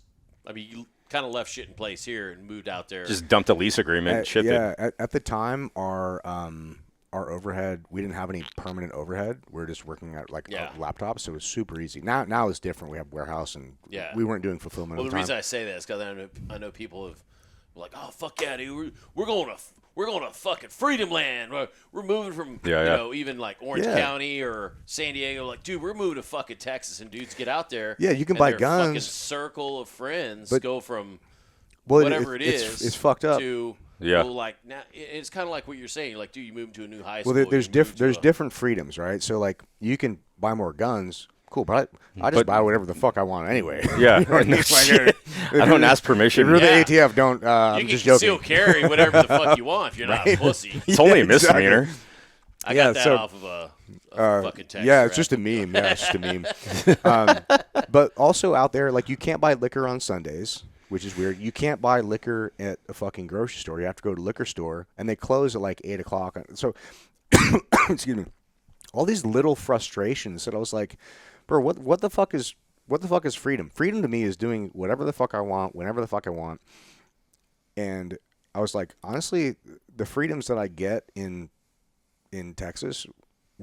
S3: you kind of left shit in place here and moved out there.
S4: Just dumped a lease agreement, shipped it.
S1: Yeah, at the time, our overhead, we didn't have any permanent overhead. We were just working at laptops, so it was super easy. Now it's different. We have warehouse, and we weren't doing fulfillment.
S3: Well,
S1: at
S3: the
S1: the
S3: reason
S1: time.
S3: I say that is because I know people have like, oh fuck yeah, dude, we're going to fucking Freedom Land. We're moving from you know, even like Orange County or San Diego. Like, dude, we're moving to fucking Texas, and dudes get out there.
S1: Yeah, you can
S3: and
S1: buy
S3: their
S1: guns.
S3: Fucking circle of friends
S1: But-
S3: go from
S1: Well,
S3: whatever
S1: it's fucked up.
S3: to well, like now it's kind of like what you're saying. Like, dude, you move to a new high school.
S1: Well, there's
S3: you move to a-
S1: different freedoms, right? So like you can buy more guns. Cool, but I just buy whatever the fuck I want anyway.
S4: Yeah.
S1: You know what I mean? Like,
S4: I don't ask permission.
S1: If you're
S3: Yeah.
S1: the ATF, don't.
S3: You
S1: I'm
S3: can
S1: just joking.
S3: conceal carry whatever the fuck you want if you're not a pussy.
S4: It's only a
S1: Yeah, exactly.
S4: misdemeanor.
S3: I
S1: Yeah,
S3: got that
S1: so-
S3: off of a fucking text.
S1: Yeah, it's
S3: thread.
S1: just a meme. Yeah, it's just a meme. But also out there, like you can't buy liquor on Sundays, which is weird. You can't buy liquor at a fucking grocery store. You have to go to a liquor store, and they close at like 8 o'clock. So, excuse me. All these little frustrations that I was like, bro, what the fuck is freedom? Freedom to me is doing whatever the fuck I want, whenever the fuck I want. And I was like, honestly, the freedoms that I get in Texas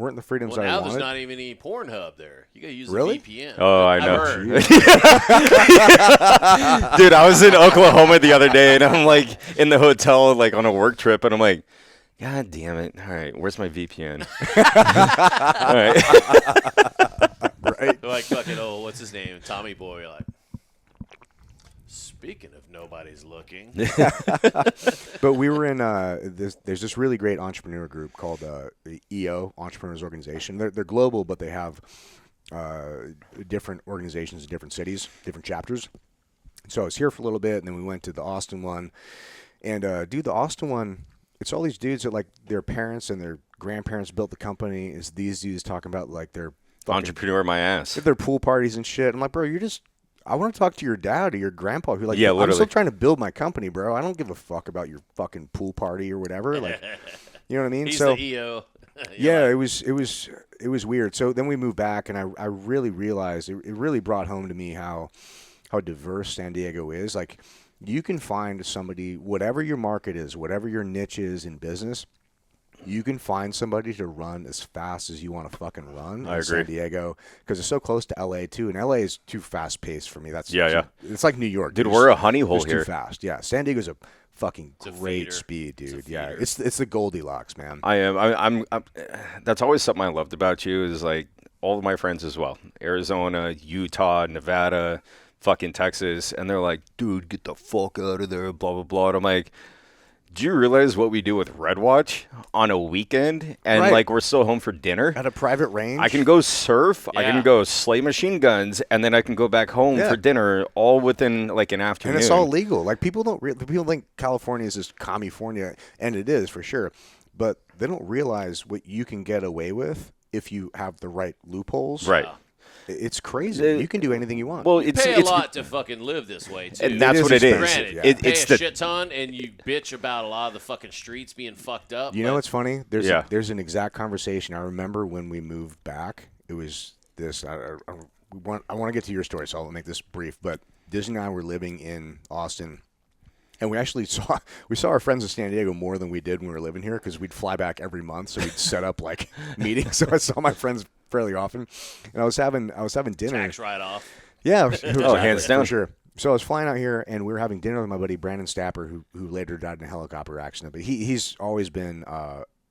S1: weren't the freedoms
S3: Well,
S1: I
S3: now
S1: wanted.
S3: there's not even any Pornhub there. You got to use
S1: Really?
S3: a VPN.
S4: Oh, I
S3: I've
S4: know.
S3: heard.
S4: Dude, I was in Oklahoma the other day, and I'm like in the hotel, like on a work trip, and I'm like, God damn it! All right, where's my VPN? All right.
S1: Right?
S3: They're like fucking what's his name? Tommy Boy. Like, speaking of nobody's looking.
S1: But we were in there's this really great entrepreneur group called the EO Entrepreneurs Organization. They're global, but they have different organizations in different cities, different chapters. So I was here for a little bit, and then we went to the Austin one. And dude, the Austin one, it's all these dudes that like their parents and their grandparents built the company. Is these dudes talking about like their fucking,
S4: Entrepreneur, my ass.
S1: their pool parties and shit? I'm like, bro, I want to talk to your dad or your grandpa who like,
S4: Yeah,
S1: I'm
S4: literally.
S1: still trying to build my company, bro. I don't give a fuck about your fucking pool party or whatever. Like, you know what I mean?
S3: He's
S1: So
S3: the EO.
S1: yeah, it was weird. So then we moved back, and I really realized it really brought home to me how diverse San Diego is. Like, you can find somebody, whatever your market is, whatever your niche is in business, you can find somebody to run as fast as you want to fucking run
S4: I
S1: in San
S4: agree.
S1: Diego, because it's so close to LA too, and LA is too fast paced for me. That's
S4: Yeah.
S1: It's like New York,
S4: Dude,
S1: It's-
S4: we're a honey hole
S1: it's
S4: here.
S1: too fast. Yeah, San Diego's a fucking
S3: a
S1: great
S3: feeder.
S1: speed, dude.
S3: It's a
S1: Yeah,
S3: feeder.
S1: it's the Goldilocks, man.
S4: I am. I'm. That's always something I loved about you is like all of my friends as well. Arizona, Utah, Nevada, fucking Texas, and they're like, dude, get the fuck out of there, blah blah blah. And I'm like, do you realize what we do with Red Watch on a weekend? And
S1: Right.
S4: like we're still home for dinner.
S1: At a private range,
S4: I can go surf. I
S3: Yeah.
S4: can go slay machine guns, and then I can go back home
S1: Yeah.
S4: for dinner, all within like an afternoon.
S1: and it's all legal. Like people people think California is just California, and it is for sure. But they don't realize what you can get away with if you have the right loopholes.
S4: right.
S1: It's crazy. You can do anything you want.
S4: Well, it's
S3: Pay a
S4: it's
S3: lot to fucking live this way too.
S4: and that's
S1: is
S4: what it is.
S1: expensive,
S3: Granted,
S1: yeah.
S3: you
S4: It,
S3: pay
S4: it's
S3: a
S4: the
S3: shit ton, and you bitch about a lot of the fucking streets being fucked up.
S1: you know
S3: but
S1: what's funny? There's
S4: Yeah.
S1: there's an exact conversation. I remember when we moved back. It was this. I want to get to your story, so I'll make this brief. But Disney and I were living in Austin. And we actually saw our friends in San Diego more than we did when we were living here, because we'd fly back every month, so we'd set up like meetings. So I saw my friends fairly often, and I was having dinner.
S3: tax write off.
S1: Yeah,
S4: hands down.
S1: for sure. So I was flying out here, and we were having dinner with my buddy Brandon Stapper, who later died in a helicopter accident. But he's always been,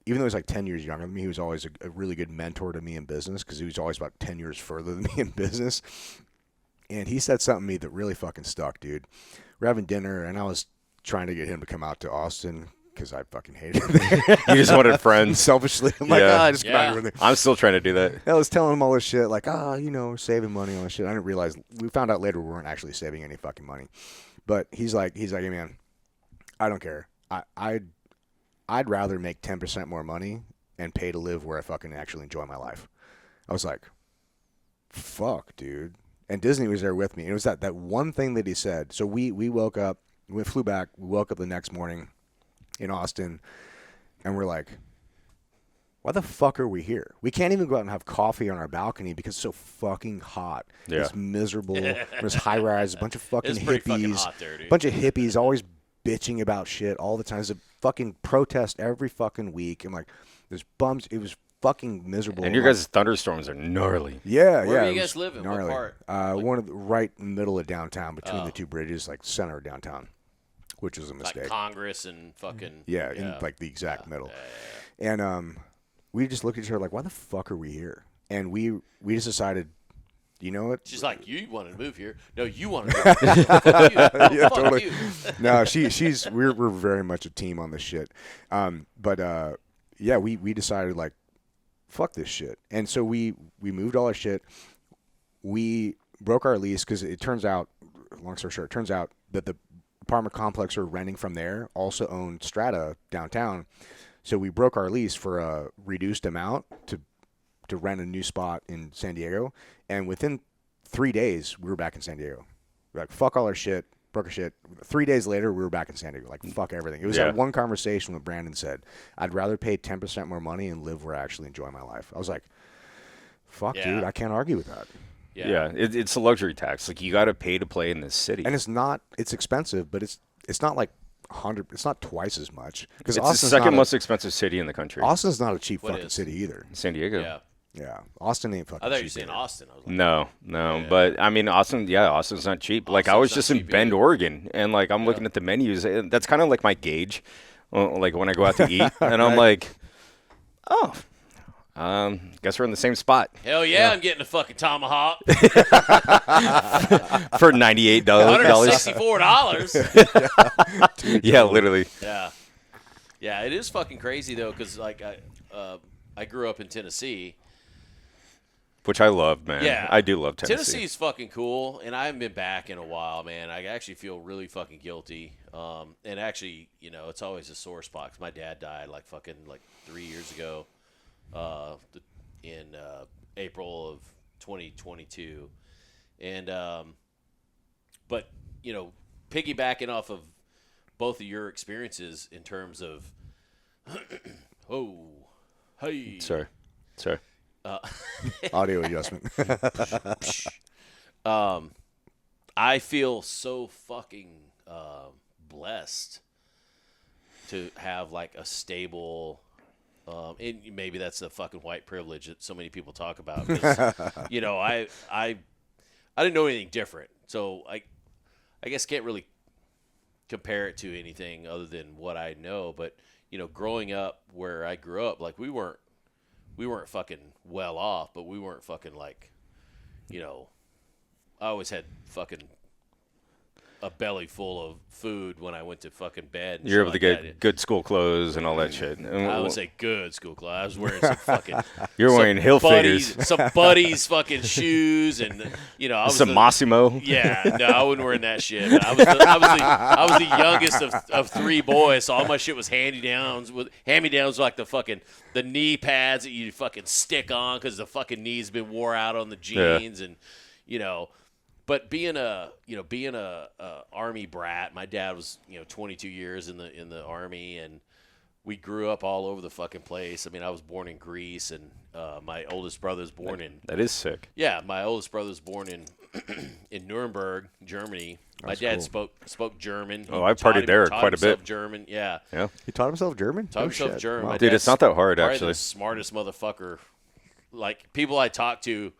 S1: even though he's like 10 years younger than me, he was always a really good mentor to me in business, because he was always about 10 years further than me in business. And he said something to me that really fucking stuck, dude. We're having dinner, and I was trying to get him to come out to Austin because I fucking hated it.
S4: You just wanted friends.
S1: Selfishly, I'm like,
S4: Yeah.
S1: I just come out
S3: Yeah.
S1: here with me.
S4: I'm still trying to do that.
S1: I was telling him all this shit, like, saving money, all this shit. I didn't realize. We found out later we weren't actually saving any fucking money. But he's like, hey man, I don't care. I'd rather make 10% more money and pay to live where I fucking actually enjoy my life. I was like, fuck, dude. And Disney was there with me. And it was that one thing that he said. So we woke up, we flew back, we woke up the next morning in Austin, and we're like, why the fuck are we here? We can't even go out and have coffee on our balcony because it's so fucking hot.
S4: Yeah.
S1: It's miserable. There's high rise, a bunch of fucking
S3: It's pretty fucking
S1: hippies,
S3: hot there, dude.
S1: bunch of hippies always bitching about shit all the time. There's a fucking protest every fucking week. And like, there's bums. It was fucking miserable.
S4: And your
S1: Like,
S4: guys' thunderstorms are gnarly.
S1: yeah,
S3: Where
S1: yeah.
S3: do
S1: it
S3: you guys
S1: was
S3: live in? What
S1: gnarly.
S3: part?
S1: One of the, right in the middle of downtown, between
S3: Oh.
S1: the two bridges, like center of downtown, which was a mistake.
S3: Like Congress and fucking
S1: Yeah, in like the exact middle. And we just looked at each other like, why the fuck are we here? And we just decided, you know what?
S3: She's like, you wanted to move here. No, you wanted to move here. Fuck you. No,
S1: Yeah,
S3: fuck
S1: totally.
S3: you.
S1: No, we're very much a team on this shit. Yeah, we decided like, fuck this shit. And so we moved all our shit. We broke our lease because it turns out, long story short, it turns out that the apartment complex we're renting from there also owned Strata downtown. So we broke our lease for a reduced amount to rent a new spot in San Diego. And within 3 days, we were back in San Diego. We're like, fuck all our shit, broke our shit. 3 days later, we were back in San Diego. Like, fuck everything. It was
S4: Yeah.
S1: that one conversation when Brandon said, I'd rather pay 10% more money and live where I actually enjoy my life. I was like, fuck,
S3: Yeah.
S1: dude, I can't argue with that.
S4: Yeah, it's a luxury tax. Like you got to pay to play in this city.
S1: And it's expensive, but it's not like It's not twice as much because
S4: It's the
S1: Austin's
S4: second
S1: not
S4: most expensive city in the country.
S1: Austin's not a cheap
S3: What
S1: fucking
S3: is?
S1: city either.
S4: San Diego.
S3: Yeah.
S1: Yeah, Austin ain't fucking.
S3: I thought you were
S1: cheap
S3: saying
S1: either.
S3: Austin. I was like,
S4: No,
S3: Yeah.
S4: but I mean Austin's not cheap. Like I
S3: Austin's
S4: was
S3: not
S4: just in
S3: cheap
S4: Bend,
S3: either.
S4: Oregon, and like I'm looking at the menus. And that's kind of like my gauge, like when I go out to eat, and I'm like, oh, guess we're in the same spot
S3: hell yeah, I'm getting a fucking tomahawk.
S4: for $98 dollars.
S3: $164.
S4: Yeah, literally.
S3: Yeah. Yeah, it is fucking crazy though, because like I grew up in Tennessee.
S4: Which I love, man.
S3: Yeah,
S4: I do love Tennessee.
S3: Tennessee's fucking cool, and I haven't been back in a while, man. I actually feel really fucking guilty. And actually, you know, it's always a sore spot 'cause my dad died like 3 years ago, in April of 2022, and but you know, piggybacking off of both of your experiences in terms of,
S4: Sorry.
S1: Audio adjustment.
S3: I feel so fucking blessed to have like a stable, and maybe that's the fucking white privilege that so many people talk about. 'Cause, you know, I didn't know anything different, so I guess can't really compare it to anything other than what I know. But you know, growing up where I grew up, like we weren't fucking well off, but we weren't fucking like, you know, I always had fucking a belly full of food when I went to fucking bed. And
S4: You're
S3: shit
S4: able to
S3: like
S4: get good school clothes and all that shit.
S3: I would say good school clothes. I was wearing some fucking.
S4: You're wearing Hill
S3: buddies,
S4: Fighters.
S3: some buddies' fucking shoes, and you know, I was
S4: Some
S3: the-
S4: Massimo.
S3: Yeah, no, I wasn't wearing that shit. But I was the youngest of three boys, so all my shit was hand-me-downs. Hand-me-downs were like the knee pads that you fucking stick on because the fucking knees been wore out on the jeans, and you know. But being a army brat, my dad was 22 years in the army, and we grew up all over the fucking place. I mean, I was born in Greece, and my oldest brother's born in.
S4: That is sick.
S3: Yeah, my oldest brother's born in in Nuremberg, Germany. My dad spoke German. He
S4: Oh, I've
S3: taught
S4: partied there
S3: taught
S4: quite a
S3: himself
S4: bit.
S3: German, yeah.
S4: Yeah.
S1: He taught himself German.
S3: Taught himself
S1: shit.
S3: German.
S1: Wow.
S3: My
S4: Dude,
S3: dad's
S4: it's not that hard,
S3: probably
S4: actually.
S3: the smartest motherfucker. Like, people I talk to,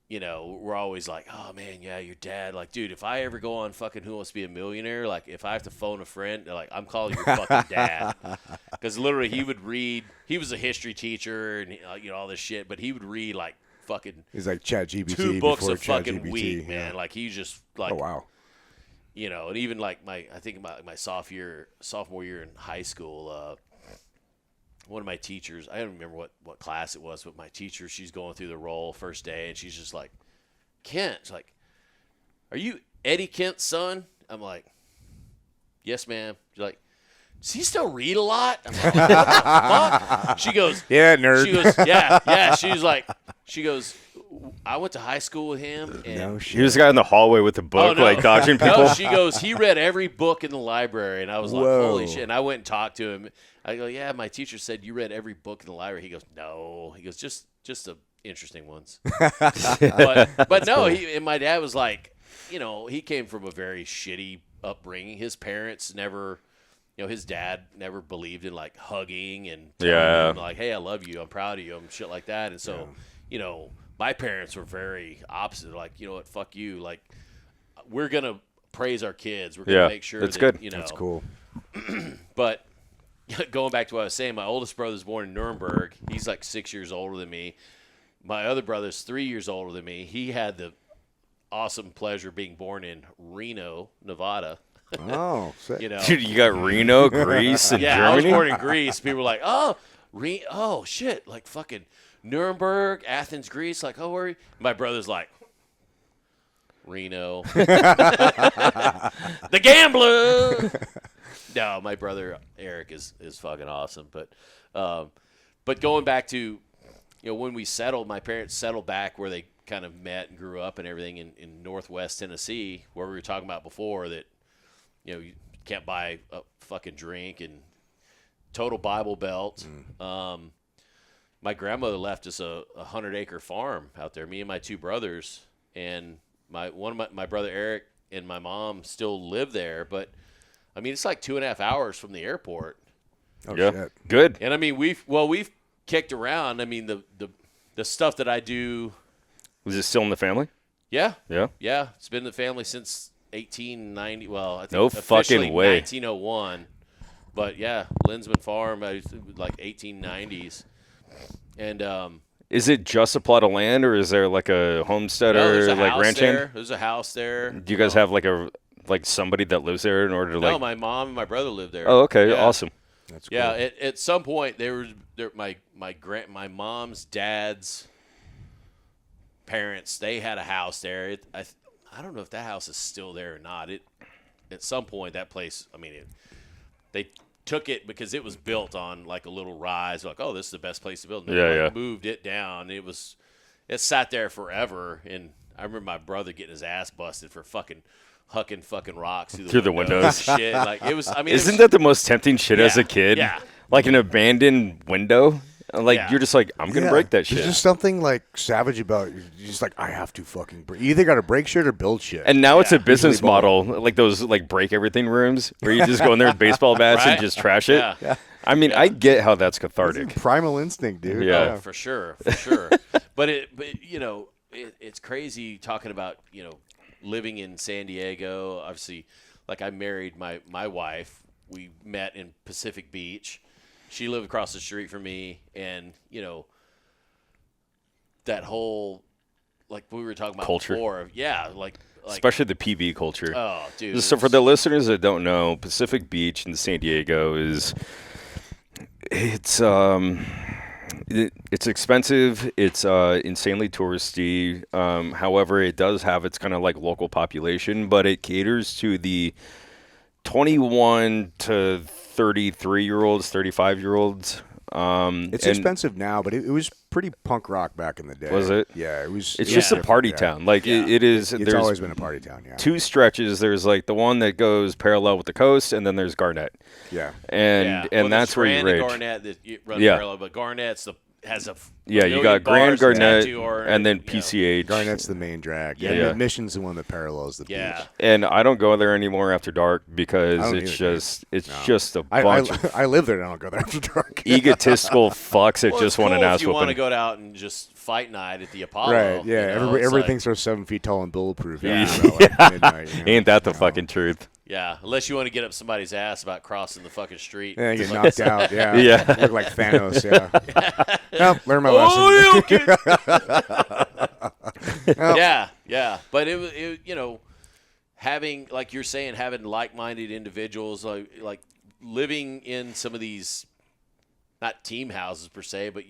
S3: we're always like, oh, man, yeah, your dad. Like, dude, if I ever go on fucking Who Wants to Be a Millionaire, like, if I have to phone a friend, they're like, I'm calling your fucking dad. Because literally he would read. He was a history teacher and, all this shit. But he would read, like, fucking
S1: He's like ChatGPT
S3: 2 books
S1: before
S3: a fucking
S1: ChatGPT,
S3: week,
S1: yeah.
S3: man. Like, he's just, like,
S1: Oh wow.
S3: and even, like, I think about my sophomore year in high school, one of my teachers, I don't remember what class it was, but my teacher, she's going through the roll first day, and she's just like, Kent, she's like, are you Eddie Kent's son? I'm like, yes, ma'am. She's like, does he still read a lot? I'm like, what the fuck? She goes,
S1: Yeah, nerd.
S3: she goes, yeah. She goes, I went to high school with him, and
S1: No
S4: He
S1: shit.
S4: was the guy in the hallway with the book, like dodging people.
S3: No, she goes, he read every book in the library. And I was like,
S1: Whoa.
S3: holy shit. And I went and talked to him. I go, yeah, my teacher said you read every book in the library. He goes, no. He goes, just the interesting ones. but no, and my dad was like, he came from a very shitty upbringing. His parents never, his dad never believed in like hugging and telling him, like, hey, I love you. I'm proud of you. And shit like that. And so, my parents were very opposite. Like, you know what, fuck you. Like, we're going to praise our kids. We're going to make sure
S4: that's
S3: that,
S4: good.
S1: That's cool.
S3: But going back to what I was saying, my oldest brother's born in Nuremberg. He's like 6 years older than me. My other brother's 3 years older than me. He had the awesome pleasure of being born in Reno, Nevada.
S1: Oh, sick.
S4: Dude, you got Reno, Greece, and
S3: Yeah, I was
S4: Germany.
S3: born in Greece. People were like, oh, shit, like fucking Nuremberg, Athens, Greece. Like, oh, where are you? My brother's like, Reno. The gambler. No, my brother Eric is fucking awesome. But going back to, when we settled, my parents settled back where they kind of met and grew up and everything in Northwest Tennessee, where we were talking about before that, you can't buy a fucking drink and total Bible Belt. My grandmother left us a 100-acre farm out there, me and my two brothers, and my brother Eric and my mom still live there, but I mean, it's like 2.5 hours from the airport.
S1: Oh
S4: Yeah.
S1: shit.
S4: Good.
S3: And I mean, we've kicked around. I mean, the stuff that I do.
S4: Was it still in the family?
S3: Yeah,
S4: Yeah.
S3: yeah. It's been in the family since 1890. Well, I think
S4: No
S3: officially
S4: fucking way.
S3: 1901. But yeah, Linsman Farm, like 1890s. And
S4: Is it just a plot of land, or is there like a homestead
S3: no, there's
S4: or
S3: a
S4: like
S3: house
S4: ranch
S3: there.
S4: hand?
S3: There's a house there.
S4: Do you guys have like somebody that lives there in order to
S3: No,
S4: like?
S3: my mom and my brother live there.
S4: Oh, okay,
S3: Yeah.
S4: awesome.
S1: That's cool.
S3: Yeah, at some point my mom's dad's parents, they had a house there. I don't know if that house is still there or not. At some point that place, I mean, they took it because it was built on like a little rise, like, oh, this is the best place to build. And they
S4: Yeah.
S3: moved it down. It sat there forever, and I remember my brother getting his ass busted for hucking fucking rocks
S4: Through the windows.
S3: Shit, like it was. I mean,
S4: Isn't that the most tempting shit as
S3: Yeah,
S4: a kid?
S3: yeah.
S4: Like an abandoned window. Like
S3: Yeah.
S4: you're just like, I'm gonna
S1: Yeah.
S4: break that shit.
S1: There's just something like savage about it. You're just like, I have to fucking break. You either got to break shit or build shit.
S4: And now it's a
S3: Yeah.
S4: business
S1: Usually both.
S4: model, like those like break everything rooms where you just go in there with baseball bats and
S3: Right.
S4: just trash it.
S3: Yeah.
S4: I mean, I get how that's cathartic.
S1: primal instinct, dude.
S4: Yeah.
S3: For sure. but it's crazy talking about living in San Diego. Obviously, like I married my wife. We met in Pacific Beach. She lived across the street from me, and that whole like we were talking about
S4: Culture.
S3: before. Yeah, like
S4: Especially the PB culture.
S3: oh, dude.
S4: So for the listeners that don't know, Pacific Beach in San Diego it's expensive. It's insanely touristy. However, it does have its kind of like local population, but it caters to the 21 to 33-year-olds, 35-year-olds.
S1: It's
S4: and
S1: expensive now, but it was pretty punk rock back in the day.
S4: Was it?
S1: Yeah, it was.
S4: It's
S1: it
S4: just
S1: was
S4: a party
S1: different,
S4: town. Like
S3: Yeah.
S4: it is.
S1: Yeah. It's
S4: There's
S1: always been a party town. Yeah.
S4: two stretches. There's like the one that goes parallel with the coast, and then there's Garnett.
S1: Yeah.
S4: And
S3: yeah.
S4: and
S3: Well,
S4: that's
S3: there's
S4: where you
S3: Grand and
S4: rage.
S3: Garnett that run
S4: Yeah.
S3: parallel, but Garnett's has a
S4: Yeah, you
S3: million
S4: got Grand
S3: bars and
S4: Garnett,
S3: tattoo art,
S4: and then
S3: you know.
S4: PCH.
S1: Garnett's the main drag.
S3: Yeah.
S1: And
S4: Yeah.
S1: the Mission's the one that parallels the
S3: Yeah.
S1: beach.
S4: And I don't go there anymore after dark because
S1: I don't
S4: it's
S1: either, dude.
S4: just a
S1: I
S4: bunch of
S1: I live there and I don't go there after dark.
S4: egotistical fucks that
S3: Well,
S4: just
S3: it's
S4: want an
S3: cool
S4: ass
S3: if you want to
S4: whooping.
S3: go out and just fight night at the Apollo.
S1: Right. Yeah.
S3: you know, it's
S1: Everything's sort of 7 feet tall and bulletproof.
S3: Yeah.
S1: Like midnight, you know.
S4: Ain't that the
S1: No.
S4: fucking truth?
S3: Yeah, unless you want to get up somebody's ass about crossing the fucking street.
S1: Yeah, you get knocked out. Yeah.
S4: Yeah.
S1: Look like Thanos. Yeah. Well, learn my lesson.
S3: Oh, okay. yeah. But it was, having, like you're saying, having like-minded individuals, like living in some of these, not team houses per se, but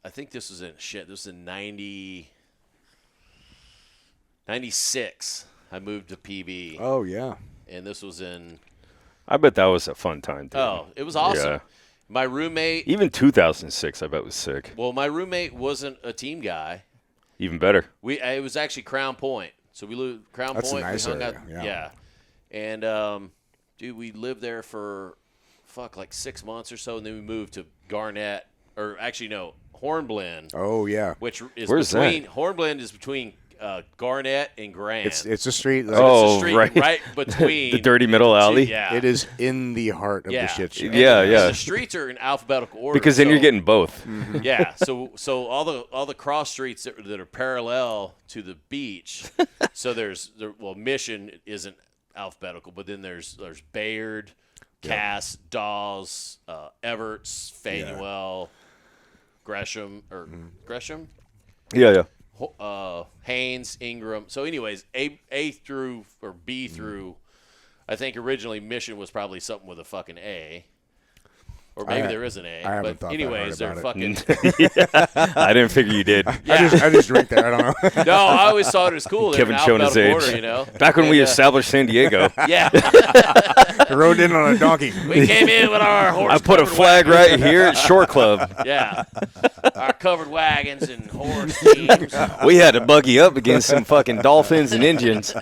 S3: I think this was in This was in 96. I moved to PB,
S1: Oh yeah.
S3: and this was in.
S4: I bet that was a fun time. Too.
S3: Oh, it was awesome.
S4: Yeah.
S3: My roommate.
S4: Even 2006, I bet was sick.
S3: Well, my roommate wasn't a team guy.
S4: Even better.
S3: It was actually Crown Point. So we lived Crown
S1: That's a
S3: Point.
S1: nice
S3: we hung
S1: area,
S3: out,
S1: yeah.
S3: And dude, we lived there for like 6 months or so, and then we moved to Garnett, or actually no, Hornblende,
S1: Oh yeah.
S3: which is
S4: Where's that?
S3: between Hornblende is between Garnett and Grand.
S1: It's a street. Like,
S3: So
S4: Oh,
S3: it's a street
S4: right.
S3: between
S4: The dirty middle alley.
S3: Yeah,
S1: It is in the heart of
S3: Yeah.
S1: the shit show.
S4: Yeah,
S3: And
S4: yeah.
S3: The streets are in alphabetical order
S4: Because then
S3: so-
S4: you're getting both.
S3: Yeah, so all the cross streets that are parallel to the beach. So Mission isn't alphabetical, but then there's Bayard, Cass, Dawes, Everts, Fanuel, Gresham Gresham,
S4: Yeah.
S3: Haynes, Ingram. So anyways, A through or B through. I think originally Mission was probably something with a fucking A. Or maybe there is an A.
S1: I haven't
S3: but
S1: thought that
S3: anyways,
S1: hard
S3: they're
S1: about
S3: fucking.
S4: I didn't figure you did.
S3: Yeah.
S1: I just drink that. I don't know.
S3: No, I always thought it was cool. They're
S4: Kevin
S3: in
S4: showing his
S3: alphabetical
S4: age.
S3: order,
S4: Back when
S3: And,
S4: we established San Diego,
S3: Yeah,
S1: I rode in on a donkey.
S3: we came in with our horse.
S4: I put a flag right here at Shore Club.
S3: Yeah, our covered wagons and horse teams.
S4: We had to buggy up against some fucking dolphins and Indians.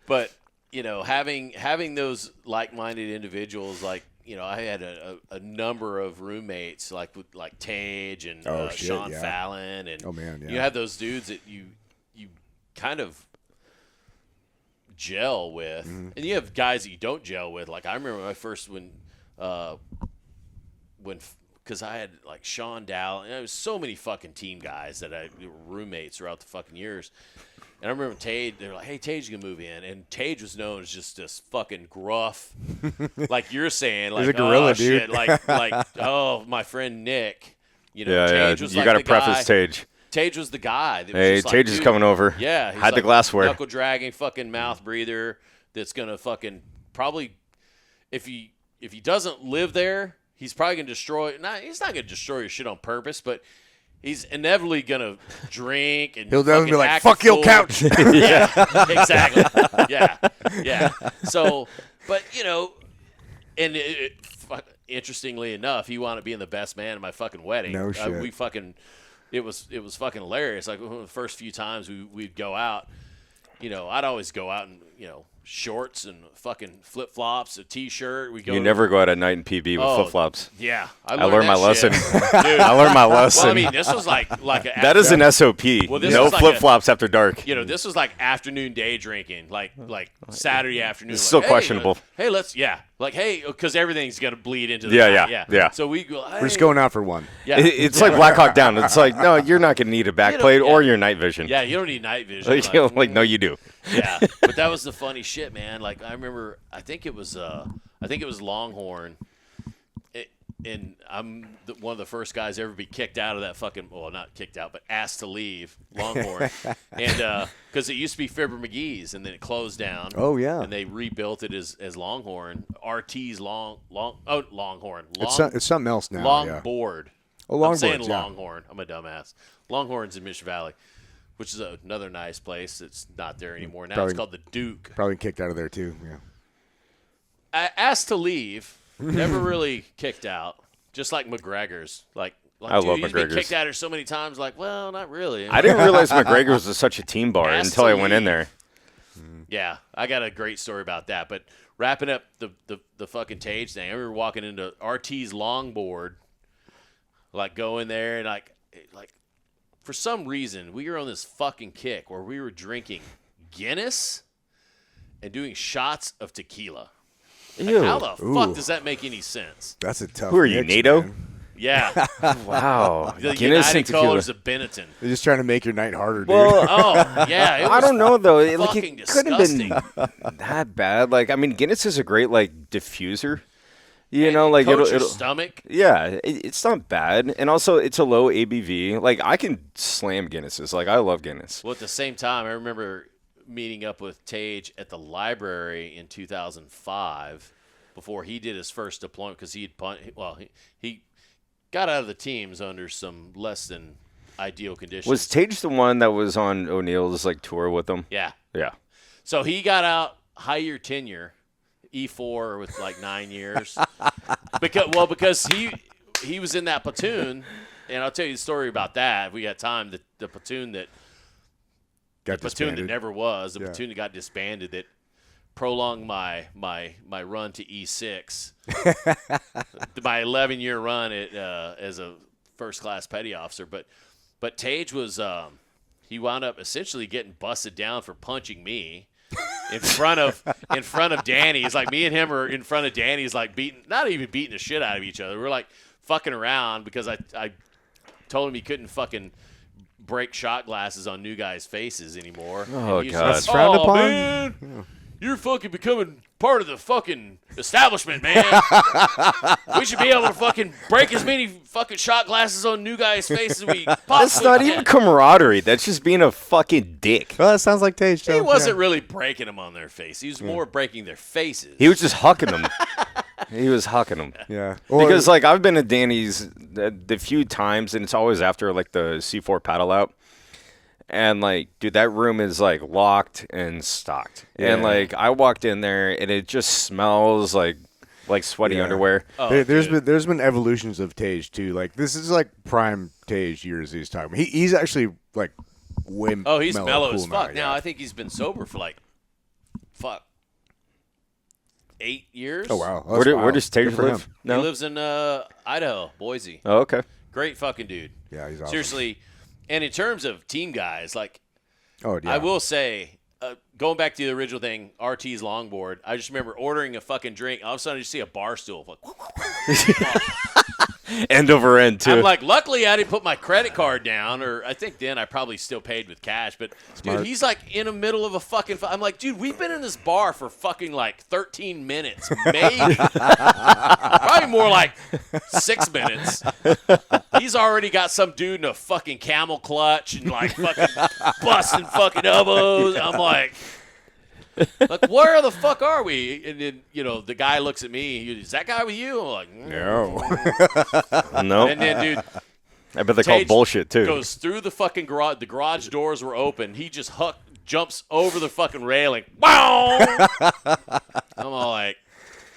S3: But having those like-minded individuals, like I had a number of roommates like Tage and
S1: Oh, shit,
S3: Sean
S1: yeah.
S3: Fallon, and
S1: Oh, man, yeah.
S3: you have those dudes that you kind of gel with, and you have guys that you don't gel with. Like I remember my first when because I had like Sean Dow, and there was so many fucking team guys that I were roommates throughout the fucking years. And I remember Tage, they were like, hey, Tage, you can move in. And Tage was known as just this fucking gruff, like you're saying, like,
S1: He's a gorilla,
S3: oh,
S1: dude.
S3: shit, like, oh, my friend Nick. You know,
S4: Yeah,
S3: Tage
S4: yeah.
S3: was
S4: You
S3: like
S4: got to
S3: the
S4: preface
S3: guy.
S4: Tage.
S3: Tage was the guy. That was
S4: Hey,
S3: just like,
S4: Tage is
S3: dude,
S4: coming over.
S3: Yeah. he's
S4: Had the
S3: like
S4: glassware.
S3: Knuckle dragging fucking mouth breather that's going to fucking probably, if he doesn't live there, he's probably going to destroy, he's not going to destroy your shit on purpose, but he's inevitably going to drink and
S1: He'll definitely be
S3: fucking
S1: like,
S3: act
S1: "Fuck
S3: a
S1: your
S3: fool."
S1: couch."
S3: Yeah, exactly. Yeah. So, but, and interestingly enough, he wound up being the best man at my fucking wedding.
S1: No shit.
S3: It was fucking hilarious. Like the first few times we'd go out, I'd always go out in, shorts and fucking flip flops, a t-shirt. We go.
S4: You never go out at night in PB with flip flops.
S3: Yeah,
S4: I learned my
S3: that
S4: lesson.
S3: shit. Dude.
S4: I learned my lesson.
S3: Well, I mean, this was like
S4: that is an SOP.
S3: Well, this
S4: No
S3: was like
S4: flip flops after dark.
S3: this was like afternoon day drinking, like Saturday afternoon.
S4: It's
S3: like,
S4: still
S3: hey,
S4: questionable.
S3: Hey, because everything's gonna bleed into the
S4: Yeah,
S3: night.
S4: yeah, yeah.
S3: So we go. Hey.
S1: We're just going out for one.
S3: Yeah,
S4: It's like Black Hawk Down. It's like, no, you're not going to need a backplate
S3: yeah.
S4: or your night vision.
S3: yeah, you don't need night vision.
S4: Like, no, you do.
S3: Yeah, but that was the funny shit, man. Like I remember, I think it was Longhorn, and I'm one of the first guys ever to be kicked out of that fucking, well, not kicked out, but asked to leave Longhorn, and because it used to be Fibber McGee's, and then it closed down.
S1: Oh, yeah.
S3: and they rebuilt it as Longhorn, RT's Longhorn,
S1: It's something else now. Yeah.
S3: Longboard.
S1: Oh,
S3: I'm saying
S1: Longboards, yeah.
S3: Longhorn. I'm a dumbass. Longhorn's in Mission Valley, which is another nice place. It's not there anymore now.
S1: Probably-
S3: It's called the Duke.
S1: Probably kicked out of there too. Yeah.
S3: I asked to leave. Never really kicked out. Just like McGregor's. Like
S4: I
S3: dude,
S4: love
S3: he's been
S4: McGregor's.
S3: kicked out here so many times. Like, well, not really.
S4: I didn't realize McGregor's was such a team bar
S3: Asked
S4: until
S3: to
S4: I went in
S3: leave.
S4: there.
S3: Yeah, I got a great story about that. But wrapping up the fucking Tage thing, I remember walking into RT's longboard, like going there and like for some reason we were on this fucking kick where we were drinking Guinness and doing shots of tequila. Like,
S4: Ew.
S3: how the
S1: Ooh.
S3: fuck does that make any sense?
S1: That's a tough.
S4: Who are you,
S1: mix,
S4: NATO?
S1: man.
S3: Yeah,
S4: Wow.
S3: the
S4: Guinness
S3: United
S4: and tequila.
S3: Colors of Benetton.
S1: They're just trying to make your night harder, dude.
S4: Well,
S3: Oh yeah, it
S4: I
S3: was
S4: don't know though. Like,
S3: fucking
S4: it couldn't have been
S3: disgusting.
S4: that bad. Like, I mean, Guinness is a great like diffuser. You
S3: And
S4: know,
S3: it
S4: like
S3: coats your
S4: it'll
S3: stomach.
S4: yeah, it's not bad, and also it's a low ABV. Like I can slam Guinnesses. Like I love Guinness.
S3: Well, at the same time, I remember meeting up with Tage at the library in 2005 before he did his first deployment because he got out of the teams under some less than ideal conditions.
S4: Was Tage the one that was on O'Neill's like tour with them?
S3: Yeah.
S4: Yeah.
S3: So he got out higher tenure, E4 with like 9 years, because he was in that platoon, and I'll tell you the story about that if we got time. The platoon that
S1: Got
S3: platoon that
S1: disbanded.
S3: never was the
S1: Yeah.
S3: platoon that got disbanded that prolonged my run to E6, my 11-year run as a first class petty officer. But Tage was he wound up essentially getting busted down for punching me. In front of Danny. It's like me and him are in front of Danny. He's like not even beating the shit out of each other. We're like fucking around because I told him he couldn't fucking break shot glasses on new guys' faces anymore.
S4: Oh,
S3: And he's
S4: God.
S3: like,
S1: That's frowned
S3: "Oh,
S1: upon?"
S3: man, you're fucking becoming part of the fucking establishment, man. We should be able to fucking break as many fucking shot glasses on new guys' faces as we possibly
S4: That's not
S3: can."
S4: even camaraderie. That's just being a fucking dick.
S1: Well, that sounds like Tage.
S3: He
S1: though.
S3: wasn't really breaking them on their face. He was more breaking their faces.
S4: He was just hucking them. He was hucking them.
S1: Yeah.
S4: Because like I've been to Danny's the few times, and it's always after like the C4 paddle out. And like, dude, that room is like locked and stocked. And
S1: Yeah.
S4: like, I walked in there, and it just smells like sweaty
S1: Yeah.
S4: underwear.
S3: Oh,
S1: there's been evolutions of Tage too. Like this is like prime Tage years he's talking about. He's actually like way.
S3: Oh, he's mellow
S1: cool
S3: as fuck. Now
S1: yeah.
S3: I think he's been sober for like 8 years.
S1: Oh wow.
S4: Where does Tage
S1: Good for
S4: live?
S1: him.
S3: He
S4: No.
S3: lives in Idaho, Boise.
S4: Oh, okay.
S3: Great fucking dude.
S1: Yeah, he's awesome.
S3: Seriously. And in terms of team guys, like
S1: Oh yeah.
S3: I will say, going back to the original thing, RT's longboard. I just remember ordering a fucking drink. All of a sudden, I just see a bar stool. Like,
S4: End over end too.
S3: I'm like, luckily I didn't put my credit card down, or I think then I probably still paid with cash. But
S1: Smart.
S3: dude, he's like in the middle of a fucking. I'm like, dude, we've been in this bar for fucking like 13 minutes, maybe, probably more like 6 minutes. He's already got some dude in a fucking camel clutch and like fucking busting fucking elbows. I'm like, where the fuck are we? And then, the guy looks at me. Is that guy with you? I'm like,
S1: No.
S4: No.
S3: And then, dude,
S4: I bet they call
S3: Tage
S4: bullshit too.
S3: goes through the fucking garage. The garage doors were open. He just jumps over the fucking railing. Wow! I'm all like,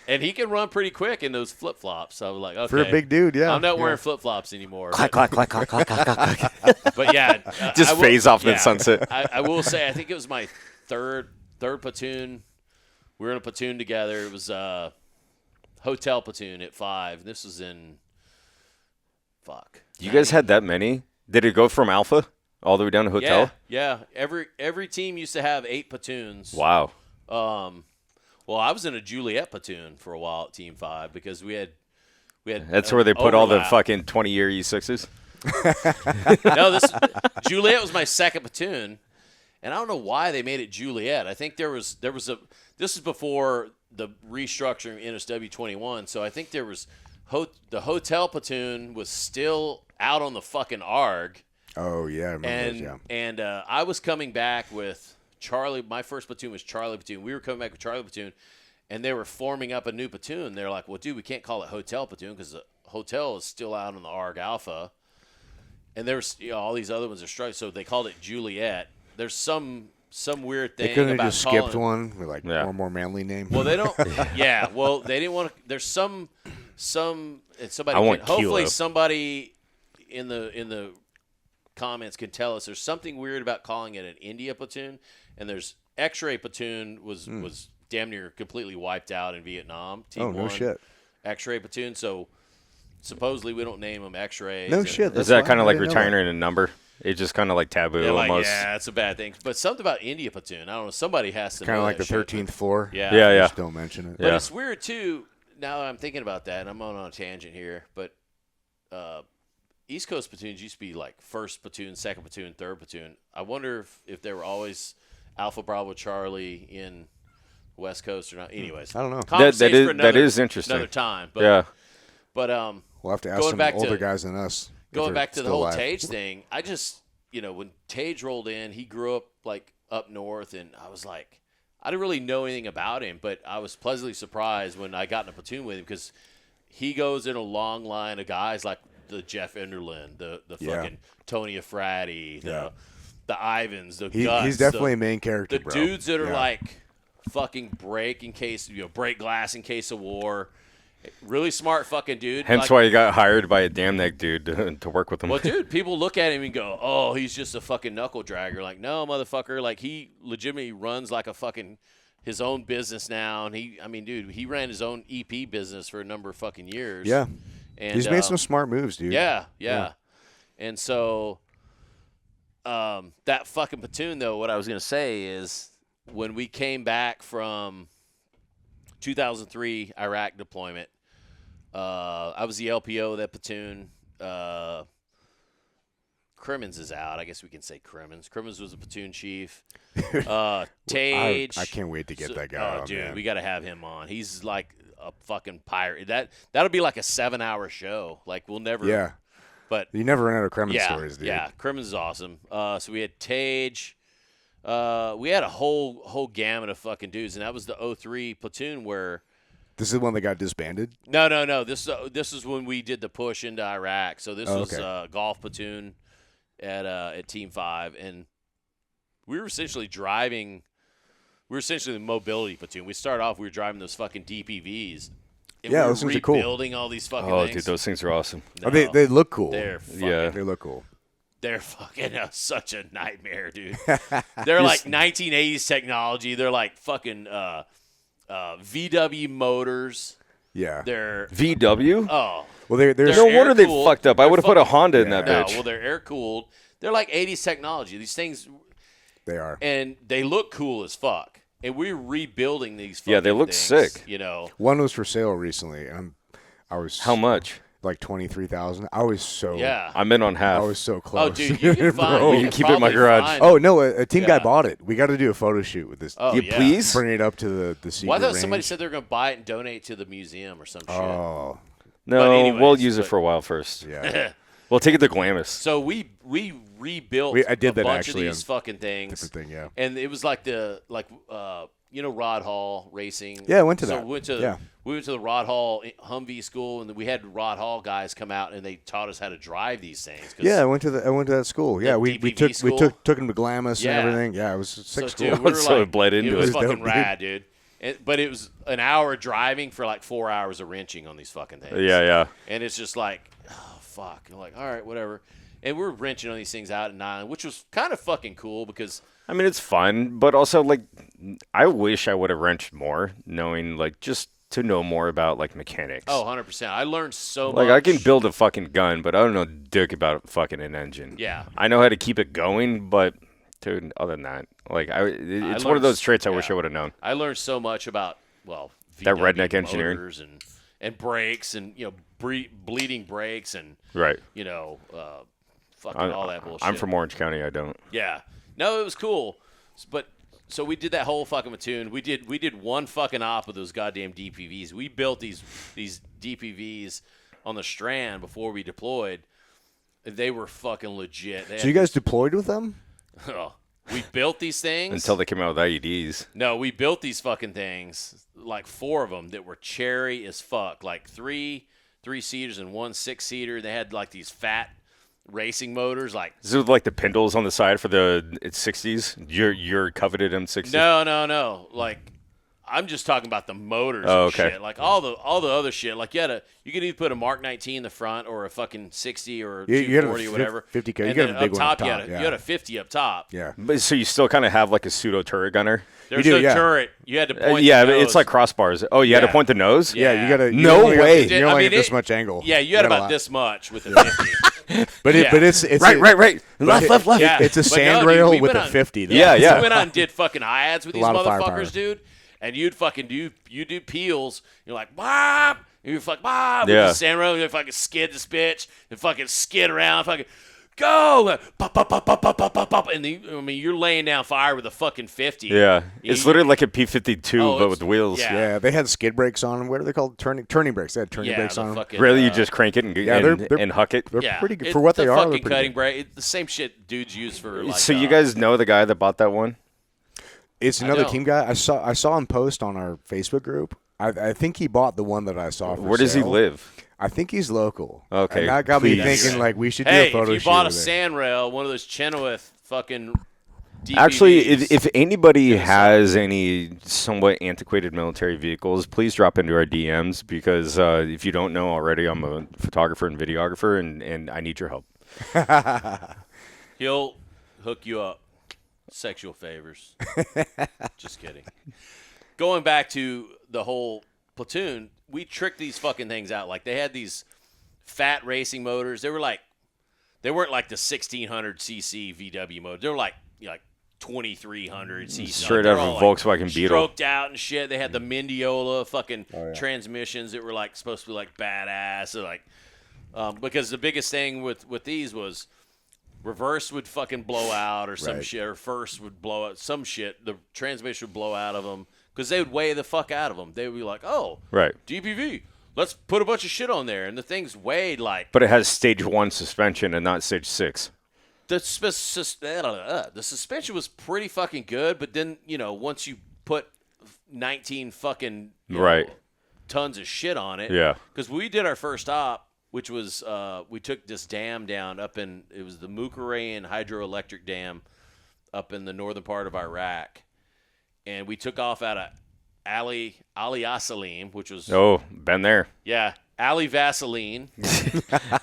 S3: and he can run pretty quick in those flip flops. So I was like, okay.
S1: For a big dude, yeah.
S3: I'm not
S1: Yeah.
S3: wearing flip flops anymore.
S5: Clack,
S3: But,
S5: clack, clack, clack, clack, clack, clack.
S3: but yeah,
S4: Just
S3: I will-
S4: phase off in the
S3: yeah,
S4: sunset.
S3: I will say, I think it was my third platoon. We were in a platoon together. It was hotel platoon at 5. This was in
S4: You guys had that many? Did it go from Alpha all the way down to Hotel?
S3: Yeah. Every team used to have 8 platoons.
S4: Wow.
S3: Well, I was in a Juliet platoon for a while at Team 5 because we had
S4: That's where they put all the
S3: overlap.
S4: fucking 20-year E6s?
S3: No, Juliet was my second platoon, and I don't know why they made it Juliet. I think there was this is before the restructuring NSW 21, so I think there was the hotel platoon was still out on the fucking ARG.
S1: Oh, yeah. I remember those, yeah.
S3: And I was coming back with Charlie. My first platoon was Charlie platoon. We were coming back with Charlie platoon, and they were forming up a new platoon. They're like, well, dude, we can't call it hotel platoon because the hotel is still out on the ARG Alpha. And there's all these other ones are struck, so they called it Juliet. There's some weird thing
S1: They couldn't
S3: about
S1: have just skipped
S3: calling-
S1: one with like
S4: Yeah.
S1: one more manly name.
S3: Well, they don't. Yeah, well, they didn't want to. There's some. And somebody.
S4: I want
S3: Hopefully,
S4: Kilo.
S3: somebody in the comments can tell us. There's something weird about calling it an India platoon, and there's X-ray platoon was damn near completely wiped out in Vietnam. Team
S1: Oh, no
S3: 1,
S1: shit.
S3: X-ray platoon. So supposedly we don't name them X-rays.
S1: No
S3: and-
S1: shit.
S4: Is
S1: That's
S4: that
S1: fine.
S4: kind
S1: I
S4: of like
S1: didn't know that.
S4: retiring a number? It's just kind of like taboo
S3: They're like,
S4: almost.
S3: yeah, it's a bad thing. But something about India platoon. I don't know. Somebody has to
S1: Kind
S3: know
S1: of like the
S3: that shit.
S1: 13th floor.
S3: Yeah.
S4: Yeah, yeah.
S1: Just don't mention it.
S3: But
S4: Yeah.
S3: it's weird too. Now that I'm thinking about that, and I'm on a tangent here, but East Coast platoons used to be like first platoon, second platoon, third platoon. I wonder if they were always Alpha Bravo Charlie in West Coast or not. Anyways,
S1: I don't know.
S3: conversation for
S4: that is interesting.
S3: Another time, but
S4: Yeah.
S3: but
S1: We'll have to ask
S3: Going
S1: some
S3: back to-
S1: older guys than us. if
S3: going
S1: they're
S3: back to the
S1: still
S3: whole
S1: alive.
S3: Tage thing, I just, when Tage rolled in, he grew up like up north, and I was like, I didn't really know anything about him, but I was pleasantly surprised when I got in a platoon with him because he goes in a long line of guys like the Jeff Enderlin, the
S1: Yeah.
S3: fucking Tony Afrati,
S1: Yeah.
S3: the Ivans, the
S1: He,
S3: Guts,
S1: he's definitely
S3: the,
S1: a main character,
S3: the
S1: bro.
S3: dudes that are
S1: Yeah.
S3: like fucking break glass in case of war. Really smart fucking dude.
S4: Hence
S3: like,
S4: why you got hired by a damn neck dude to work with him.
S3: well, dude, people look at him and go, "Oh, he's just a fucking knuckle dragger." Like, no, motherfucker. Like, he legitimately runs like a fucking his own business now. And he ran his own EP business for a number of fucking years.
S1: Yeah.
S3: and
S1: He's made some smart moves, dude.
S3: yeah. And so, that fucking platoon, though, what I was gonna say is when we came back from 2003 Iraq deployment. I was the LPO of that platoon. Crimmins is out. I guess we can say Crimmins. Crimmins was the platoon chief. Tage.
S1: I can't wait to get that guy
S3: Oh,
S1: on,
S3: dude,
S1: man.
S3: we got to have him on. He's like a fucking pirate. That'll be like a 7-hour show. Like, we'll never.
S1: Yeah.
S3: But
S1: You never run out of Kremlin
S3: yeah,
S1: stories, dude.
S3: yeah. Crimmins is awesome. So we had Tage. We had a whole gamut of fucking dudes, and that was the 03 platoon where.
S1: This is the one that got disbanded?
S3: No. This is when we did the push into Iraq. So this was
S1: okay.
S3: golf platoon at Team 5, and we were essentially driving. We were essentially the mobility platoon. We started off. We were driving those fucking DPVs. And
S1: Yeah,
S3: we were
S1: those things are cool.
S3: rebuilding all these fucking
S4: Oh,
S3: things.
S4: dude, those things are awesome.
S1: Oh, they look cool.
S3: They're fucking,
S4: Yeah.
S1: They look cool.
S3: they're fucking such a nightmare, dude. They're like 1980s technology. They're like fucking VW motors.
S1: Yeah.
S3: They're
S4: VW?
S3: oh.
S1: Well, they're
S3: They're
S4: No wonder they
S3: air-cooled.
S4: fucked up. I
S3: They're
S4: would have put a
S3: fucking-
S4: Honda in that
S3: No,
S4: bitch.
S3: well, they're air cooled. They're like 80s technology. These things,
S1: They are.
S3: and they look cool as fuck. And we're rebuilding these.
S4: Yeah, they
S3: fucking
S4: look
S3: things,
S4: sick.
S3: You know.
S1: One was for sale recently, and I was
S4: How much?
S1: like 23,000. I was so
S3: Yeah.
S4: I'm in on half.
S1: I was so close.
S3: Oh, dude, you can find.
S1: Bro.
S3: You
S4: You
S3: can
S4: keep it in my
S3: probably
S4: garage.
S3: find
S1: Oh
S3: them.
S1: no, a team guy
S3: Yeah.
S1: bought it. We got to do a photo shoot with this.
S3: Oh,
S4: You
S3: yeah.
S4: please?
S1: Bring it up to the secret
S3: Well, I thought somebody
S1: range.
S3: said they were going to buy it and donate to the museum or some shit.
S1: Oh
S4: No,
S3: But anyways,
S4: we'll use it
S3: but-
S4: for a while first.
S1: yeah,
S4: We'll take it to Glamis.
S3: So we rebuilt
S1: I did
S3: a
S1: that
S3: bunch
S1: actually
S3: of these
S1: on
S3: fucking things,
S1: different thing. Yeah.
S3: and it was like Rod Hall racing.
S1: Yeah, I went to
S3: so
S1: that.
S3: We went to the Rod Hall Humvee school, and we had Rod Hall guys come out and they taught us how to drive these things. 'cause-
S1: Yeah, I went to that school. Yeah, we
S3: DPV school?
S1: took him to Glamis
S3: Yeah.
S1: and everything. Yeah, it was a
S3: So,
S1: sick school.
S3: dude, we were
S4: So it
S3: like,
S4: bled into
S3: it was
S4: it.
S3: fucking
S1: Dope, dude.
S3: rad, dude. But it was an hour driving for like 4 hours of wrenching on these fucking things.
S4: Yeah.
S3: And it's just like, oh, fuck. You're like, all right, whatever. And we're wrenching on these things out at 9, which was kind of fucking cool because
S4: I mean, it's fun, but also, like, I wish I would have wrenched more, knowing, like, just to know more about, like, mechanics.
S3: oh, 100%. I learned so
S4: Like,
S3: much.
S4: I can build a fucking gun, but I don't know dick about fucking an engine.
S3: Yeah.
S4: I know how to keep it going, but, dude, other than that, like, it's one
S3: learned
S4: of those
S3: s-
S4: traits I wish
S3: yeah.
S4: I would have known.
S3: I learned so much about, well,
S4: That
S3: VW
S4: redneck engineering.
S3: motors and brakes and, bleeding brakes and,
S4: Right.
S3: fucking all that bullshit.
S4: I'm from Orange County. I don't.
S3: Yeah. No, it was cool. But so we did that whole fucking platoon. We did one fucking op with those goddamn DPVs. We built these DPVs on the Strand before we deployed. They were fucking legit. They
S1: So you guys deployed with them?
S3: we built these things
S4: Until they came out with IEDs.
S3: No, we built these fucking things, like 4 of them that were cherry as fuck, like three 3-seaters and 1 6-seater. They had like these fat racing motors, like
S4: Is it like the Pendles on the side for the 60s? Your coveted M60?
S3: no, like I'm just talking about the motors
S4: Oh,
S3: and
S4: okay.
S3: shit. Like all the other shit. Like you could either put a Mark 19 in the front or a fucking 60 or
S1: You had a
S3: 240 or whatever.
S1: 50 you
S3: And
S1: got
S3: then
S1: a big
S3: up
S1: one up
S3: top,
S1: top,
S3: you
S1: yeah.
S3: had a 50 up top.
S1: Yeah.
S4: But, so you still kind of have like a pseudo turret gunner?
S3: There's
S1: do,
S3: no
S1: yeah.
S3: turret. You had to point
S4: Yeah,
S3: the
S4: but
S3: nose.
S4: it's like crossbars. Oh, you had
S3: Yeah.
S4: to point the nose?
S1: Yeah, you got to.
S4: No way.
S1: You only
S3: I mean,
S1: get this
S3: it-
S1: much angle.
S3: Yeah, you had
S1: got a
S3: about
S1: lot.
S3: this much with the 50.
S1: But
S3: yeah.
S1: it's
S4: Right.
S1: but
S4: Left.
S3: Yeah.
S1: It's a
S3: But no,
S1: sand
S3: dude,
S1: rail
S3: we
S1: with
S3: went
S1: a
S3: on-
S1: 50. though.
S4: Yeah.
S3: We went out and did fucking IADs with these
S1: lot of firepower.
S3: motherfuckers, dude. And you'd fucking do peels. You're like, Bob. And you're fucking, Bob.
S4: Yeah.
S3: With the sand rail. You fucking skid the bitch and fucking skid around. Fucking go. Pop, pop, pop, pop, pop, pop, pop, pop. And you're laying down fire with a fucking 50.
S4: Yeah. It's
S3: You-
S4: literally like a P-52,
S3: Oh,
S4: but
S3: it's-
S4: with wheels.
S3: yeah.
S1: Yeah, they had skid brakes on them. What are they called? Turning brakes. They had turning
S3: Yeah,
S1: brakes
S3: the
S1: on them.
S3: fucking,
S4: Really, you just crank it and,
S1: Yeah, they're-
S4: huck it?
S1: They're
S3: yeah,
S1: pretty good
S3: it-
S1: for what
S3: the
S1: they are.
S3: fucking
S1: They're pretty
S3: cutting
S1: good.
S3: brake. The same shit dudes use for like.
S4: So you guys know the guy that bought that one?
S1: It's another
S3: know.
S1: team guy. I saw him post on our Facebook group. I think he bought the one that I saw. For
S4: Where does he
S1: sale.
S4: live?
S1: I think he's local.
S4: Okay,
S1: And that got me
S4: please.
S1: thinking like we should do
S3: Hey,
S1: a photo
S3: if you
S1: shoot.
S3: bought a
S1: with it.
S3: sand rail, one of those Chenoweth fucking. DVDs,
S4: Actually, if anybody has any somewhat antiquated military vehicles, please drop into our DMs because if you don't know already, I'm a photographer and videographer, and I need your help.
S3: he'll hook you up. Sexual favors. Just kidding. Going back to the whole platoon, we tricked these fucking things out. Like they had these fat racing motors. They weren't like the 1600 cc VW motor. They were like 2300 cc.
S4: Straight
S3: They're
S4: out of
S3: all,
S4: a Volkswagen Beetle.
S3: Stroked out and shit. They had the Mendiola fucking transmissions that were like supposed to be like badass. So, like because the biggest thing with these was reverse would fucking blow out or some
S1: Right.
S3: shit, or first would blow out some shit. The transmission would blow out of them because they would weigh the fuck out of them. They would be like, oh,
S4: Right.
S3: DPV, let's put a bunch of shit on there. And the things weighed like
S4: But it has stage 1 suspension and not stage 6.
S3: the suspension was pretty fucking good. But then, once you put 19 fucking
S4: Right.
S3: tons of shit on it.
S4: Yeah.
S3: Because we did our first op, which was we took this dam down it was the Mukarayan hydroelectric dam up in the northern part of Iraq. And we took off out of Ali Asalim, which was,
S4: Oh, been there.
S3: Ali Vaseline.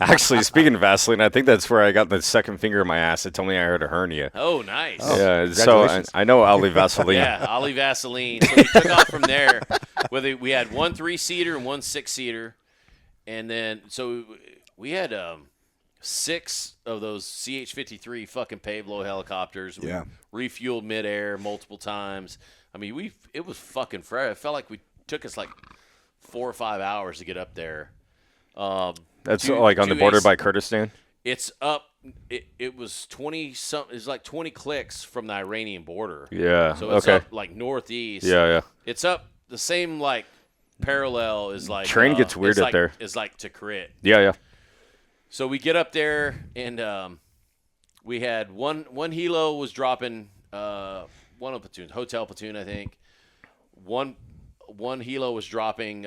S4: Actually, speaking of Vaseline, I think that's where I got the second finger in my ass. It told me I had a hernia.
S3: Oh, nice.
S4: Yeah, so
S1: congratulations.
S4: I know Ali Vaseline.
S3: Yeah, Ali Vaseline. So we took off from there. We had 1 3-seater and 1 6-seater. And then, so we had 6 of those CH-53 fucking Pavlo helicopters. We
S1: Yeah.
S3: refueled midair multiple times. I mean, it was fucking fresh. It felt like we took us like 4 or 5 hours to get up there.
S4: That's
S3: two-
S4: like on the
S3: two
S4: border
S3: AC
S4: by Kurdistan.
S3: It's up. It was 20 something. It's like 20 clicks from the Iranian border.
S4: Yeah.
S3: So it's
S4: okay.
S3: up like northeast.
S4: Yeah.
S3: It's up the same like parallel as like
S4: Train gets weird
S3: it's
S4: up
S3: like,
S4: there.
S3: It's like Tikrit.
S4: Yeah.
S3: So we get up there and we had one helo was dropping one of the platoons, hotel platoon I think. One helo was dropping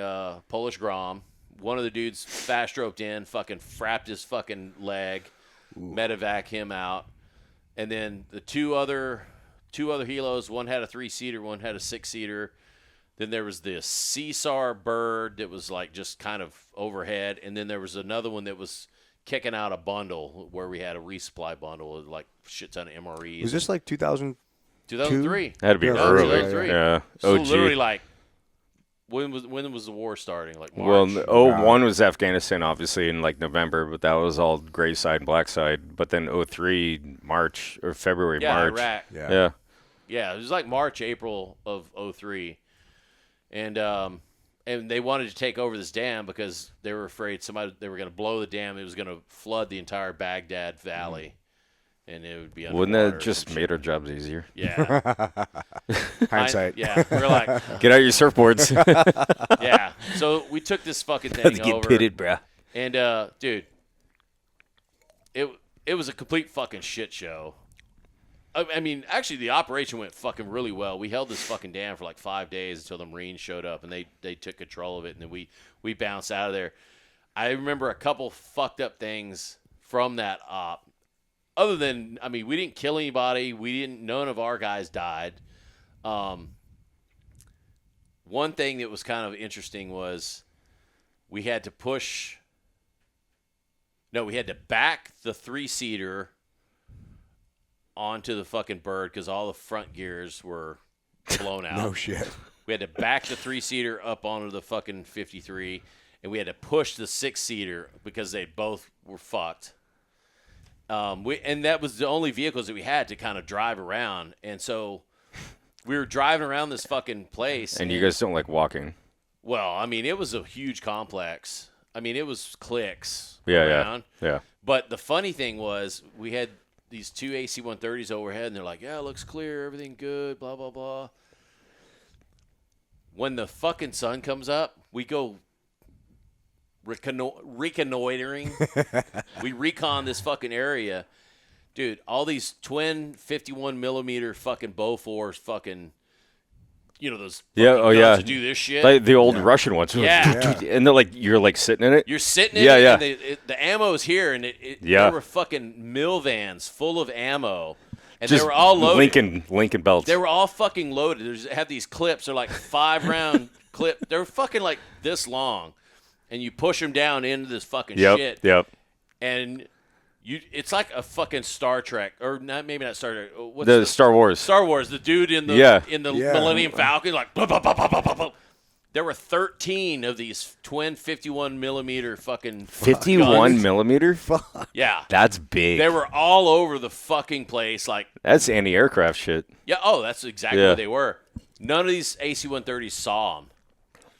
S3: Polish Grom. One of the dudes fast roped in, fucking frapped his fucking leg, medevac him out, and then the two other helos. One had a 3-seater, one had a 6-seater. Then there was the CSAR bird that was like just kind of overhead, and then there was another one that was kicking out a bundle where we had a resupply bundle of like shit ton of MREs.
S1: Was this like 2000?
S3: 2003?
S4: That'd be
S1: Yeah,
S4: early.
S3: 2003.
S4: Yeah.
S3: So
S4: OG.
S3: literally like when was the war starting? Like
S4: Well,
S3: March.
S4: 01 was Afghanistan, obviously, in like November, but that was all gray side and black side. But then 03, March or February,
S3: yeah,
S4: March.
S3: Iraq.
S1: Yeah.
S3: Yeah, it was like March, April of 03. And they wanted to take over this dam because they were afraid they were going to blow the dam. It was going to flood the entire Baghdad Valley, and it would be
S4: Wouldn't
S3: underwater
S4: that
S3: or
S4: just
S3: some
S4: made our jobs easier?
S3: shit. Yeah.
S1: Hindsight.
S3: Yeah. We're like,
S4: Get out your surfboards.
S3: yeah. So we took this fucking thing over.
S4: bruh.
S3: And, dude, it was a complete fucking shit show. I mean, actually, the operation went fucking really well. We held this fucking dam for like 5 days until the Marines showed up, and they took control of it, and then we bounced out of there. I remember a couple fucked up things from that op. Other than, I mean, we didn't kill anybody. None of our guys died. One thing that was kind of interesting was we had to back the 3-seater onto the fucking bird because all the front gears were blown out.
S1: No shit.
S3: We had to back the 3-seater up onto the fucking 53, and we had to push the 6-seater because they both were fucked. And that was the only vehicles that we had to kind of drive around, and so we were driving around this fucking place.
S4: And you guys don't like walking.
S3: Well, I mean, it was a huge complex. I mean, it was clicks
S4: Yeah,
S3: around.
S4: yeah.
S3: But the funny thing was we had these 2 AC-130s overhead, and they're like, yeah, it looks clear, everything good, blah, blah, blah. When the fucking sun comes up, we go reconnoitering. We recon this fucking area. Dude, all these twin 51mm fucking Bofors fucking, those
S4: Yeah,
S3: fucking
S4: oh,
S3: guns
S4: yeah.
S3: that do this shit.
S4: Like the old Russian ones.
S3: Yeah.
S4: And they're like, you're like sitting in it.
S3: You're sitting in
S4: Yeah,
S3: it,
S4: yeah.
S3: and the ammo's here, and
S4: Yeah.
S3: there were fucking mill vans full of ammo, and
S4: Just
S3: they were all loaded.
S4: Lincoln belts.
S3: They were all fucking loaded. They have these clips. They're like 5-round clip. They're fucking like this long, and you push them down into this fucking shit.
S4: Yep.
S3: And it's like a fucking Star Trek, or maybe not Star Trek. What's
S4: The Star Wars.
S3: Star Wars. The dude in the
S4: Yeah.
S3: Millennium Falcon, like blah, blah, blah, blah, blah, blah, blah. There were 13 of these twin 51mm fucking
S4: 51
S3: guns.
S4: millimeter?
S3: Yeah.
S4: That's big.
S3: They were all over the fucking place. Like,
S4: That's anti-aircraft shit.
S3: yeah, oh, that's exactly
S4: Yeah.
S3: what they were. None of these AC-130s saw them.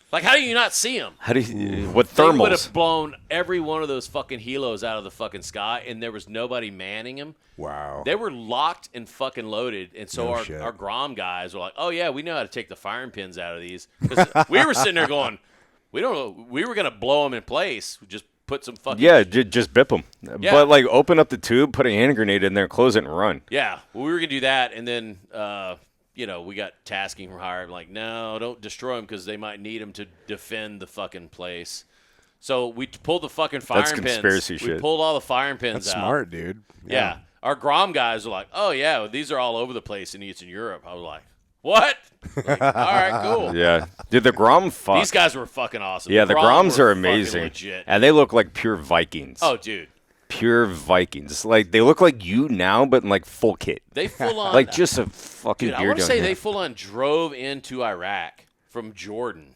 S3: Like, how do you not see them?
S4: How do you, what
S3: They would
S4: thermals?
S3: have blown every one of those fucking helos out of the fucking sky, and there was nobody manning them.
S1: Wow.
S3: They were locked and fucking loaded, and so
S1: No shit.
S3: our Grom guys were like, "Oh yeah, we know how to take the firing pins out of these." 'Cause we were sitting there going, "We don't know. We were gonna blow them in place. Just put some fucking
S4: Yeah, just bip them.
S3: Yeah.
S4: But like open up the tube, put a hand grenade in there, close it, and run.
S3: yeah." Well, we were gonna do that, and then we got tasking from higher. I'm like, "No, don't destroy them because they might need them to defend the fucking place." So we pulled the fucking firing
S4: That's
S3: pins.
S4: conspiracy
S3: We
S4: shit.
S3: pulled all the firing pins
S1: That's
S3: out.
S1: smart, dude.
S3: Yeah. Our Grom guys were like, "Oh yeah, well, these are all over the place in Eastern Europe." I was like, "What?" Like, all right, cool.
S4: Yeah. Dude, the Grom fuck.
S3: These guys were fucking awesome.
S4: Yeah, the
S3: Grom
S4: Groms
S3: were
S4: are
S3: fucking
S4: amazing.
S3: Legit.
S4: And they look like pure Vikings.
S3: Oh, dude,
S4: Pure Vikings. Like they look like you now, but in like full kit.
S3: they full on
S4: Like just a fucking
S3: Dude, I
S4: beard
S3: want to
S4: on
S3: say
S4: here.
S3: they full on drove into Iraq from Jordan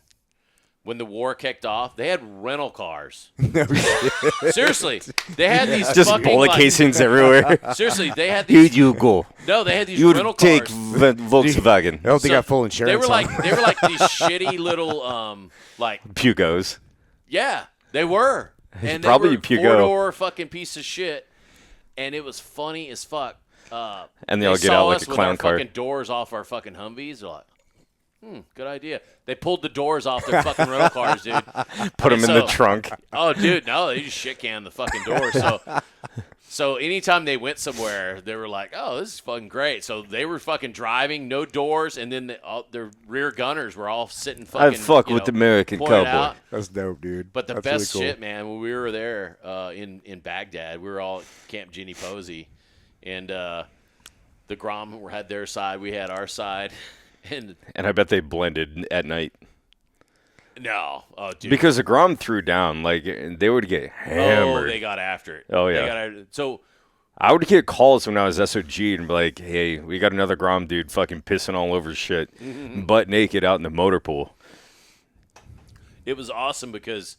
S3: when the war kicked off, they had rental cars.
S1: No shit.
S3: Seriously, they had these
S4: Just
S3: fucking
S4: bullet
S3: like,
S4: casings everywhere.
S3: seriously, they had
S4: Here
S3: these.
S4: you go.
S3: No, they had these
S4: You
S3: rental
S4: take
S3: cars.
S4: Volkswagen.
S1: I hope they
S3: So
S1: got full insurance.
S3: They were
S1: on
S3: like they were like these shitty little like
S4: Pugos.
S3: yeah, they were. And
S4: Probably
S3: they were
S4: Pugo.
S3: four-door fucking piece of shit. And it was funny as fuck.
S4: And they all get
S3: saw
S4: out like
S3: us
S4: a
S3: with
S4: clown
S3: our
S4: car.
S3: fucking doors off our fucking Humvees. They're like, good idea. They pulled the doors off their fucking rental cars, dude.
S4: Put them in the
S3: So-
S4: trunk.
S3: Oh, dude, no, they just shit canned the fucking doors. So anytime they went somewhere, they were like, "Oh, this is fucking great." So they were fucking driving, no doors, and then their rear gunners were all sitting fucking.
S4: I fuck with the American
S3: pointed
S4: cowboy.
S3: out.
S1: That's dope, dude.
S3: But the
S1: That's
S3: best
S1: really cool.
S3: shit, man, when we were there in Baghdad, we were all at Camp Ginny Posey, and the Grom had their side, we had our side, and
S4: And I bet they blended at night.
S3: no, oh dude,
S4: Because the Grom threw down, like, they would get hammered.
S3: they got after it.
S4: Oh,
S3: They
S4: yeah.
S3: got after it. So
S4: I would get calls when I was SOG and be like, hey, we got another Grom dude fucking pissing all over shit, butt naked out in the motor pool.
S3: it was awesome because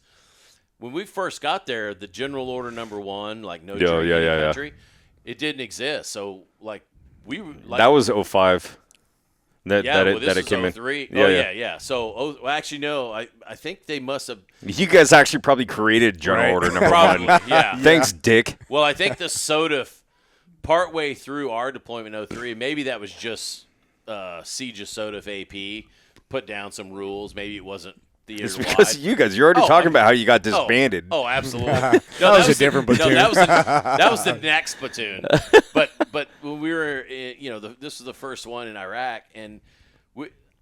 S3: when we first got there, the General Order Number 1, like no
S4: Yeah,
S3: drinking
S4: yeah,
S3: in the
S4: yeah, yeah.
S3: country, it didn't exist. So like we were like
S4: That was 05. That
S3: yeah, well,
S4: it
S3: this
S4: came
S3: was
S4: in.
S3: 03.
S4: Yeah,
S3: Oh
S4: yeah.
S3: yeah. So well, actually no, I think they must have
S4: You guys actually probably created General
S1: Right.
S4: Order number
S3: probably
S4: one.
S3: yeah.
S4: Thanks, Dick.
S3: Well, I think the soda partway through our deployment in 03, maybe that was just Siege of Soda AP put down some rules. Maybe it wasn't
S4: It's
S3: theater
S4: because
S3: wide.
S4: you guys, you're already
S3: Oh,
S4: talking
S3: okay.
S4: about how you got disbanded.
S3: Oh, absolutely.
S1: That was a different platoon.
S3: No, that was the next platoon. But when we were, this was the first one in Iraq, and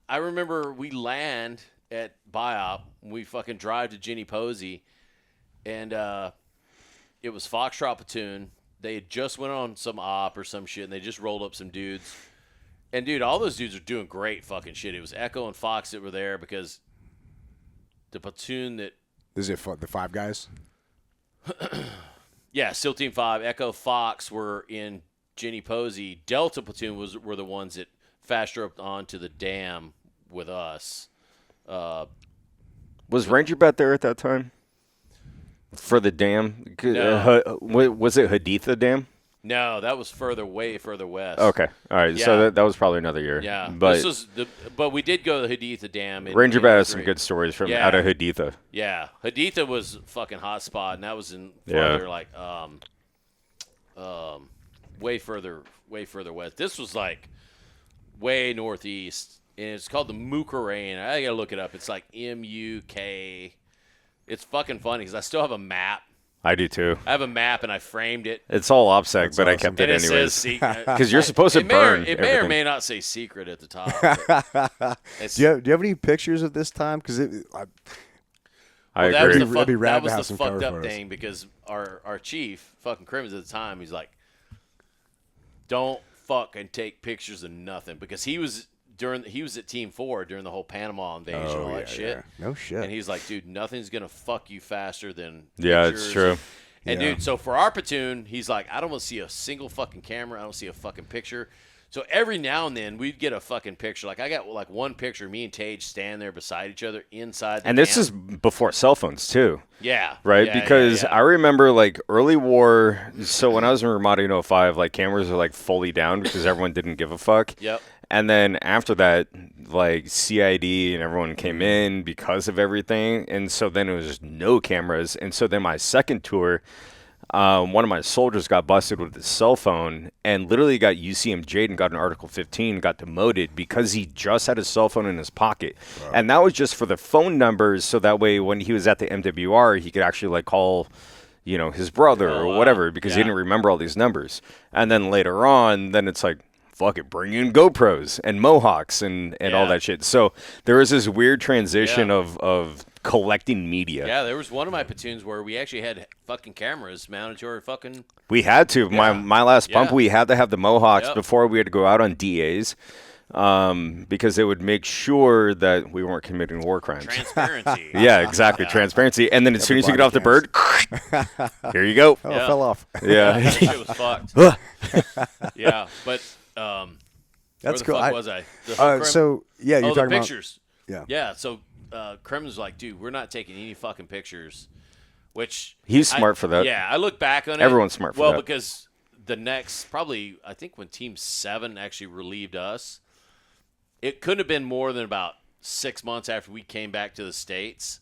S3: I remember we land at BIOP. We fucking drive to Ginny Posey, and it was Foxtrot platoon. They had just went on some op or some shit, and they just rolled up some dudes. And dude, all those dudes are doing great fucking shit. It was Echo and Fox that were there because the platoon that.
S1: Is it the five guys?
S3: Yeah, SEAL Team 5, Echo, Fox were in Ginny Posey. Delta Platoon were the ones that fast roped onto the dam with us.
S4: Was Ranger Bat there at that time? For the dam?
S3: No.
S4: Was it Haditha Dam?
S3: No, that was way further west.
S4: Okay. All right.
S3: Yeah.
S4: So that was probably another year.
S3: Yeah,
S4: But
S3: but we did go to the Haditha Dam.
S4: Ranger Bat has some
S3: 03.
S4: good stories from
S3: Yeah.
S4: out of Haditha.
S3: Yeah, Haditha was a fucking hot spot, and that was in
S4: Yeah.
S3: farther like way further west. This was like way northeast, and it's called the Mukarain. I gotta look it up. It's like MUK. It's fucking funny because I still have a map.
S4: I do too.
S3: I have a map, and I framed it.
S4: It's all OPSEC, but I kept
S3: And
S4: it
S3: it
S4: anyways.
S3: says secret.
S4: Because you're supposed to
S3: It
S4: burn
S3: may or
S4: everything.
S3: may not say secret at the top. but it's-
S1: Do you have any pictures of this time? Because
S4: I
S3: that was
S4: agree.
S3: the
S1: That'd be rad
S3: that
S1: to
S3: was
S1: have
S3: the
S1: some
S3: fucked
S1: cover
S3: up
S1: photos.
S3: thing because our chief, fucking Crimmins at the time, he's like, don't fucking take pictures of nothing because he was at Team 4 during the whole Panama invasion and all that shit.
S1: No shit.
S3: And he's like, dude, nothing's gonna fuck you faster than
S4: Yeah, it's
S3: pictures."
S4: true.
S3: And
S1: Yeah.
S3: dude, so for our platoon, he's like, I don't want to see a single fucking camera. I don't see a fucking picture. So every now and then we'd get a fucking picture. Like I got like one picture, me and Tage stand there beside each other inside the
S4: And this
S3: camp.
S4: is before cell phones too.
S3: yeah,
S4: Right,
S3: yeah,
S4: because
S3: yeah.
S4: I remember like early war. So when I was in Ramadi in 05, like cameras were like fully down because everyone didn't give a fuck.
S3: Yep.
S4: And then after that, like CID and everyone came in because of everything, and so then it was just no cameras. And so then my second tour, one of my soldiers got busted with his cell phone and literally got UCMJ'd and got an Article 15, got demoted because he just had his cell phone in his pocket. And that was just for the phone numbers, so that way when he was at the MWR, he could actually like call, his brother
S3: Oh,
S4: or
S3: wow.
S4: whatever because he
S3: Yeah.
S4: didn't remember all these numbers. And then later on, then it's like, fuck it, bring in GoPros and Mohawks and all
S3: Yeah.
S4: that shit. So there was this weird transition
S3: Yeah.
S4: of collecting media.
S3: Yeah, there was one of my platoons where we actually had fucking cameras mounted to our fucking.
S4: We had to. My last bump,
S3: Yeah.
S4: we had to have the Mohawks
S3: Yep.
S4: before we had to go out on DAs because it would make sure that we weren't committing war crimes.
S3: Transparency.
S4: Yeah, exactly. Transparency. And then as soon as you get off the bird, here you go.
S1: Oh,
S3: Yeah.
S1: it fell off.
S4: Yeah.
S3: That shit was fucked. Yeah, but
S1: That's
S3: where the
S1: cool.
S3: fuck was I? The Hook Crim-
S1: So yeah, you're
S3: the
S1: talking
S3: pictures.
S1: Yeah.
S3: Yeah. So Kremlin was like, dude, we're not taking any fucking pictures. Which
S4: He's smart for that.
S3: Yeah, I look back on it.
S4: Everyone's smart for
S3: well,
S4: that.
S3: Well, because the next, probably, I think when Team 7 actually relieved us, it couldn't have been more than about 6 months after we came back to the States.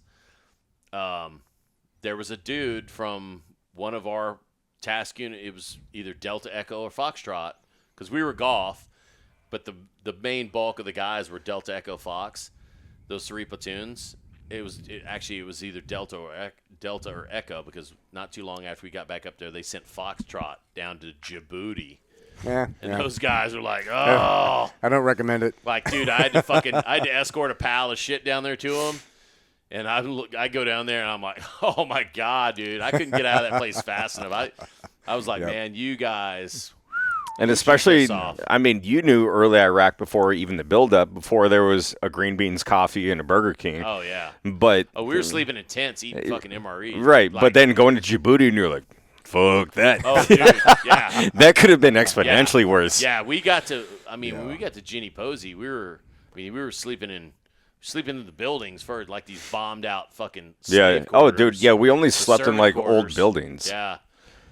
S3: There was a dude from one of our task unit. It was either Delta Echo or Foxtrot, because we were golf, but the main bulk of the guys were Delta Echo Fox, those 3 platoons. It was either Delta or Echo, because not too long after we got back up there, they sent Foxtrot down to Djibouti, and those guys were like, "Oh,
S1: I don't recommend it.
S3: like, dude, I had to escort a pile of shit down there to them." And I go down there and I'm like, "Oh my god, dude, I couldn't get out of that place fast enough." I was like, "Man, you guys."
S4: And especially,
S3: piss off.
S4: I mean, you knew early Iraq before even the build-up, before there was a Green Beans coffee and a Burger King.
S3: Oh yeah.
S4: But
S3: We were sleeping in tents, eating fucking MREs.
S4: right,
S3: Like,
S4: but then going to Djibouti and you're like, fuck that.
S3: oh, dude, yeah.
S4: That could have been exponentially worse.
S3: Yeah, we got to. I mean, when we got to Ginny Posey, we were sleeping in the buildings for like these bombed out fucking.
S4: Yeah.
S3: slave
S4: Oh,
S3: quarters,
S4: dude. Yeah, we only
S3: the
S4: slept in
S3: servant
S4: like old
S3: quarters.
S4: buildings.
S3: Yeah,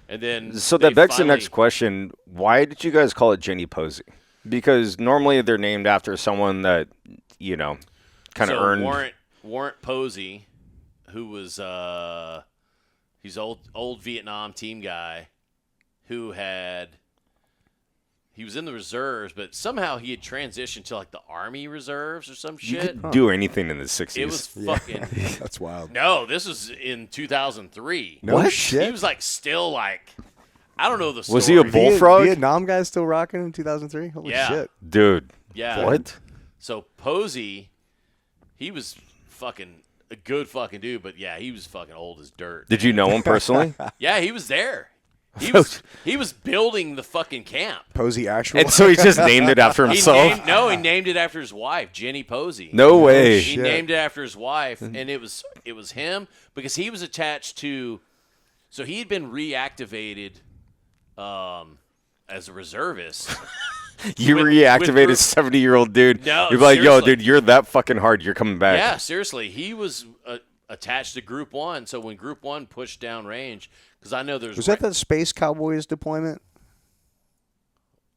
S3: and then
S4: So
S3: they
S4: that begs the
S3: finally-
S4: next question: why did you guys call it Jenny Posey? Because normally they're named after someone that kind of
S3: So
S4: earned.
S3: Warrant Posey, who was he's old Vietnam team guy, he was in the reserves, but somehow he had transitioned to like the Army reserves or some
S4: You
S3: shit.
S4: could do anything in the 60s.
S3: It was fucking.
S1: That's wild.
S3: No, this was in 2003.
S1: No
S4: What?
S1: shit.
S3: He was like still like, I don't know the story.
S4: Was he a bullfrog?
S1: Vietnam guy still rocking in 2003? Holy
S3: Yeah.
S1: shit.
S4: Dude.
S3: Yeah.
S4: What?
S3: So Posey, he was fucking a good fucking dude, but yeah, he was fucking old as dirt.
S4: Did you know him personally?
S3: Yeah, he was there. He was building the fucking camp.
S1: Posey actual.
S4: And so he just named it after
S3: He
S4: himself?
S3: named it after his wife, Jenny Posey.
S4: No way.
S3: He
S1: shit.
S3: named it after his wife, and it was him because he was attached to. So he had been reactivated as a reservist.
S4: You
S3: with
S4: reactivated
S3: group-
S4: 70-year-old dude.
S3: No,
S4: You're like, yo,
S3: seriously.
S4: dude, you're that fucking hard. You're coming back.
S3: Yeah, seriously, he was attached to Group 1. So when Group 1 pushed down range, because I know there's
S1: Was that the Space Cowboys deployment?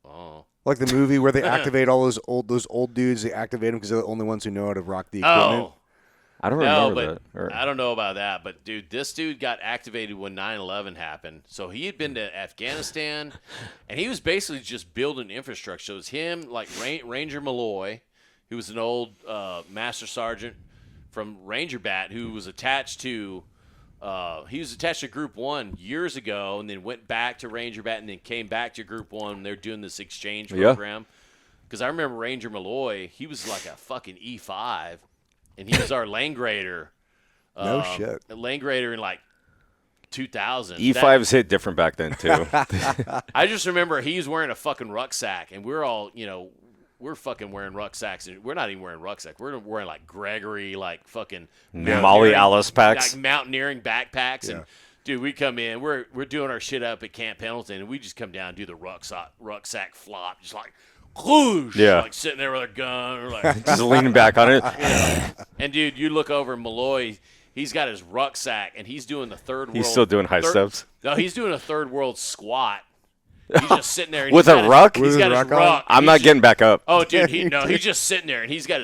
S3: Oh.
S1: Like the movie where they activate all those old dudes, they activate them because they're the only ones who know how to rock the equipment.
S3: Oh.
S4: I don't
S3: No,
S4: remember
S3: but
S4: that. Or-
S3: I don't know about that. But, dude, this dude got activated when 9/11 happened. So he had been to Afghanistan, and he was basically just building infrastructure. So it was him, like Ranger Malloy, who was an old master sergeant from Ranger Bat, who was attached to Group 1 years ago, and then went back to Ranger Bat, and then came back to Group 1. And they're doing this exchange
S4: Yeah.
S3: program. Because I remember Ranger Malloy, he was like a fucking E5. And he was our lane grader.
S1: No shit.
S3: Lane grader in like 2000.
S4: E5s hit different back then, too.
S3: I just remember he was wearing a fucking rucksack, and we're all, we're fucking wearing rucksacks, and we're not even wearing rucksacks. We're wearing like Gregory, like fucking
S4: Molly
S3: mountaineering-
S4: Alice packs.
S3: like mountaineering backpacks,
S1: Yeah.
S3: and dude, we come in, we're doing our shit up at Camp Pendleton, and we just come down and do the rucksack flop, just like. Whoosh,
S4: Yeah.
S3: like sitting there with a gun, or like
S4: Just leaning back on it.
S3: And dude, you look over Malloy, he's got his rucksack and he's doing the third world.
S4: He's still doing high steps?
S3: No, he's doing a third world squat. He's just sitting there and
S4: With
S3: he's
S4: a
S3: got his-
S4: ruck?
S3: He's
S1: With
S3: got
S1: his
S3: his
S1: ruck on?
S3: ruck.
S4: I'm
S3: He's
S4: not
S3: just-
S4: getting back up.
S3: Oh, dude, he's just sitting there and he's got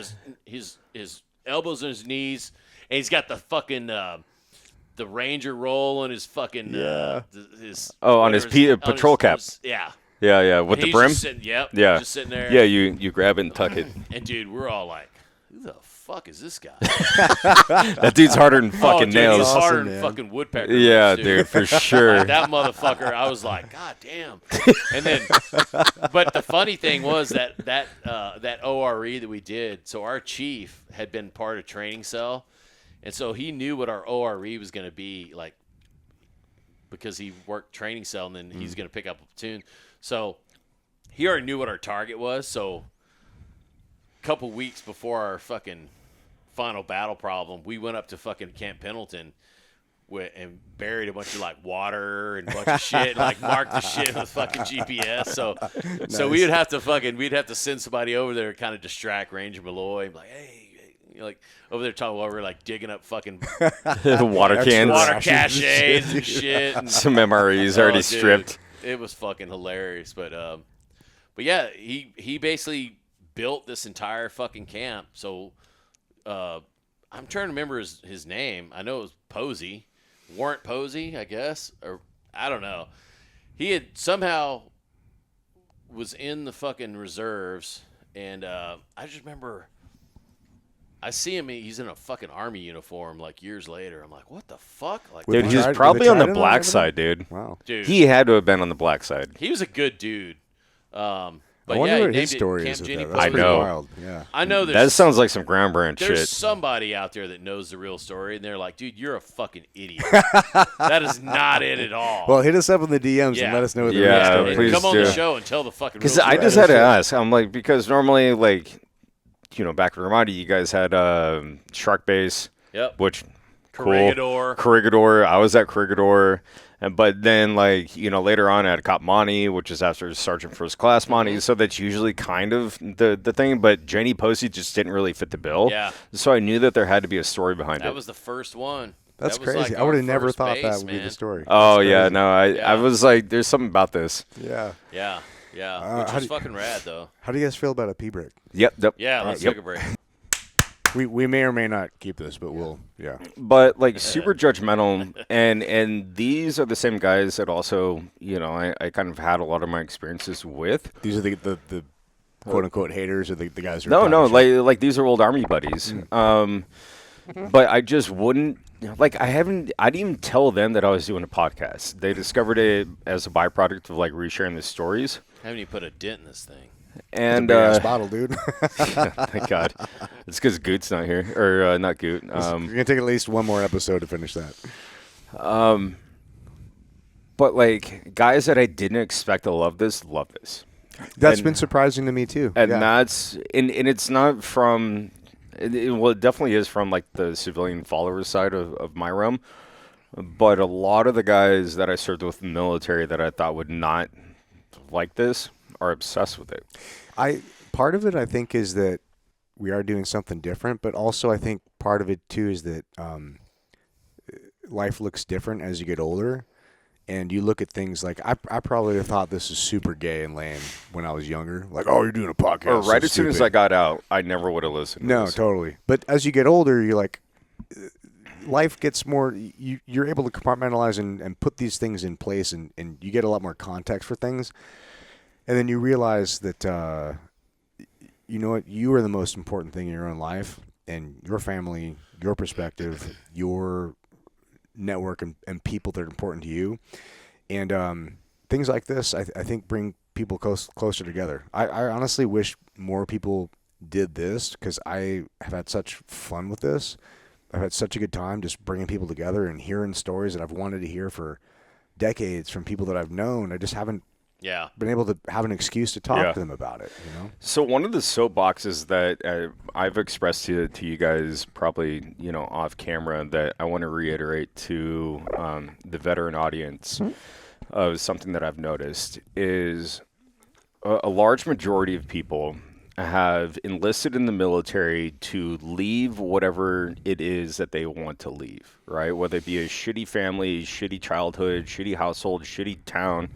S3: his elbows on his knees and he's got the fucking the Ranger roll on his fucking his
S4: Oh, on his patrol cap.
S3: yeah.
S4: Yeah, with the
S3: He's
S4: brim?
S3: just sitting, yep.
S4: Yeah.
S3: Just sitting there.
S4: Yeah, you grab it and tuck it.
S3: And dude, we're all like, who the fuck is this guy?
S4: That dude's harder than fucking
S3: dude,
S4: nails.
S3: He's harder
S1: Awesome,
S3: than
S1: man.
S3: fucking woodpecker.
S4: Yeah,
S3: roots,
S4: dude, for sure.
S3: That motherfucker, I was like, God damn. And then, but the funny thing was that ORE that we did. So our chief had been part of training cell, and so he knew what our ORE was going to be like, because he worked training cell, and then he's going to pick up a platoon. So he already knew what our target was. So a couple weeks before our fucking final battle problem, we went up to fucking Camp Pendleton and buried a bunch of like water and a bunch of shit, and like marked the shit with fucking GPS. So we'd have to send somebody over there to kind of distract Ranger Malloy, and be like, hey, like over there talking while we're like digging up fucking
S4: Water cans.
S3: water caches and shit. And,
S4: Some MREs already
S3: dude,
S4: stripped.
S3: It was fucking hilarious, but yeah, he basically built this entire fucking camp. So I'm trying to remember his name. I know it was Posey, Warrant Posey, I guess, or I don't know. He had somehow was in the fucking reserves, and I just remember I see him. He's in a fucking army uniform. Like years later, I'm like, what the fuck? Like,
S1: With
S4: Dude,
S1: the
S4: he was
S1: trident-
S4: probably
S1: with the
S4: on the
S1: trident
S4: black
S1: everything?
S4: side, dude.
S1: Wow.
S3: dude,
S4: He had to have been on the black side.
S3: he was a good dude. But
S1: I wonder
S3: yeah, he
S1: what his
S3: named it
S1: story
S3: Camp
S1: is. With
S3: Jenny
S1: that. That's
S4: I
S1: pretty
S4: know.
S1: Wild. Yeah.
S3: I know
S4: That
S3: there's
S4: sounds like some ground branch
S3: there's
S4: shit.
S3: somebody out there that knows the real story, and they're like, dude, you're a fucking idiot. That is not it at all.
S1: Well, hit us up in the DMs
S3: Yeah.
S1: and let us know what the
S4: Yeah,
S1: real story
S3: and
S4: please
S3: come on
S4: do.
S3: the show and tell the fucking real
S4: Because
S3: story.
S4: I just had to ask. I'm like, because normally, like, back in Ramadi, you guys had Shark Base,
S3: Yep.
S4: which cool.
S3: Corregidor.
S4: Corregidor. I was at Corregidor. But then, like, later on at Cop Monty, which is after Sergeant First Class Monty, so that's usually kind of the thing. But Jenny Posey just didn't really fit the bill.
S3: Yeah.
S4: So I knew that there had to be a story behind
S3: That
S4: it.
S3: was the first one.
S1: That's
S3: That was
S1: crazy.
S3: like
S1: I would
S3: our
S1: have never
S3: first
S1: thought
S3: base,
S1: that would be
S3: man.
S1: the story.
S4: Oh,
S1: That's
S4: yeah.
S1: crazy.
S4: No, I
S3: Yeah.
S4: was like, there's something about this.
S1: Yeah.
S3: Yeah. Yeah.
S1: Uh,
S3: Which
S1: how
S3: was
S1: do you-
S3: fucking rad, though.
S1: How do you guys feel about a pee break?
S4: Yep.
S3: Yeah, let's
S4: Yep.
S3: take a break.
S1: We may or may not keep this, but we'll. Yeah.
S4: But like super judgmental, and these are the same guys that also I kind of had a lot of my experiences with.
S1: These are the quote unquote haters or the guys who.
S4: No,
S1: are talking shit.
S4: like these are old army buddies. But I just wouldn't like I didn't even tell them that I was doing a podcast. They discovered it as a byproduct of like resharing the stories.
S3: Haven't you put a dent in this thing?
S4: And
S1: Big ass bottle, dude.
S4: thank God, it's because Goot's not here, or not Goot.
S1: You're gonna take at least one more episode to finish that.
S4: But like guys that I didn't expect to love this.
S1: That's
S4: And-
S1: been surprising to me too.
S4: And
S1: yeah.
S4: that's and it's not from well, it definitely is from like the civilian followers side of my realm. But a lot of the guys that I served with in the military that I thought would not like this are obsessed with it.
S1: Part of it I think is that we are doing something different, but also I think part of it too is that life looks different as you get older. And you look at things like I probably thought this is super gay and lame when I was younger. Like, oh, you're doing a podcast.
S4: Or right
S1: so
S4: as soon as
S1: stupid.
S4: I got out, I never would have listened. to
S1: No,
S4: this.
S1: totally. But as you get older, you're like, life gets more. You're able to compartmentalize and put these things in place, and you get a lot more context for things. And then you realize that you know what, you are the most important thing in your own life, and your family, your perspective, your network, and people that are important to you. And things like this, I think, bring people closer together. I honestly wish more people did this because I have had such fun with this. I've had such a good time just bringing people together and hearing stories that I've wanted to hear for decades from people that I've known. I just haven't
S3: Yeah.
S1: been able to have an excuse to talk
S4: Yeah.
S1: to them about it, you know?
S4: So one of the soapboxes that I've expressed to you guys, probably off camera, that I want to reiterate to the veteran audience of something that I've noticed is a large majority of people have enlisted in the military to leave whatever it is that they want to leave, right? Whether it be a shitty family, shitty childhood, shitty household, shitty town,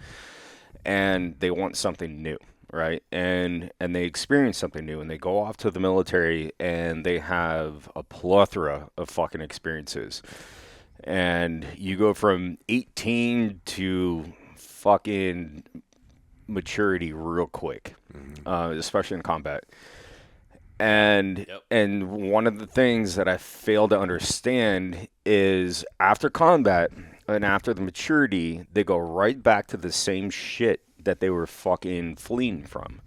S4: and they want something new, right? And they experience something new, and they go off to the military, and they have a plethora of fucking experiences. And you go from 18 to fucking maturity real quick, especially in combat. And
S3: Yep.
S4: and one of the things that I fail to understand is after combat and after the maturity, they go right back to the same shit that they were fucking fleeing from.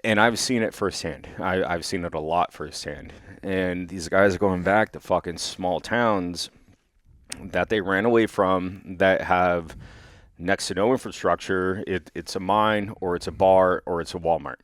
S4: And I've seen it firsthand. I've seen it a lot firsthand. And these guys are going back to fucking small towns that they ran away from that have next to no infrastructure. It's a mine, or it's a bar, or it's a Walmart.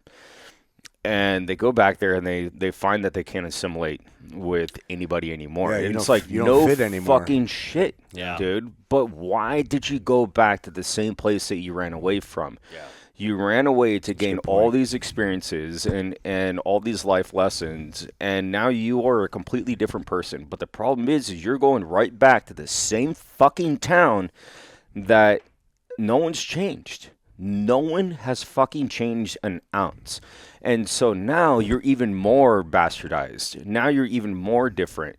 S4: And they go back there and they find that they can't assimilate with anybody anymore.
S1: Yeah, you
S4: And it's
S1: don't-
S4: like,
S1: you don't
S4: no
S1: fit anymore.
S4: fucking shit,
S3: Yeah.
S4: dude. But why did you go back to the same place that you ran away from?
S3: Yeah.
S4: You ran away to gain
S1: good
S4: all
S1: point.
S4: these experiences and all these life lessons, and now you are a completely different person. But the problem is you're going right back to the same fucking town that no one's changed. No one has fucking changed an ounce. And so now you're even more bastardized. Now you're even more different.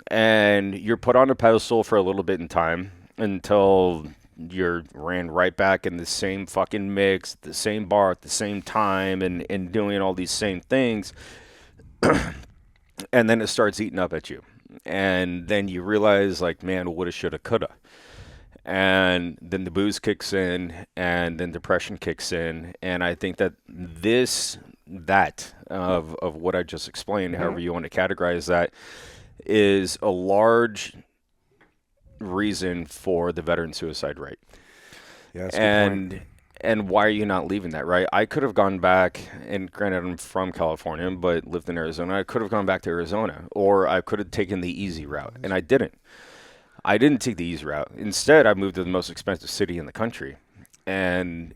S4: And you're put on a pedestal for a little bit in time until you're ran right back in the same fucking mix, the same bar at the same time, and doing all these same things. And then it starts eating up at you. And then you realize, like, man, woulda, shoulda, coulda. And then the booze kicks in, and then depression kicks in. And I think that that of what I just explained, however you want to categorize that, is a large reason for the veteran suicide rate.
S1: Yeah, that's a good point.
S4: And why are you not leaving that, right? I could have gone back, and granted I'm from California, but lived in Arizona. I could have gone back to Arizona, or I could have taken the easy route, and I didn't. I didn't take the easy route. Instead, I moved to the most expensive city in the country, and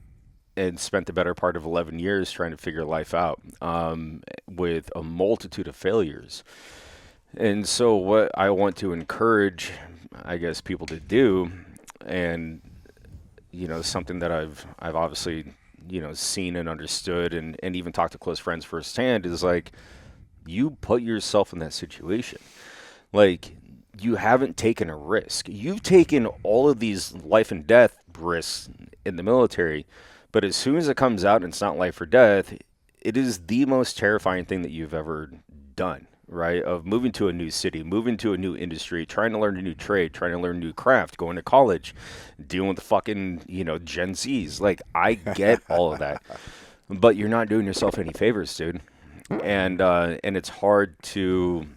S4: spent the better part of 11 years trying to figure life out, with a multitude of failures. And so what I want to encourage, I guess, people to do, and, you know, something that I've obviously, you know, seen and understood and even talked to close friends firsthand, is like, you put yourself in that situation. Like, you haven't taken a risk. You've taken all of these life and death risks in the military, but as soon as it comes out and it's not life or death, it is the most terrifying thing that you've ever done, right? Of moving to a new city, moving to a new industry, trying to learn a new trade, trying to learn a new craft, going to college, dealing with the fucking, you know, Gen Zs. Like, I get all of that, but you're not doing yourself any favors, dude. And it's hard to...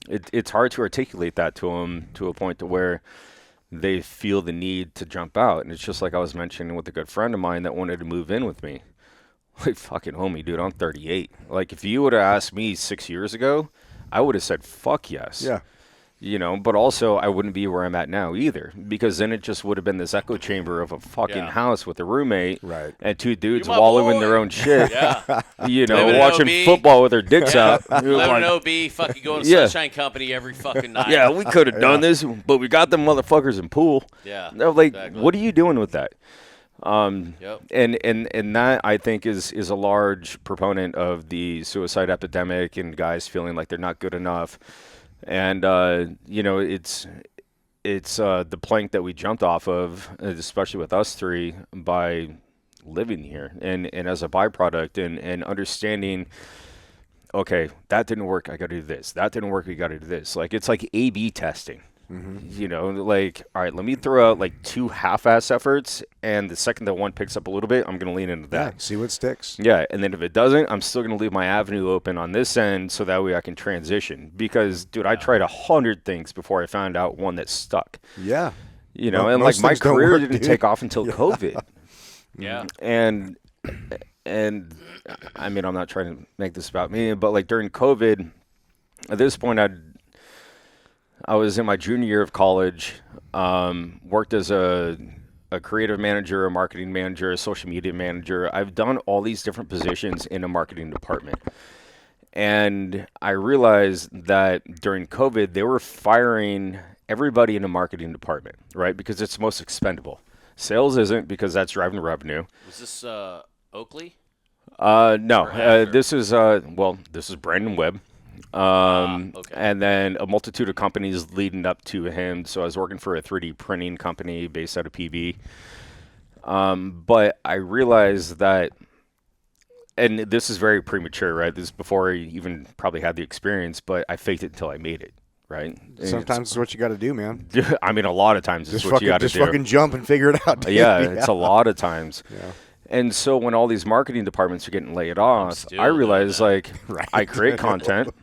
S4: It's hard to articulate that to them to a point to where they feel the need to jump out. And it's just like I was mentioning with a good friend of mine that wanted to move in with me. Like, fucking homie, dude, I'm 38. Like, if you would have asked me 6 years ago, I would have said, fuck yes.
S1: Yeah.
S4: You know, but also I wouldn't be where I'm at now either, because then it just would have been this echo chamber of a fucking house with a roommate
S1: Right.
S4: and two dudes
S3: my
S4: wallowing
S3: boy.
S4: their own shit.
S3: Yeah.
S4: You know,
S3: Living in
S4: watching
S3: OB.
S4: football with their dicks out.
S3: Living
S4: Like,
S3: in OB, fucking going to
S4: Yeah.
S3: Sunshine Company every fucking night.
S4: yeah, we could have done this, but we got them motherfuckers in pool.
S3: Yeah,
S4: They're like,
S3: exactly.
S4: what are you doing with that?
S3: Yep.
S4: And that, I think, is a large proponent of the suicide epidemic and guys feeling like they're not good enough. And you know, it's the plank that we jumped off of, especially with us three, by living here and as a byproduct and understanding, okay, that didn't work, I got to do this. That didn't work, we got to do this. Like, it's like A/B testing. You know, like, all right, let me throw out like 2 half-ass efforts, and the second that one picks up a little bit, I'm going to lean into that.
S1: Yeah, see what sticks.
S4: Yeah, and then if it doesn't, I'm still going to leave my avenue open on this end so that way I can transition. Because, dude, I tried 100 things before I found out one that stuck.
S1: Yeah.
S4: You know,
S1: Mo-
S4: and like
S1: most
S4: my
S1: things don't
S4: career
S1: work,
S4: didn't
S1: dude.
S4: take off until COVID.
S3: Yeah.
S4: And I mean, I'm not trying to make this about me, but like during COVID, at this point, I was in my junior year of college, worked as a creative manager, a marketing manager, a social media manager. I've done all these different positions in a marketing department. And I realized that during COVID, they were firing everybody in the marketing department, right? Because it's most expendable. Sales isn't, because that's driving revenue.
S3: Was this Oakley?
S4: No,
S3: after?
S4: this is Brandon Webb.
S3: Okay.
S4: And then a multitude of companies leading up to him. So I was working for a 3D printing company based out of PV. But I realized that, and this is very premature, right? This is before I even probably had the experience, but I faked it until I made it, right? And
S1: Sometimes it's what you got to do, man.
S4: I mean, a lot of times it's
S1: Just
S4: what you got to
S1: just
S4: do.
S1: fucking jump and figure it out. Dude.
S4: Yeah, it's a lot of times.
S1: Yeah.
S4: And so when all these marketing departments are getting laid off,
S3: still
S4: I
S3: doing
S4: realized,
S3: that.
S4: like,
S1: Right.
S4: I create content.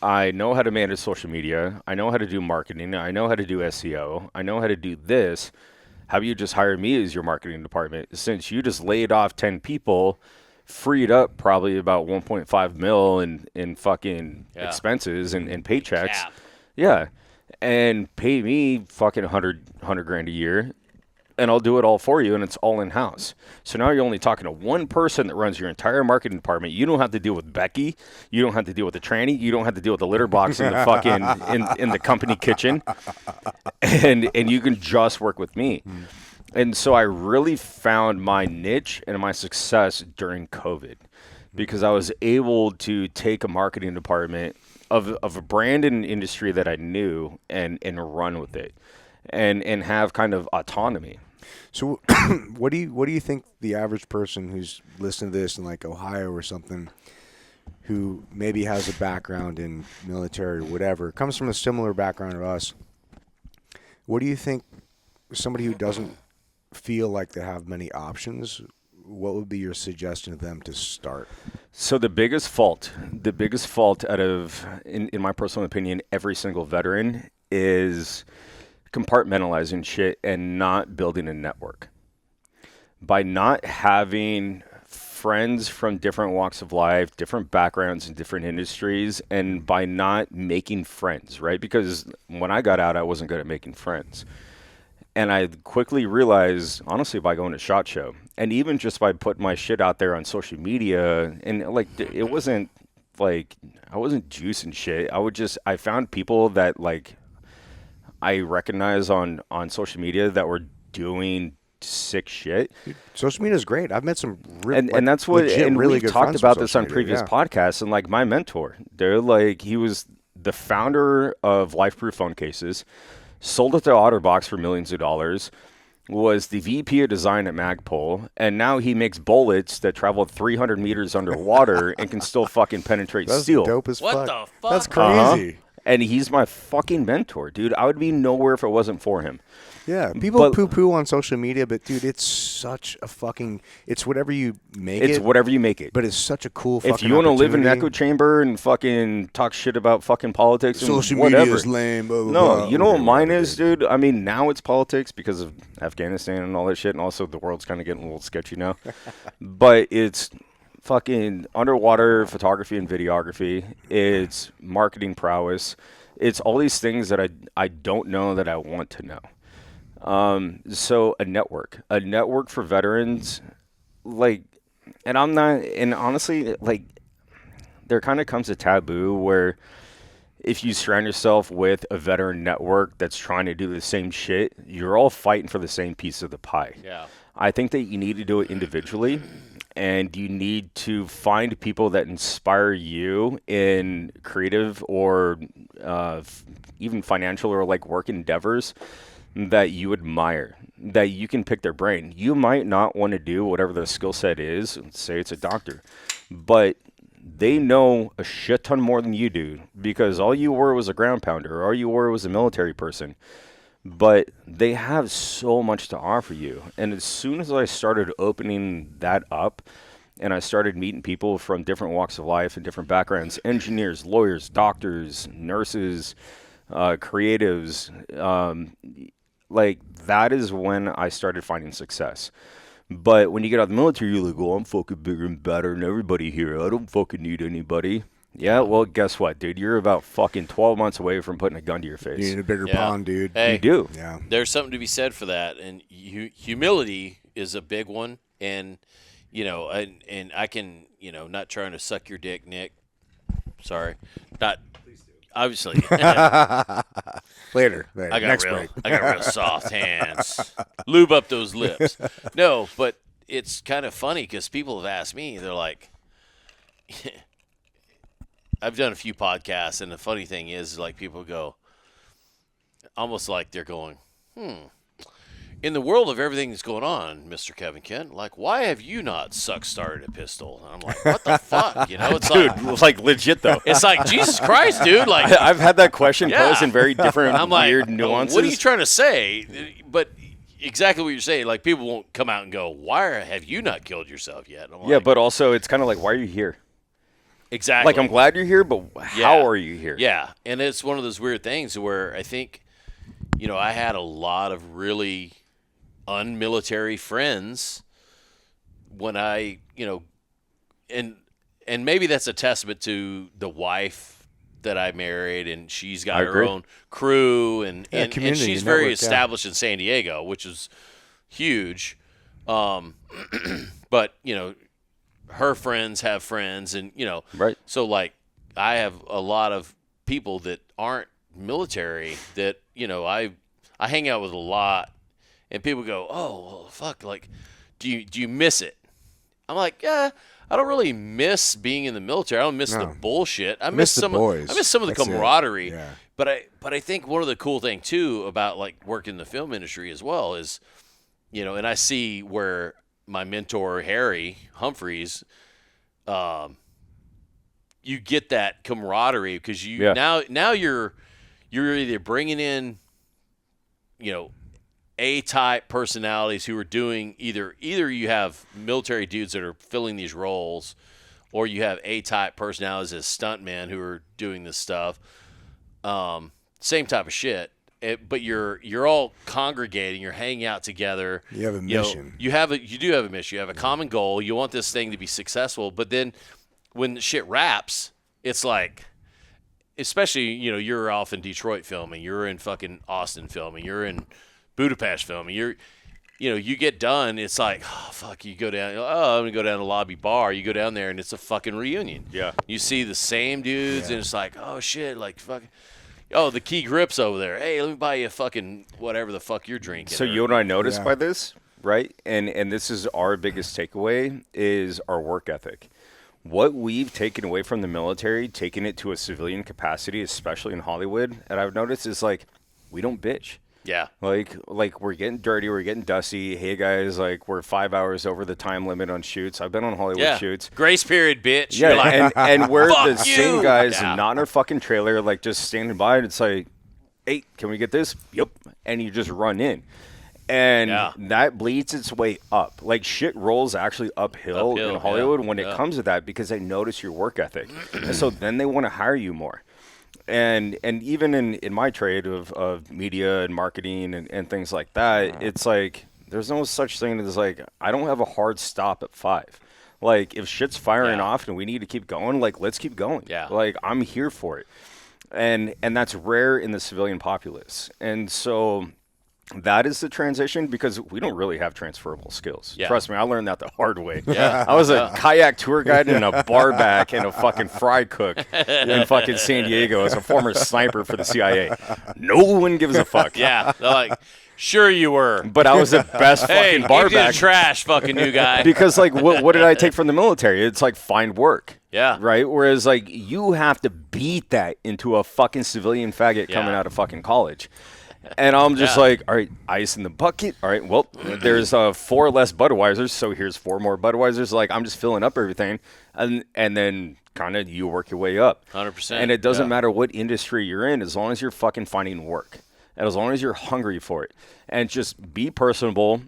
S4: I know how to manage social media. I know how to do marketing. I know how to do SEO. I know how to do this. How about you just hire me as your marketing department? Since you just laid off 10 people, freed up probably about 1.5 mil in fucking expenses and paychecks.
S3: Cap.
S4: Yeah. And pay me fucking 100 grand a year. and I'll do it all for you, and it's all in house. So now you're only talking to one person that runs your entire marketing department. You don't have to deal with Becky. You don't have to deal with the tranny. You don't have to deal with the litter box in the fucking in the company kitchen, and you can just work with me. And so I really found my niche and my success during COVID, because I was able to take a marketing department of a brand and industry that I knew and run with it and have kind of autonomy.
S1: So, what do you think the average person who's listening to this in like Ohio or something, who maybe has a background in military or whatever, comes from a similar background to us? What do you think somebody who doesn't feel like they have many options? What would be your suggestion to them to start?
S4: So the biggest fault out of, in my personal opinion, every single veteran is compartmentalizing shit and not building a network. By not having friends from different walks of life, different backgrounds in different industries, and by not making friends, right? Because when I got out, I wasn't good at making friends. And I quickly realized, honestly, by going to SHOT Show, and even just by putting my shit out there on social media, and like, it wasn't like, I wasn't juicing shit. I found people that like I recognize on social media that were doing sick shit.
S1: Dude, social media is great. I've met some
S4: and that's what, and
S1: really
S4: we've
S1: good
S4: talked
S1: friends
S4: about
S1: from
S4: this
S1: social
S4: on
S1: media,
S4: previous
S1: yeah.
S4: podcasts, and like my mentor, they're like, he was the founder of LifeProof phone cases, sold it to OtterBox for millions of dollars, was the VP of design at Magpul, and now he makes bullets that travel 300 meters underwater and can still fucking penetrate
S1: That's
S4: steel.
S1: dope as
S3: What
S1: fuck.
S3: the fuck?
S1: That's crazy.
S4: And he's my fucking mentor, dude. I would be nowhere if it wasn't for him.
S1: Yeah, people
S4: But-
S1: poo-poo on social media, but dude, it's such a fucking, it's whatever you make
S4: It's
S1: it,
S4: whatever you make it.
S1: but it's such a cool fucking
S4: If you want to live in an echo
S1: opportunity.
S4: chamber and fucking talk shit about fucking politics and
S1: Social
S4: whatever.
S1: media is lame. Blah, blah,
S4: No,
S1: blah,
S4: you know what
S1: whatever,
S4: mine
S1: whatever,
S4: is, dude? I mean, now it's politics because of Afghanistan and all that shit, and also the world's kind of getting a little sketchy now. But it's fucking underwater photography and videography. It's marketing prowess. It's all these things that I don't know that I want to know. So a network for veterans, like, and I'm not, and honestly, like, there kind of comes a taboo where if you surround yourself with a veteran network that's trying to do the same shit, you're all fighting for the same piece of the pie.
S3: Yeah.
S4: I think that you need to do it individually, and you need to find people that inspire you in creative or even financial or like work endeavors that you admire, that you can pick their brain. You might not want to do whatever their skill set is, say it's a doctor, but they know a shit ton more than you do because all you were was a ground pounder, or all you were was a military person. But they have so much to offer you. And as soon as I started opening that up and I started meeting people from different walks of life and different backgrounds, engineers, lawyers, doctors, nurses, creatives, like that is when I started finding success. But when you get out of the military, you're like, oh, I'm fucking bigger and better than everybody here. I don't fucking need anybody. Yeah, well, guess what, dude? You're about fucking 12 months away from putting a gun to your face.
S1: You need a bigger
S3: Yeah.
S1: pond, dude.
S3: Hey,
S4: You do.
S1: Yeah.
S3: there's something to be said for that, and humility is a big one. And you know, and I can, you know, not trying to suck your dick, Nick. Sorry, not obviously.
S1: Later.
S3: I got
S1: Next
S3: real,
S1: break.
S3: I got real soft hands. Lube up those lips. No, but it's kind of funny because people have asked me. They're like, I've done a few podcasts, and the funny thing is like people go, almost like they're going, in the world of everything that's going on, Mr. Kevin Kent, like, why have you not started a pistol? And I'm like, what the fuck? You know, it's
S4: Dude,
S3: like,
S4: like legit though.
S3: it's like, Jesus Christ, dude. Like,
S4: I've had that question
S3: Yeah.
S4: posed in very different,
S3: I'm like,
S4: weird nuances.
S3: what are you trying to say? But exactly what you're saying. Like, people won't come out and go, why have you not killed yourself yet? And I'm
S4: Yeah,
S3: like,
S4: but also it's kind of like, why are you here?
S3: exactly.
S4: Like, I'm glad you're here, but how
S3: Yeah.
S4: are you here?
S3: Yeah, and it's one of those weird things where I think, you know, I had a lot of really unmilitary friends when I, you know, and maybe that's a testament to the wife that I married, and she's got
S4: I
S3: her
S4: agree.
S3: own crew, and
S1: Yeah,
S3: and
S1: community,
S3: she's very
S1: network, yeah.
S3: established in San Diego, which is, huge. But her friends have friends, and
S4: Right.
S3: So like, I have a lot of people that aren't military that I hang out with a lot, and people go, "Oh, well, fuck! Like, do you miss it?" I'm like, "Yeah, I don't really miss being in the military. I don't miss the
S1: No.
S3: bullshit. I
S1: miss the
S3: some
S1: boys.
S3: I miss some of the
S1: That's it.
S3: camaraderie.
S1: Yeah.
S3: But I think one of the cool thing too about like working in the film industry as well is, and I see where my mentor Harry Humphreys, you get that camaraderie because now you're either bringing in, A-type personalities who are doing either you have military dudes that are filling these roles, or you have A-type personalities as stuntmen who are doing this stuff. Same type of shit. But you're all congregating. You're hanging out together.
S1: You have a mission.
S3: You do have a mission. You have a common goal. You want this thing to be successful. But then when the shit wraps, it's like, especially you're off in Detroit filming. You're in fucking Austin filming. You're in Budapest filming. You get done. It's like, oh fuck. You go down. Oh, I'm gonna go down to Lobby Bar. You go down there and it's a fucking reunion.
S4: Yeah.
S3: You see the same dudes and it's like, oh shit, like fucking. Oh, the Key Grip's over there. Hey, let me buy you a fucking whatever the fuck you're drinking.
S4: So you know what I noticed by this, right? And this is our biggest takeaway is our work ethic. What we've taken away from the military, taking it to a civilian capacity, especially in Hollywood, and I've noticed is like we don't bitch.
S3: Yeah.
S4: Like we're getting dirty, we're getting dusty. Hey guys, like we're 5 hours over the time limit on shoots. I've been on Hollywood shoots.
S3: Grace period, bitch.
S4: Yeah,
S3: You're like,
S4: and we're
S3: "Fuck
S4: the
S3: you!"
S4: same guys,
S3: Yeah.
S4: not in our fucking trailer, like just standing by. And it's like, hey, can we get this? Yep. And you just run in. And that bleeds its way up. Like shit rolls actually uphill in Hollywood when it comes to that because they notice your work ethic. And so then they want to hire you more. And even in my trade of media and marketing and things like that, it's like there's no such thing as like I don't have a hard stop at 5. Like if shit's firing off and we need to keep going, like let's keep going.
S3: Yeah.
S4: Like I'm here for it. And that's rare in the civilian populace. And so that is the transition because we don't really have transferable skills.
S3: Yeah.
S4: Trust me, I learned that the hard way.
S3: Yeah.
S4: I was a kayak tour guide and a bar back and a fucking fry cook in fucking San Diego as a former sniper for the CIA. No one gives a fuck.
S3: Yeah. They're like, sure you were.
S4: But I was the best
S3: Hey,
S4: fucking bar
S3: empty the
S4: back.
S3: trash, fucking new guy.
S4: Because like what did I take from the military? It's like find work.
S3: Yeah.
S4: Right? Whereas like you have to beat that into a fucking civilian faggot coming out of fucking college. And I'm just like, all right, ice in the bucket. All right, well, there's 4 less Budweisers, so here's 4 more Budweisers. Like, I'm just filling up everything. And then kind of you work your way up.
S3: 100%.
S4: And it doesn't matter what industry you're in as long as you're fucking finding work. And as long as you're hungry for it. And just be personable.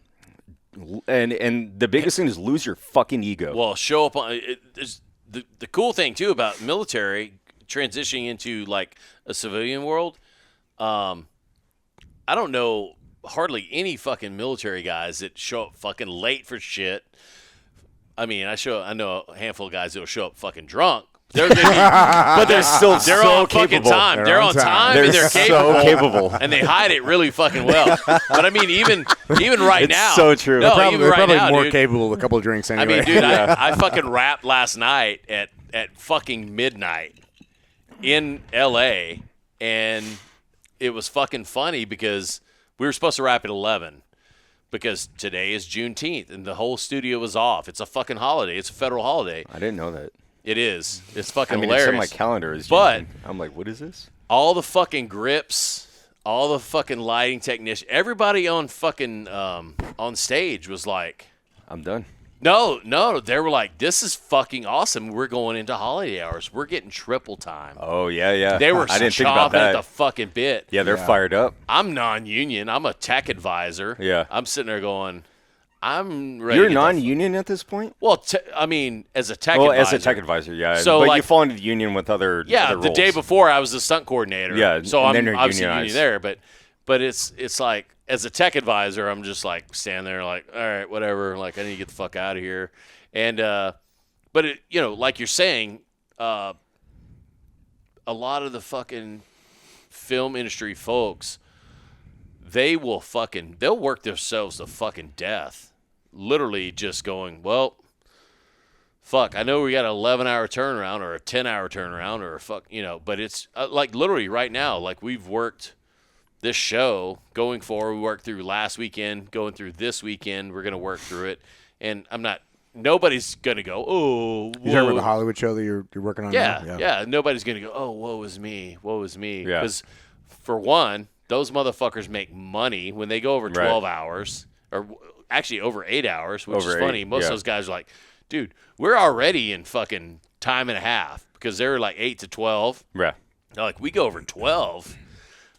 S4: And the biggest thing is lose your fucking ego.
S3: Well, show up on the cool thing, too, about military transitioning into, like, a civilian world, I don't know hardly any fucking military guys that show up fucking late for shit. I mean, I know a handful of guys that will show up fucking drunk. But they're
S4: still
S3: they're
S4: so
S3: on fucking
S4: capable.
S3: time. They're on time and they're
S4: so capable.
S3: and they hide it really fucking well. But I mean, even right
S4: It's
S3: now,
S4: so true.
S3: No,
S1: Probably,
S3: even
S1: they're
S3: right
S1: probably
S3: now,
S1: more
S3: dude.
S1: capable of a couple of drinks
S3: I
S1: anyway.
S3: mean, dude, I fucking rapped last night at fucking midnight in L.A. and it was fucking funny because we were supposed to wrap at 11 because today is Juneteenth and the whole studio was off. It's a fucking holiday. It's a federal holiday.
S4: I didn't know that.
S3: It is. It's fucking
S4: I mean,
S3: hilarious.
S4: it's in my calendar.
S3: But-
S4: I'm like, what is this?
S3: All the fucking grips, all the fucking lighting technicians, everybody on fucking on stage was like,
S4: I'm done.
S3: no, they were like, this is fucking awesome. We're going into holiday hours. We're getting triple time.
S4: Oh, yeah.
S3: They were
S4: I didn't think about
S3: chomping at
S4: that.
S3: the fucking bit.
S4: Yeah, they're fired up.
S3: I'm non-union. I'm a tech advisor.
S4: Yeah.
S3: I'm sitting there going, I'm ready.
S4: You're
S3: to get the
S4: non-union at this point?
S3: well, I mean, as a tech
S4: Well,
S3: advisor.
S4: as a tech advisor, yeah.
S3: So,
S4: but
S3: like-
S4: you fall into the union with other
S3: Yeah,
S4: other
S3: the
S4: roles.
S3: day before I was the stunt coordinator.
S4: Yeah,
S3: so
S4: and
S3: I'm
S4: then you're
S3: obviously
S4: unionized.
S3: union there, but it's like as a tech advisor, I'm just like standing there like, all right, whatever. Like I need to get the fuck out of here. And but it, like you're saying, a lot of the fucking film industry folks, they'll work themselves to fucking death. Literally just going, well, fuck, I know we got an 11-hour turnaround or a 10-hour turnaround or a fuck, but it's like literally right now, like we've worked this show going forward. We worked through last weekend, going through this weekend. We're going to work through it. And nobody's going to go, oh,
S1: You talking about the Hollywood show that you're working on now?
S3: Yeah. Nobody's going to go, oh, woe is me.
S4: Yeah.
S3: Because for one, those motherfuckers make money when they go over 12 hours or actually over 8 hours, which is funny. Most of those guys are like, dude, we're already in fucking time and a half because they're like 8 to 12.
S4: Yeah.
S3: They're like, we go over 12.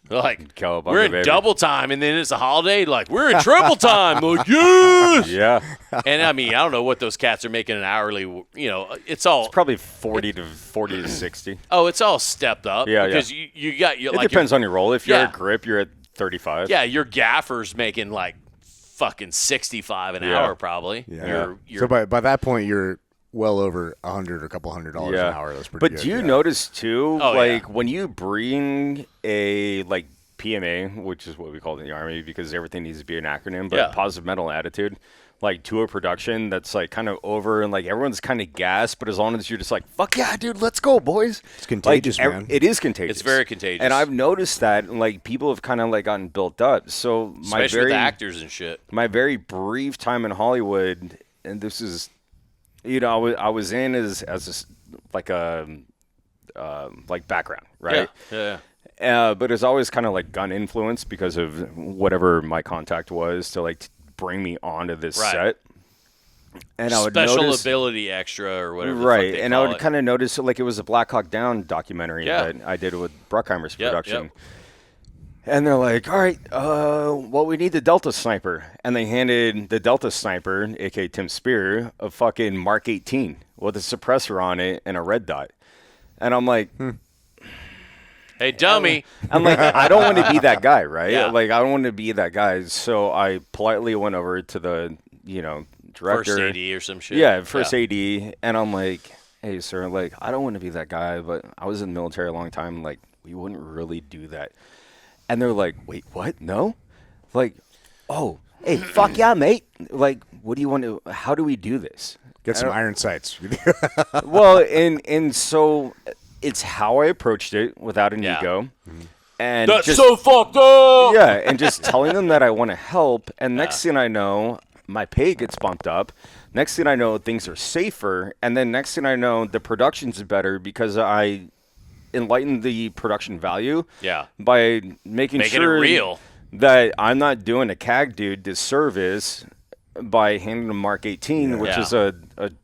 S3: They're like,
S4: Cowabunga,
S3: we're in
S4: baby.
S3: double time, and then it's a holiday. Like, we're in triple time. Like, yes!
S4: Yeah.
S3: And, I mean, I don't know what those cats are making an hourly, it's all.
S4: It's probably 40 to 60.
S3: Oh, it's all stepped up.
S4: Yeah,
S3: because you got your
S4: It
S3: like
S4: depends on your role. If you're
S3: Yeah.
S4: at grip, you're at 35.
S3: Yeah, your gaffer's making like fucking 65 an hour probably.
S1: Yeah.
S3: You're,
S1: So by that point, you're well over $100 or a couple $100 an hour. That's pretty
S4: But
S1: good.
S4: do you
S1: yeah.
S4: notice too,
S3: Oh,
S4: like when you bring a like PMA, which is what we call it in the Army because everything needs to be an acronym, but positive mental attitude, like to a production that's like kind of over and like everyone's kind of gassed, but as long as you're just like, fuck yeah, dude, let's go, boys.
S1: It's contagious,
S4: like,
S1: man.
S4: It is contagious.
S3: It's very contagious.
S4: And I've noticed that like people have kind of like gotten built up. So
S3: especially with the actors and shit.
S4: my very brief time in Hollywood, and this is, I was in as like a like background, right?
S3: Yeah.
S4: But it's always kind of like gun influence because of whatever my contact was to like bring me onto this set. And I would
S3: Special
S4: notice,
S3: ability extra or whatever.
S4: right?
S3: The fuck they
S4: And I
S3: call
S4: would
S3: it.
S4: kind of notice like it was a Black Hawk Down documentary
S3: Yeah.
S4: that I did with Bruckheimer's
S3: Yep,
S4: production.
S3: yep.
S4: And they're like, all right, well, we need the Delta Sniper. And they handed the Delta Sniper, a.k.a. Tim Spear, a fucking Mark 18 with a suppressor on it and a red dot. And I'm like,
S3: Hey, dummy.
S4: I'm like, I don't want to be that guy, right?
S3: Yeah.
S4: Like, I don't want to be that guy. So I politely went over to the, director.
S3: First AD or some shit.
S4: Yeah, first AD. And I'm like, hey, sir, like, I don't want to be that guy, but I was in the military a long time. Like, we wouldn't really do that. And they're like, wait, what? No? Like, oh, hey, fuck yeah, mate. Like, what do you want to, how do we do this?
S1: Get some iron sights.
S4: Well, and so it's how I approached it without an ego. And
S3: That's
S4: just,
S3: so fucked up.
S4: yeah, and just telling them that I want to help. And next thing I know, my pay gets bumped up. Next thing I know, things are safer. And then next thing I know, the production's better because I enlightened the production value by making sure
S3: it real.
S4: that I'm not doing a CAG dude disservice by handing him Mark 18, which is a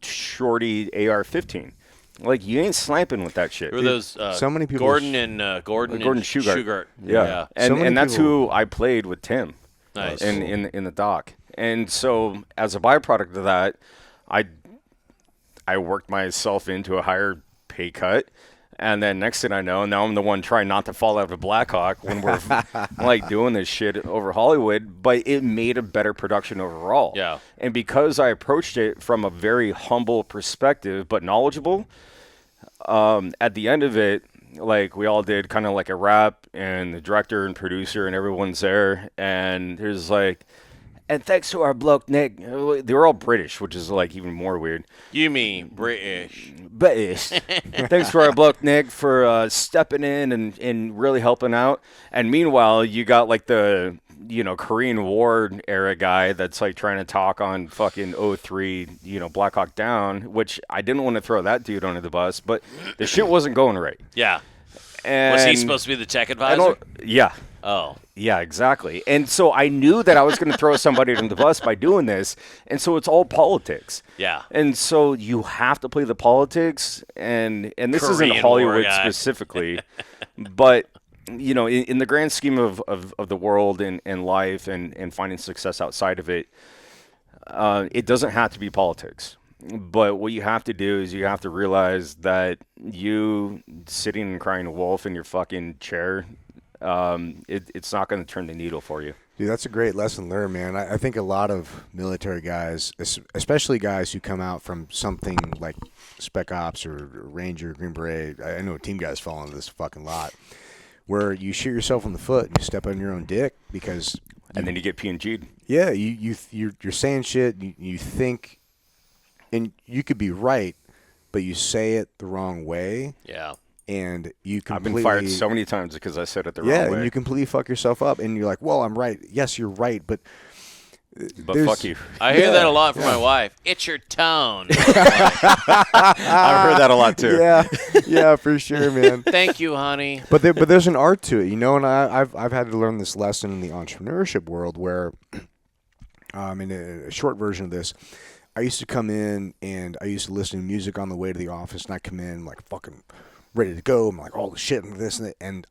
S4: shorty AR-15. Like, you ain't sniping with that shit.
S3: Who are those?
S1: so many people
S3: Gordon and Gordon
S4: Shugart.
S3: Yeah.
S1: So many
S4: And that's
S1: people-
S4: who I played with Tim.
S3: Nice.
S4: In the doc. And so as a byproduct of that, I worked myself into a higher pay cut. And then next thing I know, now I'm the one trying not to fall out of Black Hawk when we're like doing this shit over Hollywood, but it made a better production overall.
S3: Yeah.
S4: And because I approached it from a very humble perspective, but knowledgeable, at the end of it, like we all did kind of like a rap and the director and producer and everyone's there. And there's like, and thanks to our bloke, Nick, they were all British, which is like even more weird.
S3: You mean British?
S4: British. Thanks to our bloke, Nick, for stepping in and really helping out. And meanwhile, you got like the, Korean War era guy that's like trying to talk on fucking 03, Black Hawk Down, which I didn't want to throw that dude under the bus, but the shit wasn't going right.
S3: Yeah.
S4: And
S3: Was he supposed to be the tech
S4: I
S3: advisor?
S4: don't, yeah.
S3: Oh.
S4: Yeah, exactly. And so I knew that I was going to throw somebody under the bus by doing this. And so it's all politics.
S3: Yeah.
S4: And so you have to play the politics. And this isn't
S3: Korean
S4: Hollywood
S3: War guy.
S4: specifically. But, in the grand scheme of the world and life and finding success outside of it, it doesn't have to be politics. But what you have to do is you have to realize that you sitting and crying wolf in your fucking chair, it's not going to turn the needle for you.
S1: Dude, that's a great lesson learned, man. I think a lot of military guys, especially guys who come out from something like Spec Ops or Ranger, Green Beret, I know team guys fall into this fucking lot. where you shoot yourself in the foot and you step on your own dick because
S4: And then you get P&G'd.
S1: yeah, you're saying shit, you think, and you could be right, but you say it the wrong way,
S3: Yeah.
S1: and you
S4: I've
S1: completely
S4: been fired so many times because I said it the
S1: yeah,
S4: wrong way.
S1: and you completely fuck yourself up, and you're like, well, I'm right. Yes, you're right, but
S4: but
S1: there's-
S4: fuck you.
S3: I hear
S1: Yeah,
S3: that a lot from my wife. It's your tone.
S4: I've heard that a lot too.
S1: yeah, yeah, for sure, man.
S3: Thank you, honey.
S1: But there's an art to it, you know, and I've had to learn this lesson in the entrepreneurship world where, in a short version of this, I used to come in and I used to listen to music on the way to the office, and I come in like fucking ready to go. I'm like, all the shit and this and that, and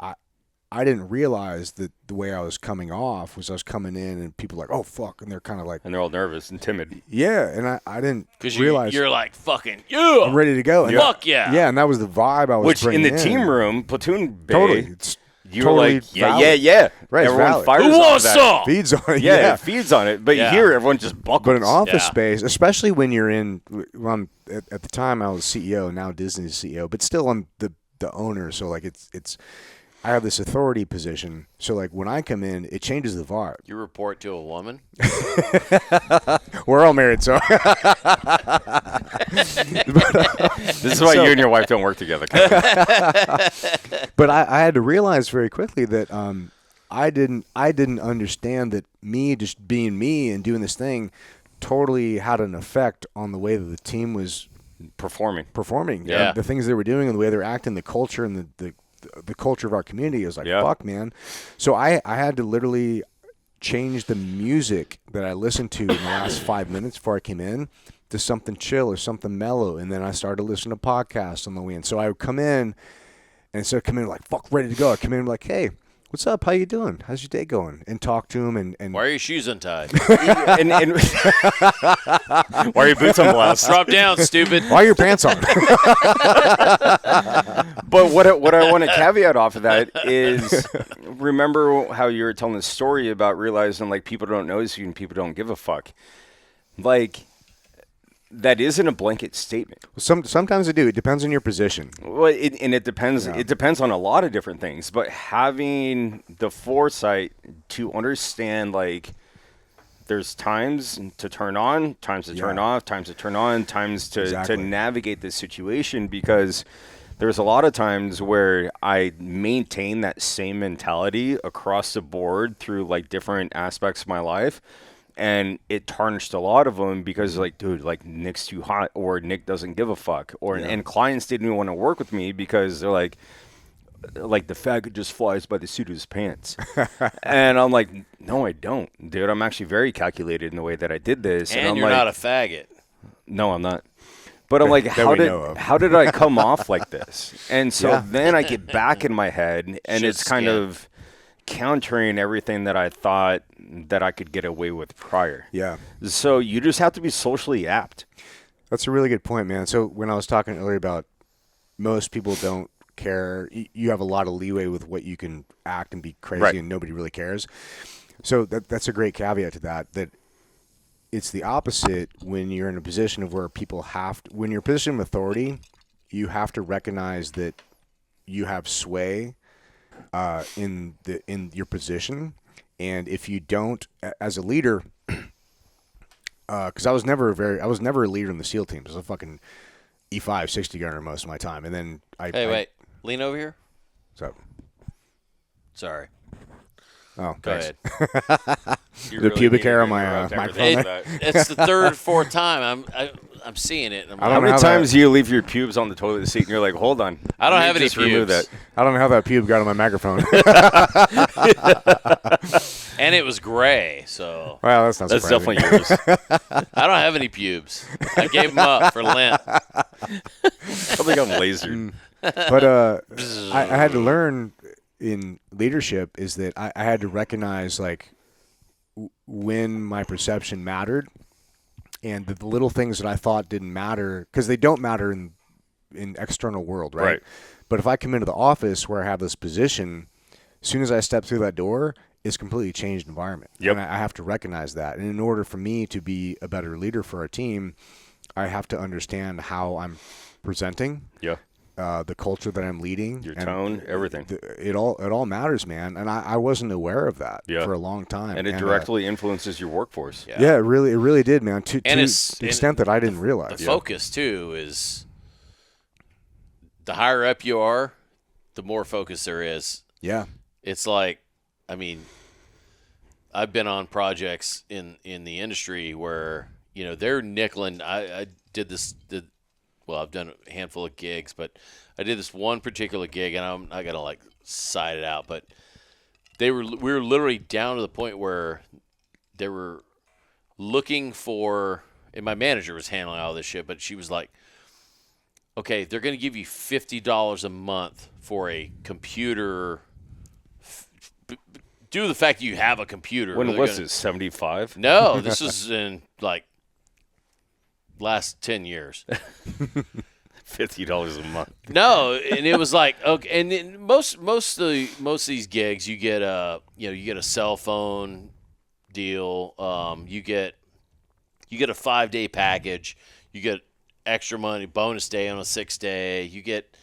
S1: I didn't realize that the way I was coming off was I was coming in and people were like, oh fuck, and they're kind of like,
S4: And they're all nervous and timid.
S1: yeah, and I didn't
S3: Because
S1: realize
S3: you're like, fucking, yeah.
S1: I'm ready to go. And
S3: Fuck yeah.
S1: yeah, and that was the vibe I was
S4: Which in
S1: bringing
S4: the team room, platoon bay,
S1: totally, it's
S4: you
S1: totally
S4: were like, yeah,
S1: valid.
S4: yeah.
S1: Right, it's
S4: Everyone
S1: valid.
S4: fires
S3: Who
S4: off
S3: wants
S4: that.
S3: some?
S1: feeds on it.
S4: Yeah, it feeds on it. But
S3: Yeah.
S4: here, everyone just buckles.
S1: But in office
S3: Yeah.
S1: space, especially when you're in, well, at the time I was CEO, now Disney's CEO, but still I'm the owner. So like it's I have this authority position. So like when I come in, it changes the vibe.
S3: You report to a woman?
S1: We're all married, so
S4: This is why you and your wife don't work together.
S1: but I had to realize very quickly that I didn't understand that me just being me and doing this thing totally had an effect on the way that the team was
S4: Performing.
S1: performing.
S3: Yeah.
S1: And the things they were doing and the way they were acting, the culture and the culture of our community. It was like,
S4: Yeah.
S1: fuck, man. So I had to literally change the music that I listened to in the last 5 minutes before I came in to something chill or something mellow. And then I started listening to podcasts on the way in. So I would come in, and instead of coming in like, fuck, ready to go, I come in like, hey, what's up? How you doing? How's your day going? And talk to him and
S3: Why are your shoes untied?
S4: and why are your boots unbloused?
S3: Drop down, stupid.
S1: why are your pants on?
S4: But what I want to caveat off of that is, remember how you were telling the story about realizing like people don't notice you and people don't give a fuck. Like that isn't a blanket statement.
S1: Sometimes I do. It depends on your position.
S4: Well, it depends.
S1: Yeah.
S4: It depends on a lot of different things. But having the foresight to understand, like, there's times to turn on, times to turn
S1: Yeah.
S4: off, times to turn on, times to
S1: Exactly.
S4: navigate this situation, because there's a lot of times where I maintain that same mentality across the board through like different aspects of my life. And it tarnished a lot of them because, like, dude, like Nick's too hot, or Nick doesn't give a fuck, or and clients didn't even want to work with me because they're like the faggot just flies by the seat of his pants, and I'm like, no, I don't, dude. I'm actually very calculated in the way that I did this,
S3: And
S4: I'm
S3: you're
S4: like,
S3: not a faggot.
S4: no, I'm not. But I'm like,
S1: that
S4: how
S1: we know of.
S4: how did I come off like this? And so
S1: Yeah.
S4: then I get back in my head, and
S3: Shit
S4: it's kind
S3: skin.
S4: of countering everything that I thought that I could get away with prior.
S1: Yeah.
S4: So you just have to be socially apt.
S1: That's a really good point, man. So when I was talking earlier about most people don't care, you have a lot of leeway with what you can act and be crazy,
S4: Right.
S1: and nobody really cares. So that's a great caveat to that it's the opposite when you're in a position of where people when you're in a position of authority, you have to recognize that you have sway in your position. And if you don't, as a leader, because I was never a leader in the SEAL teams. I was a fucking E5 60 gunner most of my time, and then
S3: Hey, wait. Lean over here.
S1: So,
S3: Sorry.
S1: oh,
S3: Go
S1: thanks.
S3: ahead.
S4: You
S1: The pubic hair on my,
S4: interrupt
S1: microphone
S4: everything
S1: there.
S4: with that.
S3: It's the third, fourth time I'm seeing it. And I'm
S1: I
S3: like,
S1: don't
S4: How
S1: know
S4: many
S1: how
S4: times do you leave your pubes on the toilet seat and you're like, hold on?
S3: I don't
S4: let me
S3: have any
S4: just remove
S3: pubes.
S4: that.
S1: I don't know how that pube got on my microphone.
S3: and it was gray, so
S1: Well, that's not
S4: That's
S1: surprising.
S4: definitely yours.
S3: I don't have any pubes. I gave them up for Lent.
S4: Probably got lasered.
S1: But I had to learn in leadership is that I had to recognize like when my perception mattered, and the little things that I thought didn't matter because they don't matter in external world, right?
S4: Right.
S1: But if I come into the office where I have this position, as soon as I step through that door, it's a completely changed environment.
S4: Yep.
S1: And I have to recognize that. And in order for me to be a better leader for our team, I have to understand how I'm presenting.
S4: Yeah.
S1: the culture that I'm leading,
S4: Your
S1: and
S4: tone, everything.
S1: It all matters, man. And I wasn't aware of that
S4: Yeah.
S1: for a long time.
S4: And it directly influences your workforce.
S1: yeah, it really did, man. To
S3: it's-
S1: the extent that I didn't realize.
S3: The focus too is the higher up you are, the more focus there is.
S1: Yeah.
S3: It's like, I mean, I've been on projects in the industry where they're nickeling. I I've done a handful of gigs, but I did this one particular gig, and I'm not gonna like side it out, but we were literally down to the point where they were looking for, and my manager was handling all this shit, but she was like, okay, they're going to give you $50 a month for a computer. Due to the fact that you have a computer.
S4: When
S3: they're
S4: was
S3: gonna-
S4: this? 75?
S3: No, this is in like last 10 years.
S4: $50 a month.
S3: No, and it was like, okay, and then most of these gigs you get a cell phone deal. You get a 5-day package. You get extra money, bonus day on a 6th day. You get,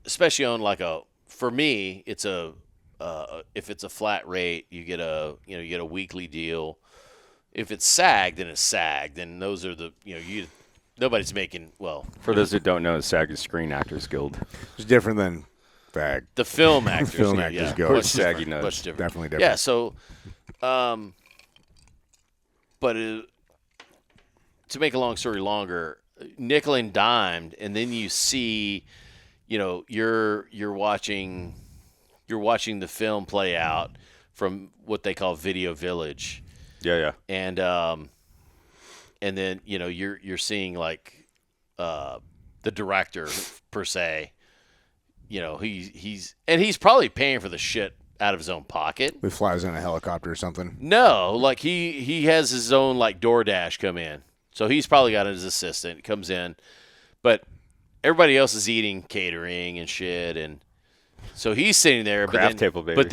S3: especially on for me, it's if it's a flat rate, you get a weekly deal. If it's SAG, then it's SAG. Then those are nobody's making, well.
S4: For those who don't know, SAG is Screen Actors Guild.
S1: It's different than FAG.
S3: The film actors.
S1: Film
S3: yeah,
S1: actors
S3: yeah.
S1: go.
S3: Much
S4: Much saggy
S3: different,
S4: nuts.
S3: much different.
S1: Definitely different.
S3: Yeah, so, but to make a long story longer, nickel and dimed, and then you see, you're watching the film play out from what they call Video Village,
S4: Yeah.
S3: and then you're seeing like the director per se. He's probably paying for the shit out of his own pocket.
S1: He flies in a helicopter or something.
S3: No, like he has his own like DoorDash come in. So he's probably got his assistant comes in, but everybody else is eating catering and shit, and so he's sitting there.
S4: Craft table, baby.
S3: But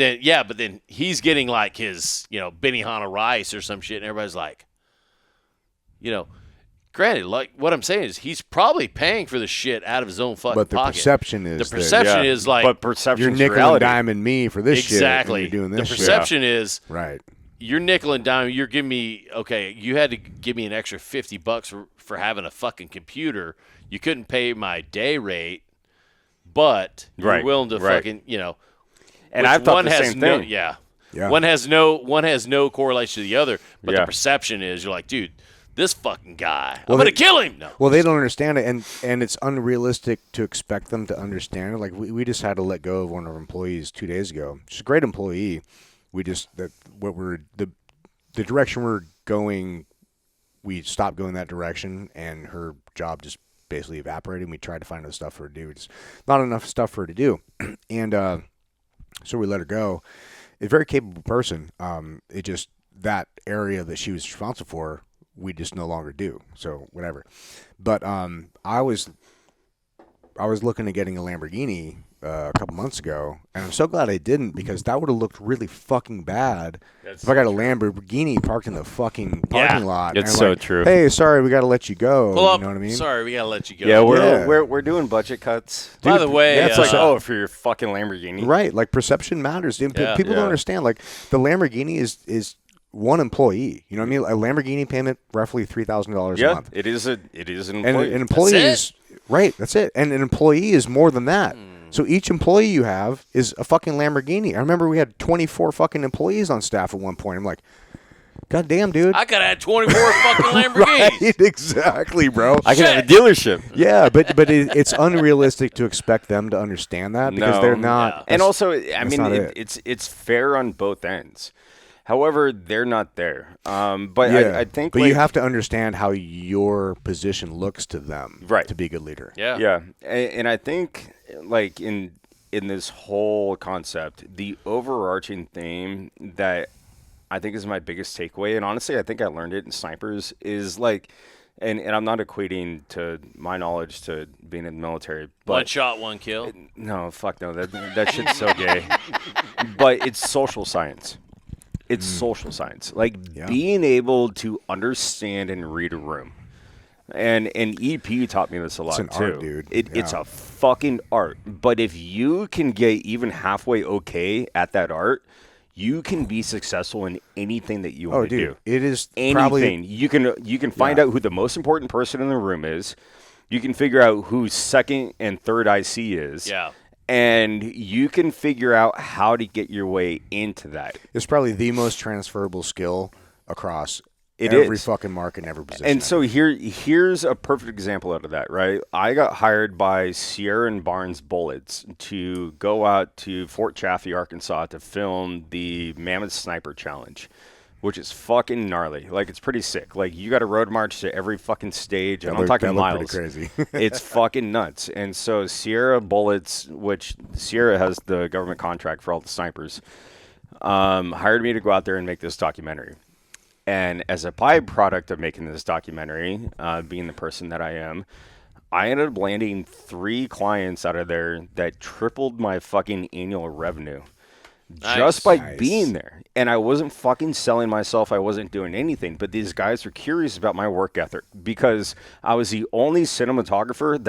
S3: then he's getting like his Benihana rice or some shit, and everybody's like, granted, like what I'm saying is he's probably paying for the shit out of his own fucking
S1: But the
S3: pocket.
S1: perception is
S3: The perception
S4: Yeah.
S3: is like
S4: But perception
S1: you're
S4: is
S1: nickel
S4: reality.
S1: and diming me for this
S3: exactly.
S1: shit. And you're doing
S3: The
S1: this shit.
S3: perception is
S1: Right.
S3: you're nickel and dime. You're giving me you had to give me an extra $50 for having a fucking computer. You couldn't pay my day rate, but you're
S4: Right,
S3: willing to
S4: right.
S3: fucking
S4: And
S3: which
S4: I thought
S3: one
S4: the
S3: has
S4: same
S3: no,
S4: thing.
S3: Yeah,
S1: Yeah.
S3: one has no correlation to the other. But
S4: Yeah.
S3: the perception is you're like, dude, this fucking guy,
S1: Well,
S3: I'm gonna
S1: they-
S3: kill him. No,
S1: Well, they don't understand it, and it's unrealistic to expect them to understand it. Like we just had to let go of one of our employees 2 days ago. She's a great employee. We just the direction we're going, we stopped going that direction, and her job just basically evaporated. And we tried to find other stuff for her to do. Just not enough stuff for her to do, and so we let her go. A very capable person. It just that area that she was responsible for, we just no longer do. So whatever. But I was looking at getting a Lamborghini a couple months ago, and I'm so glad I didn't, because that would have looked really fucking bad if I got a Lamborghini parked in the fucking parking lot.
S4: It's
S1: and
S4: so
S1: like,
S4: true.
S1: Hey, sorry, we got to let you go.
S3: pull up.
S1: You know what I mean?
S3: Sorry, we gotta let you go.
S4: Yeah,
S1: Yeah.
S4: we're doing budget cuts.
S3: By the way,
S4: Yeah, it's like,
S3: uh,
S4: oh, for your fucking Lamborghini.
S1: Right, like perception matters. Dude.
S3: Yeah.
S1: People
S4: Yeah.
S1: don't understand. Like the Lamborghini is one employee. You know what I mean? A Lamborghini payment roughly $3,000 a
S4: Yeah,
S1: month.
S4: it is an
S1: And
S4: employee.
S1: an employee
S3: That's
S1: is right. That's it. And an employee is more than that. So each employee you have is a fucking Lamborghini. I remember we had 24 fucking employees on staff at one point. I'm like, God damn, dude.
S3: I could have had 24 fucking Lamborghinis.
S1: Right, exactly, bro.
S4: I can have a dealership.
S1: Yeah, but it's unrealistic to expect them to understand that, because
S4: No.
S1: they're not.
S3: Yeah.
S4: And also, I mean,
S1: not it.
S4: it's fair on both ends. However, they're not there. But
S1: Yeah,
S4: I think,
S1: but
S4: like,
S1: you have to understand how your position looks to them,
S4: Right.
S1: to be a good leader.
S3: Yeah.
S4: Yeah, and I think like in this whole concept, the overarching theme that I think is my biggest takeaway, and honestly, I think I learned it in Snipers, is like, and I'm not equating to my knowledge to being in the military, but
S3: One shot, one kill.
S4: no, fuck no, that shit's so gay. But it's social science. It's social science. Like
S1: Yeah.
S4: being able to understand and read a room. And EP taught me this a lot
S1: an
S4: too.
S1: art, dude.
S4: It's
S1: Yeah.
S4: a fucking art. But if you can get even halfway okay at that art, you can be successful in anything that you
S1: Oh,
S4: want to
S1: dude,
S4: do.
S1: it is
S4: Anything.
S1: probably
S4: You can find
S1: Yeah.
S4: out who the most important person in the room is. You can figure out who second and third IC is.
S3: Yeah.
S4: And you can figure out how to get your way into that.
S1: it's probably the most transferable skill across
S4: It
S1: every
S4: is.
S1: fucking market and every position.
S4: And so here's a perfect example out of that, right? I got hired by Sierra and Barnes Bullets to go out to Fort Chaffee, Arkansas to film the Mammoth Sniper Challenge, which is fucking gnarly. Like, it's pretty sick. Like, you got to road march to every fucking stage, and I'm talking
S1: that
S4: miles.
S1: looked pretty crazy.
S4: It's fucking nuts. And so Sierra Bullets, which Sierra has the government contract for all the snipers, hired me to go out there and make this documentary. And as a byproduct of making this documentary, being the person that I am, I ended up landing 3 clients out of there that tripled my fucking annual revenue just by
S1: Nice.
S4: being there. And I wasn't fucking selling myself. I wasn't doing anything. But these guys were curious about my work ethic because I was the only cinematographer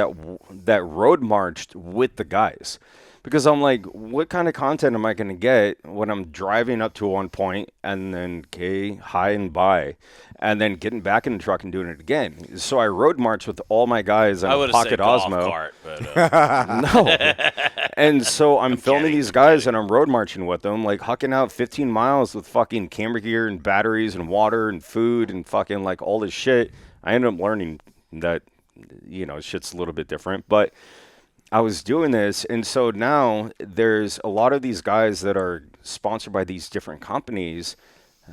S4: that road marched with the guys. Because I'm like, what kind of content am I going to get when I'm driving up to one point and then high and by, and then getting back in the truck and doing it again? So I road march with all my guys on
S3: I
S4: a
S3: would have said
S4: pocket
S3: golf
S4: Osmo.
S3: cart, but
S4: No. And so I'm filming
S3: kidding,
S4: these guys and I'm road marching with them, like hucking out 15 miles with fucking camera gear and batteries and water and food and fucking like all this shit. I ended up learning that, shit's a little bit different, but I was doing this. And so now there's a lot of these guys that are sponsored by these different companies,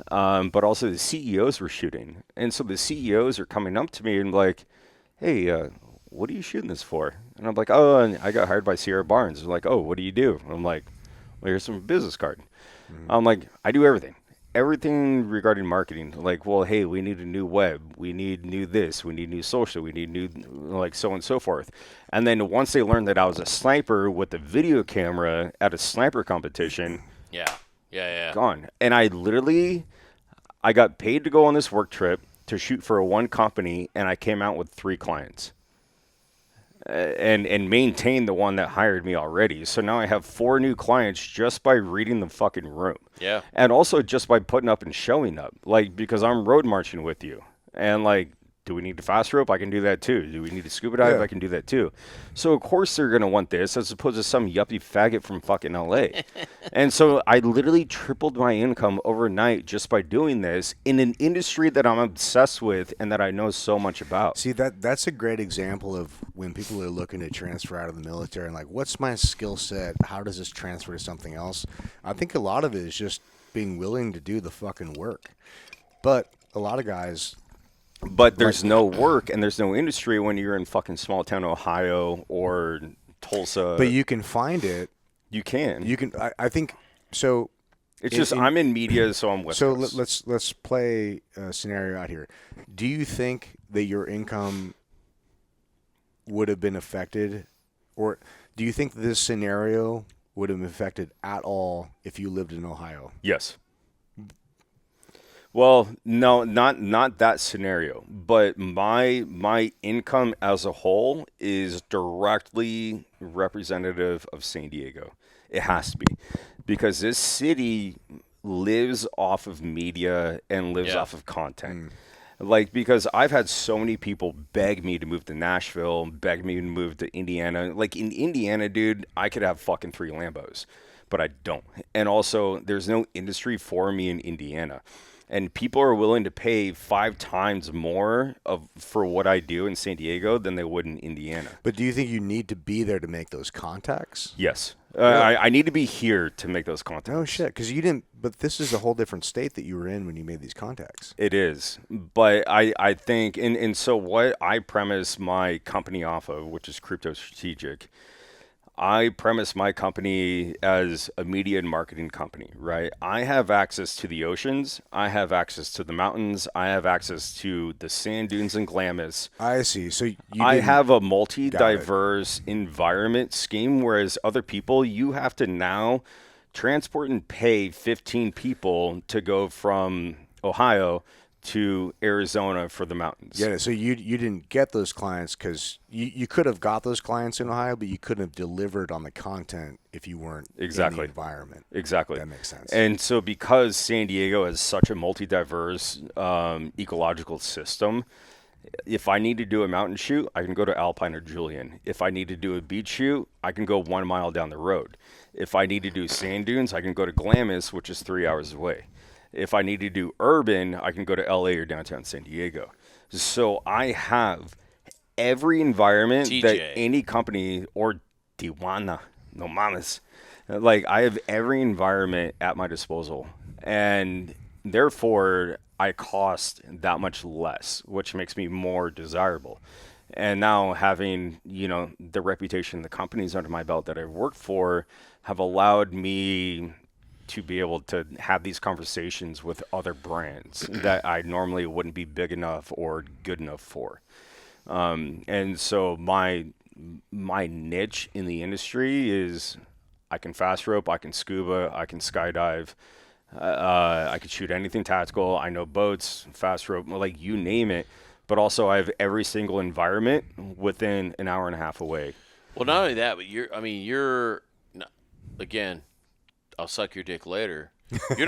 S4: but also the CEOs were shooting. And so the CEOs are coming up to me and like, hey, what are you shooting this for? And I'm like, oh, and I got hired by Sierra Barnes. They're like, oh, what do you do? And I'm like, well, here's some business card. I'm like, I do everything. Everything regarding marketing. Like, well, hey, we need a new web. We need new this. We need new social. We need new, like, so on and so forth. And then once they learned that I was a sniper with a video camera at a sniper competition,
S3: yeah.
S4: gone. And I got paid to go on this work trip to shoot for one company, and I came out with 3 clients. And maintained the one that hired me already. So now I have 4 new clients just by reading the fucking room.
S3: Yeah.
S4: And also just by putting up and showing up. Like, because I'm road marching with you. And like, do we need to fast rope? I can do that too. Do we need to scuba dive?
S1: Yeah.
S4: I can do that too. So of course they're going to want this as opposed to some yuppie faggot from fucking LA. And so I literally tripled my income overnight just by doing this in an industry that I'm obsessed with and that I know so much about.
S1: See, that's a great example of when people are looking to transfer out of the military and like, what's my skill set? How does this transfer to something else? I think a lot of it is just being willing to do the fucking work. But a lot of guys,
S4: But there's no work and there's no industry when you're in fucking small town Ohio or Tulsa.
S1: but you can find it.
S4: You can.
S1: You can. I think so.
S4: It's just I'm in media, so I'm West
S1: So
S4: Coast.
S1: let's play a scenario out here. Do you think that your income would have been affected, or do you think this scenario would have been affected at all if you lived in Ohio?
S4: Yes. Well, no, not that scenario, but my income as a whole is directly representative of San Diego. It has to be, because this city lives off of media and lives
S3: Yeah.
S4: off of content. Like, because I've had so many people beg me to move to Nashville, beg me to move to Indiana. Like, in Indiana, dude, I could have fucking 3 Lambos, but I don't. And also, there's no industry for me in Indiana. And people are willing to pay 5 times more for what I do in San Diego than they would in Indiana.
S1: But do you think you need to be there to make those contacts?
S4: Yes. I need to be here to make those contacts.
S1: No shit, because you didn't. But this is a whole different state that you were in when you made these contacts.
S4: It is. But I think, and so what I premise my company off of, which is Crypto Strategic, I premise my company as a media and marketing company, right? I have access to the oceans. I have access to the mountains. I have access to the sand dunes and Glamis.
S1: I see. So
S4: I have a multi-diverse environment scheme, whereas other people, you have to now transport and pay 15 people to go from Ohio to Arizona for the mountains.
S1: Yeah, so you didn't get those clients because you could have got those clients in Ohio, but you couldn't have delivered on the content if you weren't in
S4: Exactly.
S1: the environment.
S4: Exactly.
S1: That makes sense.
S4: And so because San Diego is such a multi-diverse ecological system, if I need to do a mountain shoot, I can go to Alpine or Julian. If I need to do a beach shoot, I can go 1 mile down the road. If I need to do sand dunes, I can go to Glamis, which is 3 hours away. If I need to do urban, I can go to LA or downtown San Diego. So I have every environment
S3: TJ.
S4: that any company, or Tijuana, no mames. Like, I have every environment at my disposal. And therefore, I cost that much less, which makes me more desirable. And now having, the reputation, the companies under my belt that I've worked for have allowed me to be able to have these conversations with other brands that I normally wouldn't be big enough or good enough for. And so my niche in the industry is I can fast rope, I can scuba, I can skydive, I can shoot anything tactical. I know boats, fast rope, like you name it. But also I have every single environment within an hour and a half away.
S3: Well, not only that, but again, I'll suck your dick later. You're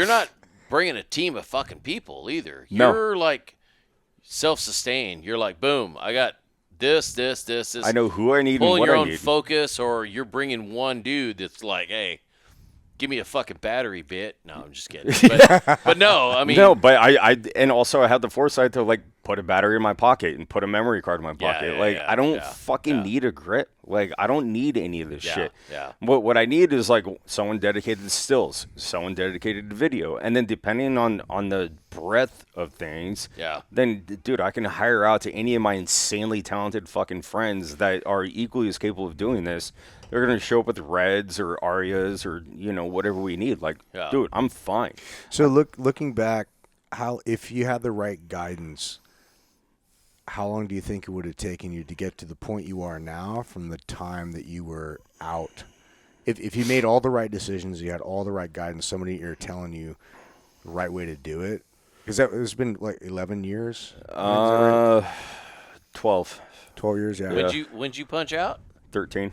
S3: not bringing a team of fucking people either.
S4: No.
S3: You're like self-sustained. You're like, boom, I got this.
S4: I know who I need and
S3: Pulling
S4: what
S3: your
S4: I
S3: own
S4: need.
S3: focus, or you're bringing one dude that's like, hey, give me a fucking battery bit. No, I'm just kidding. But no, I mean,
S4: No, but I and also I had the foresight to like put a battery in my pocket and put a memory card in my pocket. I don't fucking need a grip. Like, I don't need any of this shit.
S3: Yeah.
S4: What I need is like someone dedicated to stills, someone dedicated to video, and then depending on the breadth of things, then dude, I can hire out to any of my insanely talented fucking friends that are equally as capable of doing this. They're gonna show up with Reds or Arias or whatever we need. Like, dude, I'm fine.
S1: So looking back, if you had the right guidance, how long do you think it would have taken you to get to the point you are now from the time that you were out? If you made all the right decisions, you had all the right guidance, somebody here telling you the right way to do it, because it's been like 11 years.
S4: 12.
S1: 12 years, yeah.
S3: When'd you punch out?
S4: 13.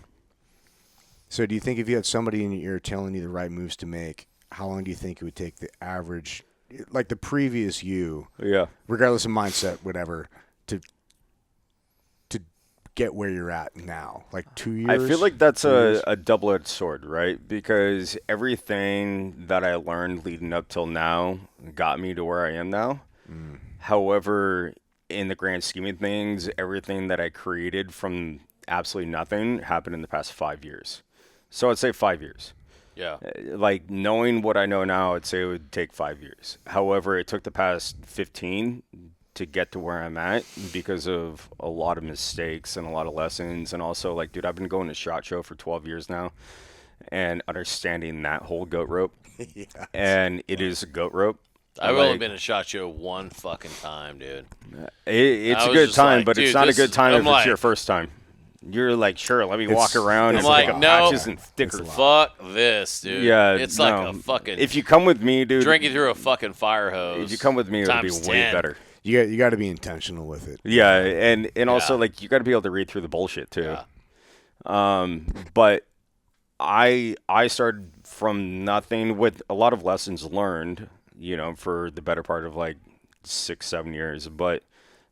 S1: So do you think if you had somebody in your ear telling you the right moves to make, how long do you think it would take the average, like the previous you, regardless of mindset, whatever, to get where you're at now? Like 2 years?
S4: I feel like that's a double-edged sword, right? Because everything that I learned leading up till now got me to where I am now. However, in the grand scheme of things, everything that I created from absolutely nothing happened in the past 5 years. So I'd say 5 years.
S3: Yeah.
S4: Like, knowing what I know now, I'd say it would take 5 years. However, it took the past 15 to get to where I'm at because of a lot of mistakes and a lot of lessons. And also, like, dude, I've been going to SHOT Show for 12 years now and understanding that whole goat rope. And it is a goat rope.
S3: I've only been to SHOT Show one fucking time, dude.
S4: It's
S3: I
S4: a
S3: was
S4: good
S3: just
S4: time,
S3: like,
S4: but
S3: dude,
S4: it's not a
S3: this-
S4: good time
S3: I'm
S4: if
S3: like-
S4: it's your first time. You're like, sure, let me walk around
S1: I'm
S4: and
S3: like,
S4: pick up
S3: no.
S4: patches and stickers.
S3: Fuck this, dude.
S4: Yeah,
S3: It's like
S4: no.
S3: a fucking
S4: If you come with me, dude,
S3: drinking through a fucking fire hose.
S4: if you come with me, it'll be
S3: times
S4: way
S3: 10.
S4: better.
S1: You got to be intentional with it.
S4: Yeah, and also
S3: Yeah.
S4: like you got to be able to read through the bullshit too.
S3: Yeah.
S4: But I started from nothing with a lot of lessons learned, for the better part of like 6-7 years, but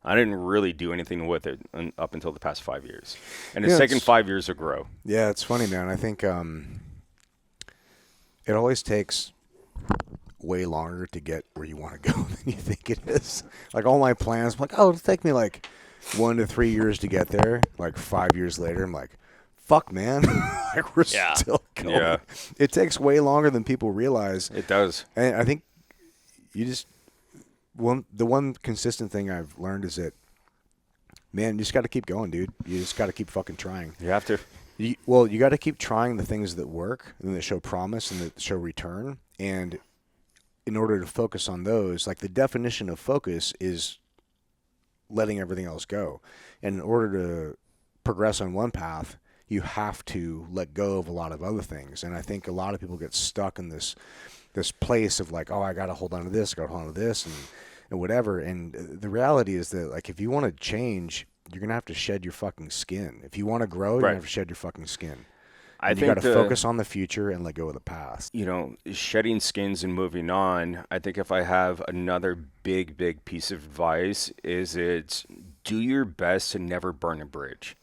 S4: I didn't really do anything with it up until the past 5 years, and it's
S1: Yeah,
S4: taken
S1: it's-
S4: 5 years to grow.
S1: Yeah, it's funny, man. I think it always takes way longer to get where you want to go than you think it is. Like all my plans, I'm like, it'll take me like 1 to 3 years to get there. Like 5 years later, I'm like, fuck, man. Like we're still going.
S4: Yeah.
S1: It takes way longer than people realize.
S4: It does.
S1: And I think the one consistent thing I've learned is that, man, you just got to keep going, dude. You just got to keep fucking trying.
S4: You have to.
S1: You got to keep trying the things that work and that show promise and that show return. And in order to focus on those, like the definition of focus is letting everything else go. And in order to progress on one path, you have to let go of a lot of other things. And I think a lot of people get stuck in this this place of like, oh, I got to hold on to this, I got to hold on to this, and whatever. And the reality is that like if you want to change, you're gonna have to shed your fucking skin. If you want to grow, you're gonna have to shed your fucking skin.
S5: I
S1: And you
S5: think
S1: got to focus on the future and let go of the past.
S5: you know, shedding skins and moving on, I think if I have another big piece of advice is it's do your best to never burn a bridge,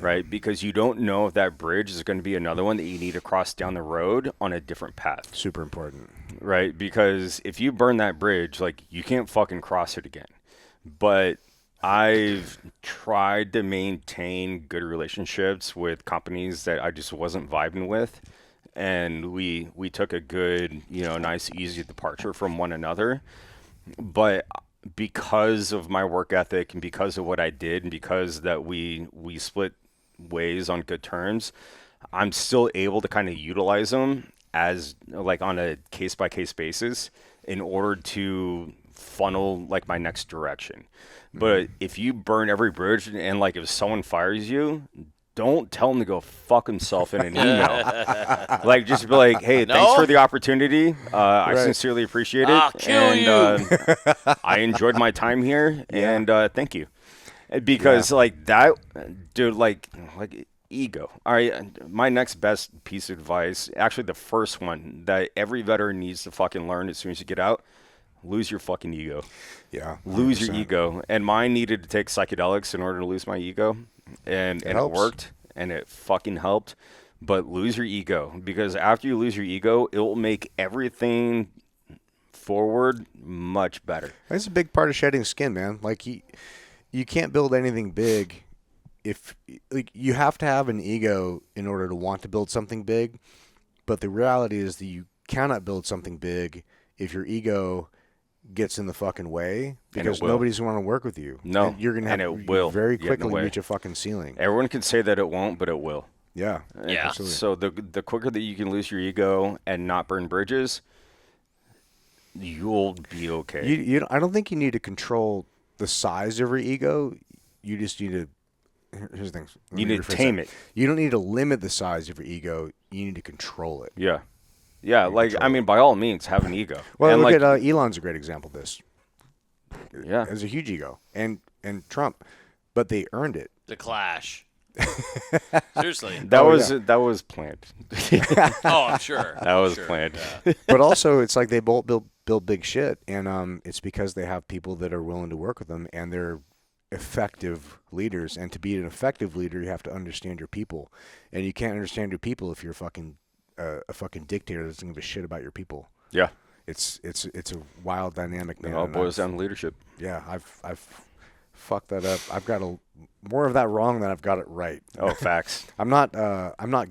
S5: right? Because you don't know if that bridge is going to be another one that you need to cross down the road on a different path,
S1: Super important.
S5: right? Because if you burn that bridge, like you can't fucking cross it again. But I've tried to maintain good relationships with companies that I just wasn't vibing with, and we took a good, nice, easy departure from one another. But because of my work ethic and because of what I did and because that we split ways on good terms, I'm still able to kind of utilize them as like on a case by case basis in order to funnel like my next direction. But if you burn every bridge and like if someone fires you, don't tell him to go fuck himself in an email. Like just be like, hey, thanks for the opportunity. I sincerely appreciate it.
S3: I'll kill
S5: you. I enjoyed my time here, and thank you. Because like that, dude, like ego. All right, my next best piece of advice, actually the first one that every veteran needs to fucking learn as soon as you get out, lose your fucking ego.
S1: Yeah.
S5: Lose your
S1: 100%.
S5: ego. And mine needed to take psychedelics in order to lose my ego. And it
S1: helps.
S5: worked, and it fucking helped. But lose your ego, because after you lose your ego, it will make everything forward much better.
S1: That's a big part of shedding skin, man. Like you can't build anything big if like you have to have an ego in order to want to build something big. But the reality is that you cannot build something big if your ego gets in the fucking way, because
S5: will.
S1: nobody's going to want to work with you.
S5: No,
S1: and you're going to have
S5: and it will
S1: very
S5: get in the
S1: quickly
S5: way.
S1: reach a fucking ceiling.
S5: Everyone can say that it won't, but it will.
S1: Yeah.
S3: Yeah.
S1: Absolutely.
S5: So the quicker that you can lose your ego and not burn bridges, you'll be okay.
S1: I don't think you need to control the size of your ego. You just need to. Here's the thing. Let
S5: You
S1: me
S5: need to
S1: rephrase
S5: tame
S1: that.
S5: it.
S1: You don't need to limit the size of your ego. You need to control it.
S5: Yeah. Yeah, like, I mean, by all means, have an ego.
S1: Well,
S5: and
S1: look
S5: like,
S1: at Elon's a great example of this.
S5: yeah.
S1: Has a huge ego, and Trump, but they earned it.
S3: The Clash. Seriously.
S5: That was planned.
S3: Oh, I'm sure.
S5: That was
S3: Sure.
S5: planned.
S3: Yeah.
S1: But also, it's like they both build big shit, and it's because they have people that are willing to work with them, and they're effective leaders. And to be an effective leader, you have to understand your people, and you can't understand your people if you're a fucking dictator that doesn't give a shit about your people.
S5: Yeah.
S1: It's a wild dynamic, man.
S5: It all
S1: and
S5: boils down to leadership.
S1: Yeah, I've fucked that up. I've got more of that wrong than I've got it right.
S5: Oh, facts.
S1: I'm not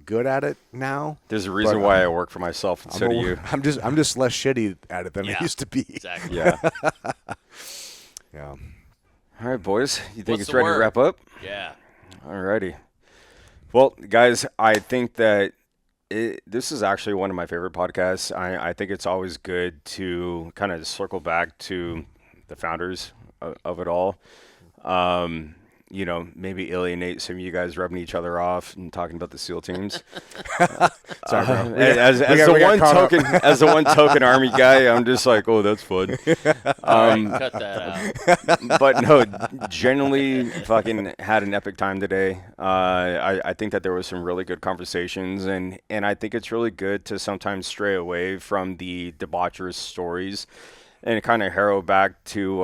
S1: good at it now.
S5: There's a reason
S1: But,
S5: why I work for myself instead of you.
S1: I'm just less shitty at it than I
S3: Yeah.
S1: used to be.
S3: Exactly.
S5: Yeah.
S1: Yeah.
S5: All right, boys. You think
S3: What's
S5: it's
S3: the
S5: ready
S3: word?
S5: to wrap up?
S3: Yeah.
S5: All righty. Well, guys, I think that this is actually one of my favorite podcasts. I think it's always good to kind of circle back to the founders of it all. Maybe alienate some of you guys rubbing each other off and talking about the SEAL teams.
S1: Sorry, bro.
S5: As the one token Army guy, I'm just like, oh, that's fun.
S3: Cut that out.
S5: But no, genuinely fucking had an epic time today. I think that there was some really good conversations, and I think it's really good to sometimes stray away from the debaucherous stories and kind of harrow back to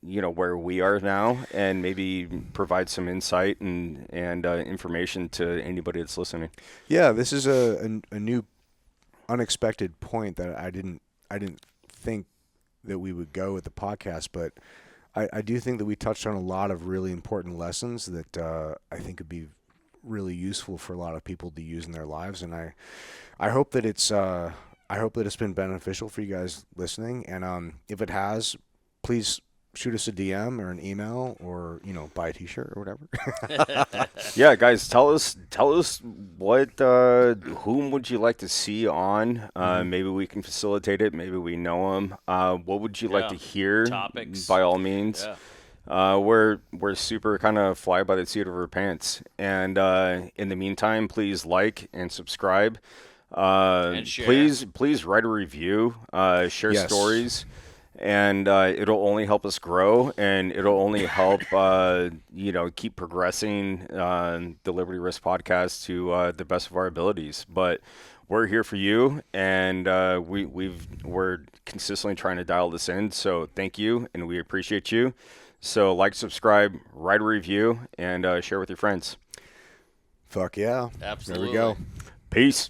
S5: where we are now, and maybe provide some insight and information to anybody that's listening.
S1: Yeah, this is a new unexpected point that I didn't think that we would go with the podcast, but I do think that we touched on a lot of really important lessons that I think would be really useful for a lot of people to use in their lives, and I hope that it's been beneficial for you guys listening, and if it has, please shoot us a DM or an email, or buy a T-shirt or whatever.
S5: Yeah, guys, tell us what whom would you like to see on? Maybe we can facilitate it. Maybe we know them. What would you like to hear?
S3: Topics.
S5: By all means.
S3: Yeah.
S5: We're super kind of fly by the seat of our pants. And in the meantime, please like and subscribe.
S3: And share.
S5: Please write a review, share
S1: Yes.
S5: stories, and it'll only help us grow, and it'll only help keep progressing the Liberty Risk podcast to the best of our abilities. But we're here for you, and we're consistently trying to dial this in. So thank you, and we appreciate you. So like, subscribe, write a review, and share with your friends.
S1: Fuck yeah.
S3: Absolutely.
S1: There we go.
S5: Peace.